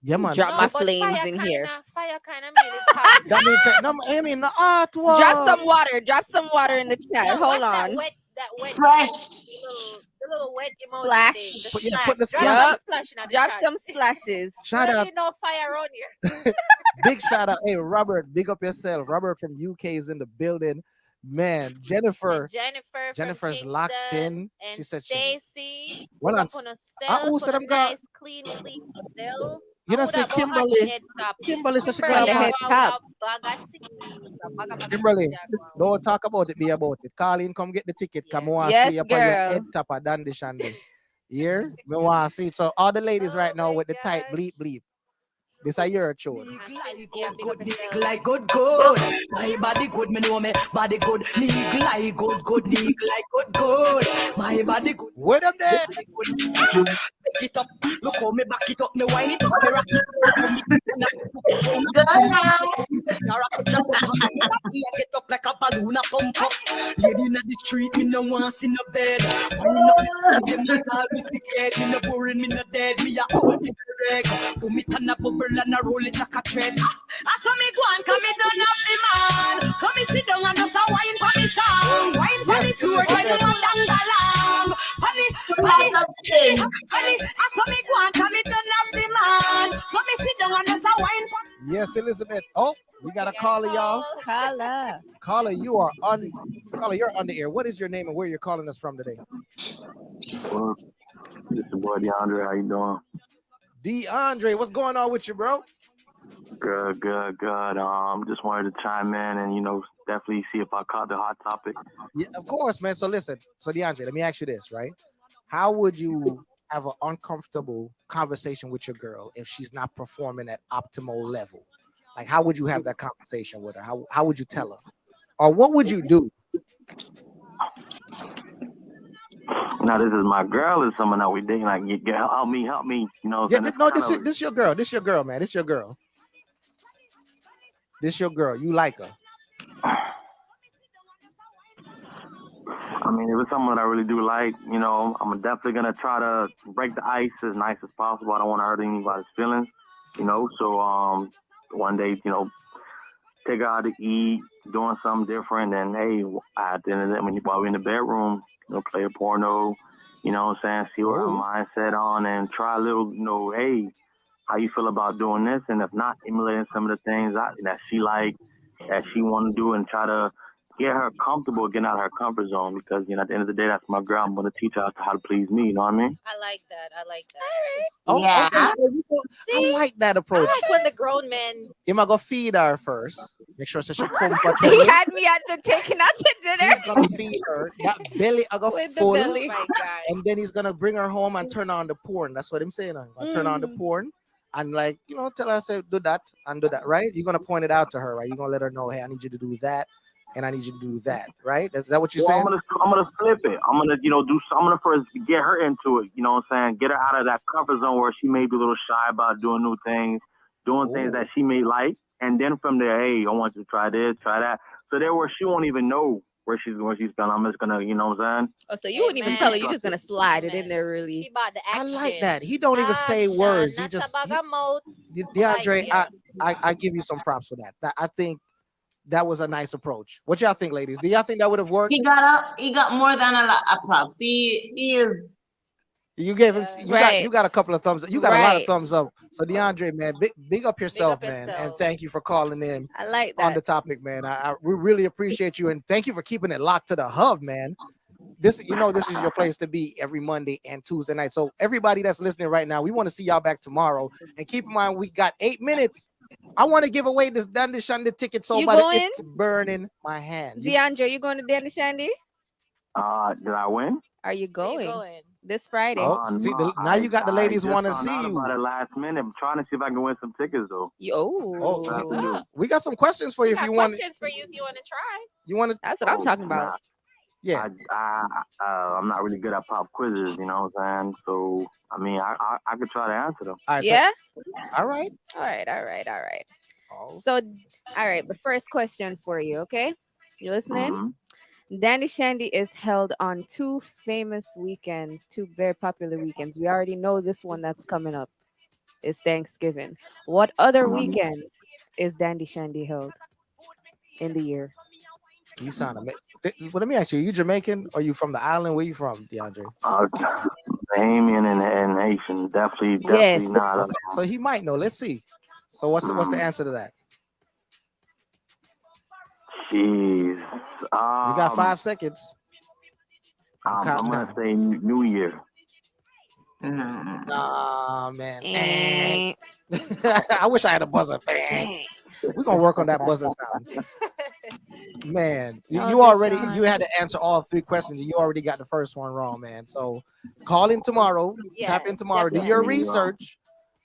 C: Yeah, man.
B: Drop my flames in here.
G: Fire kind of made it hot.
C: That means no, I mean the artwork.
B: Drop some water in the chat. Hold on.
G: That wet,
D: Fresh.
G: the little wet emoji
B: Splash.
G: thing.
C: Put the
G: Drop
C: splash.
B: Drop some splashes.
C: Shout out.
G: You know fire on here.
C: Big shout out. Hey, Robert, big up yourself. Robert from UK is in the building. Man, Jennifer's locked in. She said
G: Stacy.
C: Well, who said I'm got?
G: Clean still.
C: You know, say Kimberly. Kimberly says she got
B: head top.
C: Kimberly, don't talk about it, be about it. Colleen, come get the ticket. Come on,
B: Yes,
C: see you up on your
B: girl.
C: head top of Dandy Shandy. Here, me want to see it. So all the ladies right now with the tight bleep bleep. This are your chore.
F: Like good. My body good, me know me body good. Nigga like good. Nigga like good. My body good.
C: Wait up there.
F: Back it up. Look how me back it up. Me wine it up. Me rock it get up like a balloon, a pump up. Lady in the street, me no want see no bed. Wine up. Them like all mystic head. Me no boring, me no dead. Me a hold it direct. Put me turn a bubble and a roll it like a thread. I saw me go and come me done up the man. So me sit down and just a wine for me song. Wine for me tour when you want dance along. Honey. I saw me go and come me done up the man. So me sit down and just a wine for me.
C: Yes, Elizabeth. Oh, we got a caller, y'all. Caller, you're on the air. What is your name and where you're calling us from today?
M: Well, this is boy DeAndre. How you doing?
C: DeAndre, what's going on with you, bro?
M: Good. Just wanted to chime in and definitely see if I caught the hot topic.
C: Yeah, of course, man. So listen, DeAndre, let me ask you this, right? How would you have an uncomfortable conversation with your girl if she's not performing at optimal level? Like, how would you have that conversation with her? How would you tell her? Or what would you do?
M: Now, this is my girl or someone that we dating. Like, help me.
C: This is your girl. This your girl, man. This your girl. This your girl. You like her.
M: I mean, if it's someone I really do like, I'm definitely going to try to break the ice as nice as possible. I don't want to hurt anybody's feelings, So one day, take her out to eat, doing something different. And, hey, at the end of the day, while we're in the bedroom, play a porno, see what her mindset on and try a little, hey, how you feel about doing this? And if not, emulating some of the things that she like, that she want to do and try to get her comfortable getting out of her comfort zone because, you know, at the end of the day, that's my girl. I'm going to teach her how to please me. You know what I mean?
G: I like that.
C: Oh,
D: Yeah.
C: okay. I like that approach.
G: I like when the grown men.
C: You might go feed her first. Make sure she's comfortable.
B: He had me at the taking out to dinner.
C: He's gonna feed her. That belly I got
B: With the
C: full.
B: belly.
G: Oh my God.
C: And then he's gonna bring her home and turn on the porn. That's what I'm saying. I'm gonna turn on the porn and, like, you know, tell her, say, do that and do that, right? You're gonna point it out to her, right? You're gonna let her know, hey, I need you to do that and I need you to do that, right? Is that what you're saying?
M: I'm gonna flip it. I'm gonna, you know, I'm gonna first get her into it. You know what I'm saying? Get her out of that comfort zone where she may be a little shy about doing new things, doing things that she may like, and then from there, hey, I want you to try this, try that. So there, where she won't even know where she's going. I'm just gonna, you know what I'm saying?
B: Oh, so you wouldn't even tell her. You're just gonna slide it in there, really.
C: I like that. He don't even say words. He just DeAndre. I give you some props for that. I think that was a nice approach. What y'all think, ladies? Do y'all think that would have worked?
D: He got more than a lot of props. He is.
C: You gave him. You got a couple of thumbs. You got a lot of thumbs up. So DeAndre, man, big up yourself, man, and thank you for calling in.
B: I like that
C: on the topic, man. We really appreciate you, and thank you for keeping it locked to the hub, man. This is your place to be every Monday and Tuesday night. So everybody that's listening right now, we want to see y'all back tomorrow. And keep in mind, we got 8 minutes. I want to give away this Dandy Shandy ticket so bad it's burning my hand.
B: DeAndre, you going to Dandy Shandy?
M: Did I win?
B: Are you going? This Friday?
C: See, now you got the ladies want to see you.
M: About it last minute. I'm trying to see if I can win some tickets though.
C: We got some questions for you if you want.
G: Questions for you if you want to try.
C: You want to?
B: That's what I'm talking about.
C: Yeah.
M: I'm not really good at pop quizzes, you know what I'm saying? So I mean, I could try to answer them.
B: Yeah.
C: All right.
B: So, all right. The first question for you, okay? You listening? Dandy Shandy is held on two famous weekends, two very popular weekends. We already know this one that's coming up is Thanksgiving. What other weekend is Dandy Shandy held in the year?
C: You sound amazing. Well, let me ask you, you Jamaican or you from the island? Where you from, DeAndre?
M: Bahamian and Haitian. Definitely not.
C: So he might know. Let's see. So what's the answer to that?
M: Jeez.
C: You got 5 seconds.
M: I'm gonna say New Year.
C: Nah, man. I wish I had a buzzer. We're gonna work on that buzzer sound. Man, you had to answer all 3 questions. You already got the first one wrong, man. So call in tomorrow. Tap in tomorrow. Do your research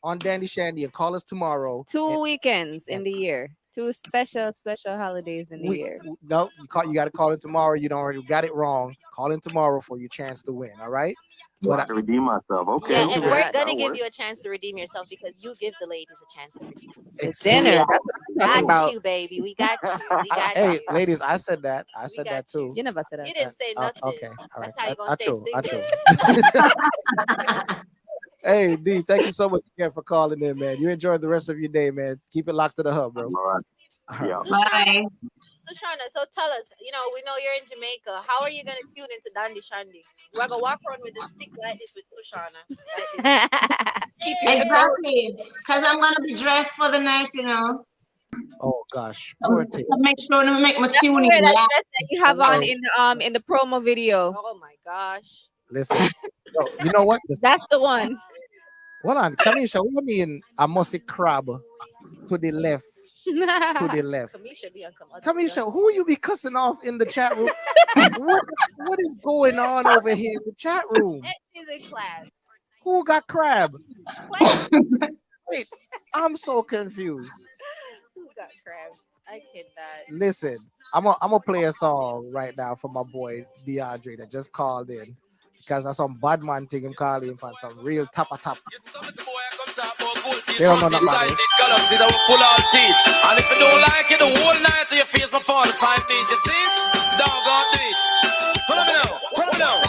C: on Dandy Shandy and call us tomorrow. 2
B: weekends in the year. 2 special holidays in the year.
C: No, you got to call in tomorrow. You don't already got it wrong. Call in tomorrow for your chance to win. All right.
M: But I can redeem myself. Okay.
G: Yeah, and we're gonna give you a chance to redeem yourself because you give the ladies a chance to redeem themselves.
B: It's dinner. That's what I'm talking about.
G: Got you, baby. We got you. We got
C: Hey,
G: you.
C: ladies, I said that. I said that too.
B: You never said that.
G: You didn't say nothing.
C: Okay. All right.
G: That's how you gonna stay
C: single. Hey, D, thank you so much again for calling in, man. You enjoy the rest of your day, man. Keep it locked to the hub, bro.
M: All right.
D: Bye.
G: So Shauna, so tell us, we know you're in Jamaica. How are you gonna tune into Dandy Shandy? You are gonna walk around with a stick like this with Sueshauna.
D: Exactly. Because I'm gonna be dressed for the night,
C: Oh gosh. Poor thing.
D: Make sure to make my tuning.
B: That dress that you have on in the promo video.
G: Oh my gosh.
C: Listen. You know what?
B: That's the one.
C: Hold on. Kamisha, what mean I must say crab to the left? To the left. Kamisha, who you be cussing off in the chat room? what is going on over here in the chat room?
G: She's in class.
C: Who got crab? Wait, I'm so confused.
G: Who got crabs? I cannot.
C: Listen, I'm gonna play a song right now for my boy DeAndre that just called in because that's some bad man thing him calling for some real top. They don't know nothing about it.
E: Full all teeth. And if you don't like it, the whole night to your face before the 5 feet. You see? Dog on it. Follow me now.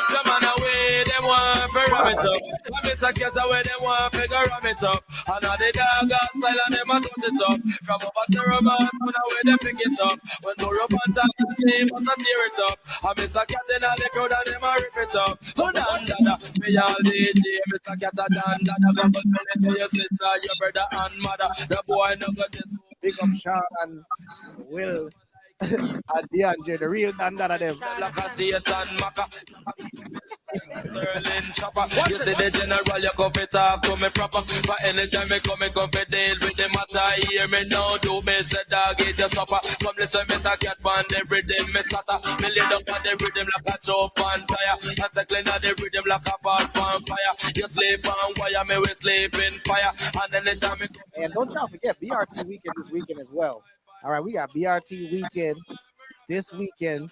E: Some man away, them want to ram it up. It's a cat away, them want to ram it up. And now the dog got style and them a touch it up. From over to romance, when away them pick it up. When no rub and talk, they must tear it up. And it's a cat in all the crowd and them a rip it up. So dada, me all DJ, it's a cat a dada. Your sister, your brother and mother. The boy no got this.
C: Big up Sean and Will. And DeAndre, the real dandana of them.
E: Like a Satan Maka. Sterling chopper. You see the general, you come to talk to me proper. But anytime me come to deal with the matter. Hear me now, do me say dog, eat your supper. Come listen, me say cat pan the rhythm, me sata. Me lay down on the rhythm like a chop on tire. And say clean on the rhythm like a pot on fire. You sleep on wire, me we sleep in fire. And anytime me come.
C: And don't y'all forget BRT weekend this weekend as well. All right, we got BRT weekend this weekend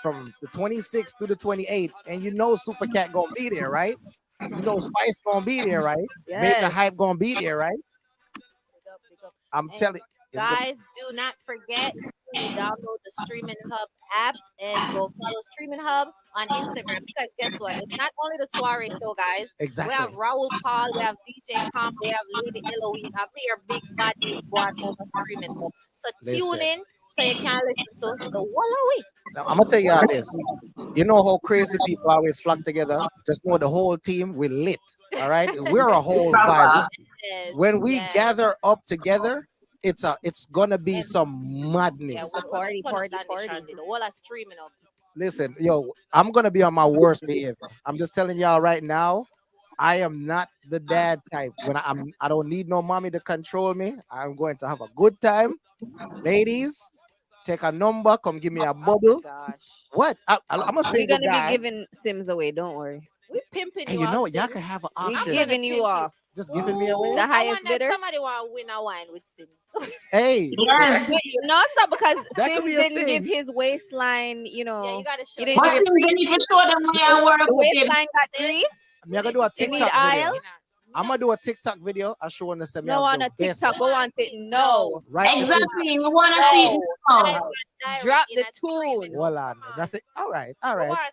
C: from the 26th through the 28th. And you know Super Cat gonna be there, right? You know Spice gonna be there, right?
G: Yes.
C: Major Hype gonna be there, right? I'm telling you.
G: Guys, do not forget to download the Streaminn Hub app and go follow Streaminn Hub on Instagram. Because guess what? It's not only the Soirée show, guys.
C: Exactly.
G: We have Raul Paul, we have DJ Comp, we have Lady Eloise. I'm here, Big Bad Big One over Streaminn Hub. So tune in so you can listen to the Wallowee.
C: Now, I'm gonna tell y'all this. You know how crazy people always flock together? Just know the whole team, we're lit. All right, we're a whole vibe. When we gather up together, it's gonna be some madness.
G: Yeah, party. The whole of Streaminn Hub.
C: Listen, yo, I'm gonna be on my worst behavior. I'm just telling y'all right now. I am not the dad type. When I don't need no mommy to control me. I'm going to have a good time. Ladies, take a number. Come give me a bubble. What? I'm a single
B: We're gonna
C: guy.
B: be giving Sims away. Don't worry.
G: We pimping
C: Hey,
G: you.
C: you know
G: off,
C: what? Y'all
G: Sims.
C: can have an
B: We're
C: auction.
B: giving you off.
C: Just giving me away.
B: The
G: I
B: highest
G: wonder if
B: bidder.
G: somebody want to win a wine with Sims.
C: Hey.
B: Yes. No, it's not because
C: That could
B: Sims
C: be a
B: didn't
C: thing.
B: give his waistline. You know,
G: Yeah, you gotta show
B: he didn't
D: But
B: give
D: you
B: his
D: need to show them where I work
B: the
D: with him.
B: waistline got grease.
C: I'm gonna do a
B: You need
C: TikTok video.
B: aisle.
C: I'm gonna do a TikTok video. I showing the semi.
B: No, on a TikTok. Go on it. No.
C: Right.
D: Exactly. We want to see it now.
B: Drop the tune.
C: Hold on. Nothing. All right.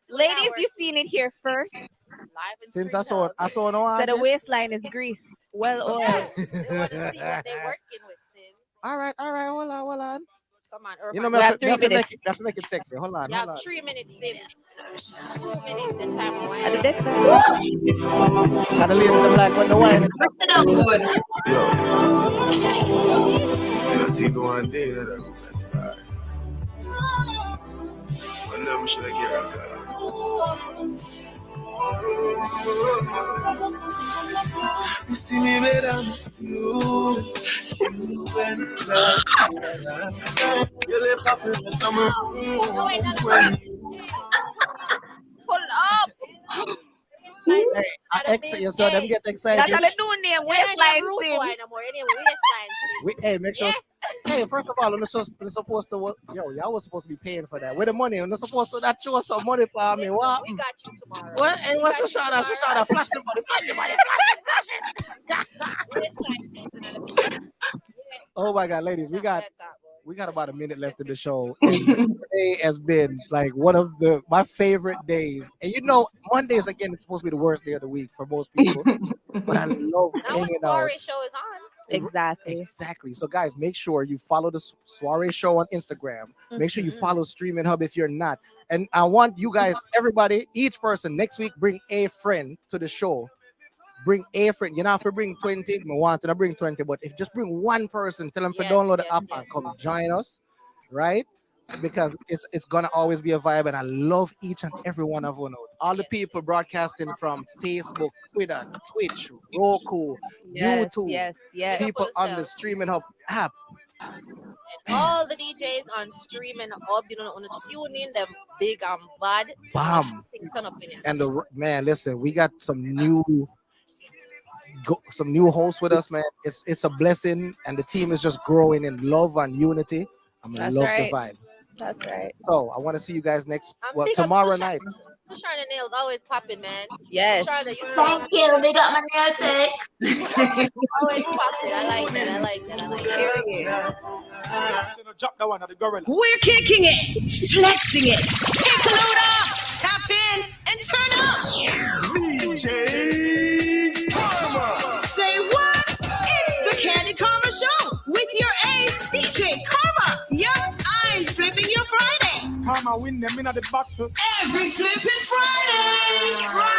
B: Ladies, you've seen it here first.
C: Since I saw no
B: So
C: one.
B: the waistline is greased, well oiled.
G: They're working with Sims.
C: All right. Hold on.
G: Come on,
C: You know,
B: We have 3 minutes.
C: You have to make it sexy. Hold on.
G: You have 3 minutes, Sims. 2 minutes in time of wine.
B: At the Dexter.
C: Gotta leave them like when the wine.
D: Good.
N: TV one day, that's that. One day we should get her. You see me better, miss you. You went love. You left off in the summer.
G: Pull up.
C: Hey, you saw them get excited.
B: That's how they do name waistline Sims.
C: Hey, make sure. Hey, first of all, we're supposed to. Y'all was supposed to be paying for that. Where the money? We're not supposed to that show some money for me. What?
G: We got you tomorrow.
C: What? Hey, what's your shout out? Flash the money. Flash it. Oh my God, ladies, we got about a minute left in the show. And today has been like one of my favorite days. And you know, Mondays again is supposed to be the worst day of the week for most people. But I love hanging out.
G: Soirée show is on.
B: Exactly.
C: So guys, make sure you follow the Soirée show on Instagram. Make sure you follow Streaminn Hub if you're not. And I want you guys, everybody, each person next week, bring a friend to the show. Bring a friend. You know, if you bring 20, I want to bring 20, but if just bring one person, tell them to download the app and come join us, right? Because it's gonna always be a vibe, and I love each and every one of you. All the people broadcasting from Facebook, Twitter, Twitch, Roku, YouTube, people on the Streaminn Hub app.
G: And all the DJs on Streaminn Hub, you know, on the tune in them big and bad.
C: Bam. And man, listen, we got some new hosts with us, man. It's a blessing, and the team is just growing in love and unity. I'm gonna love the vibe.
B: That's right.
C: So I want to see you guys tomorrow night.
G: Sueshauna nails always popping, man.
B: Yes.
D: Thank you. They got my nail tech.
G: Always popping. I like that.
L: We're kicking it, flexing it. Take a load off, tap in, and turn up.
E: DJ Karma.
L: Say what? It's the Candy Karma Show with your ace, DJ Karma. Yup, I'm flipping your Friday.
A: Karma win them in the back to
L: Every flipping Friday. Right.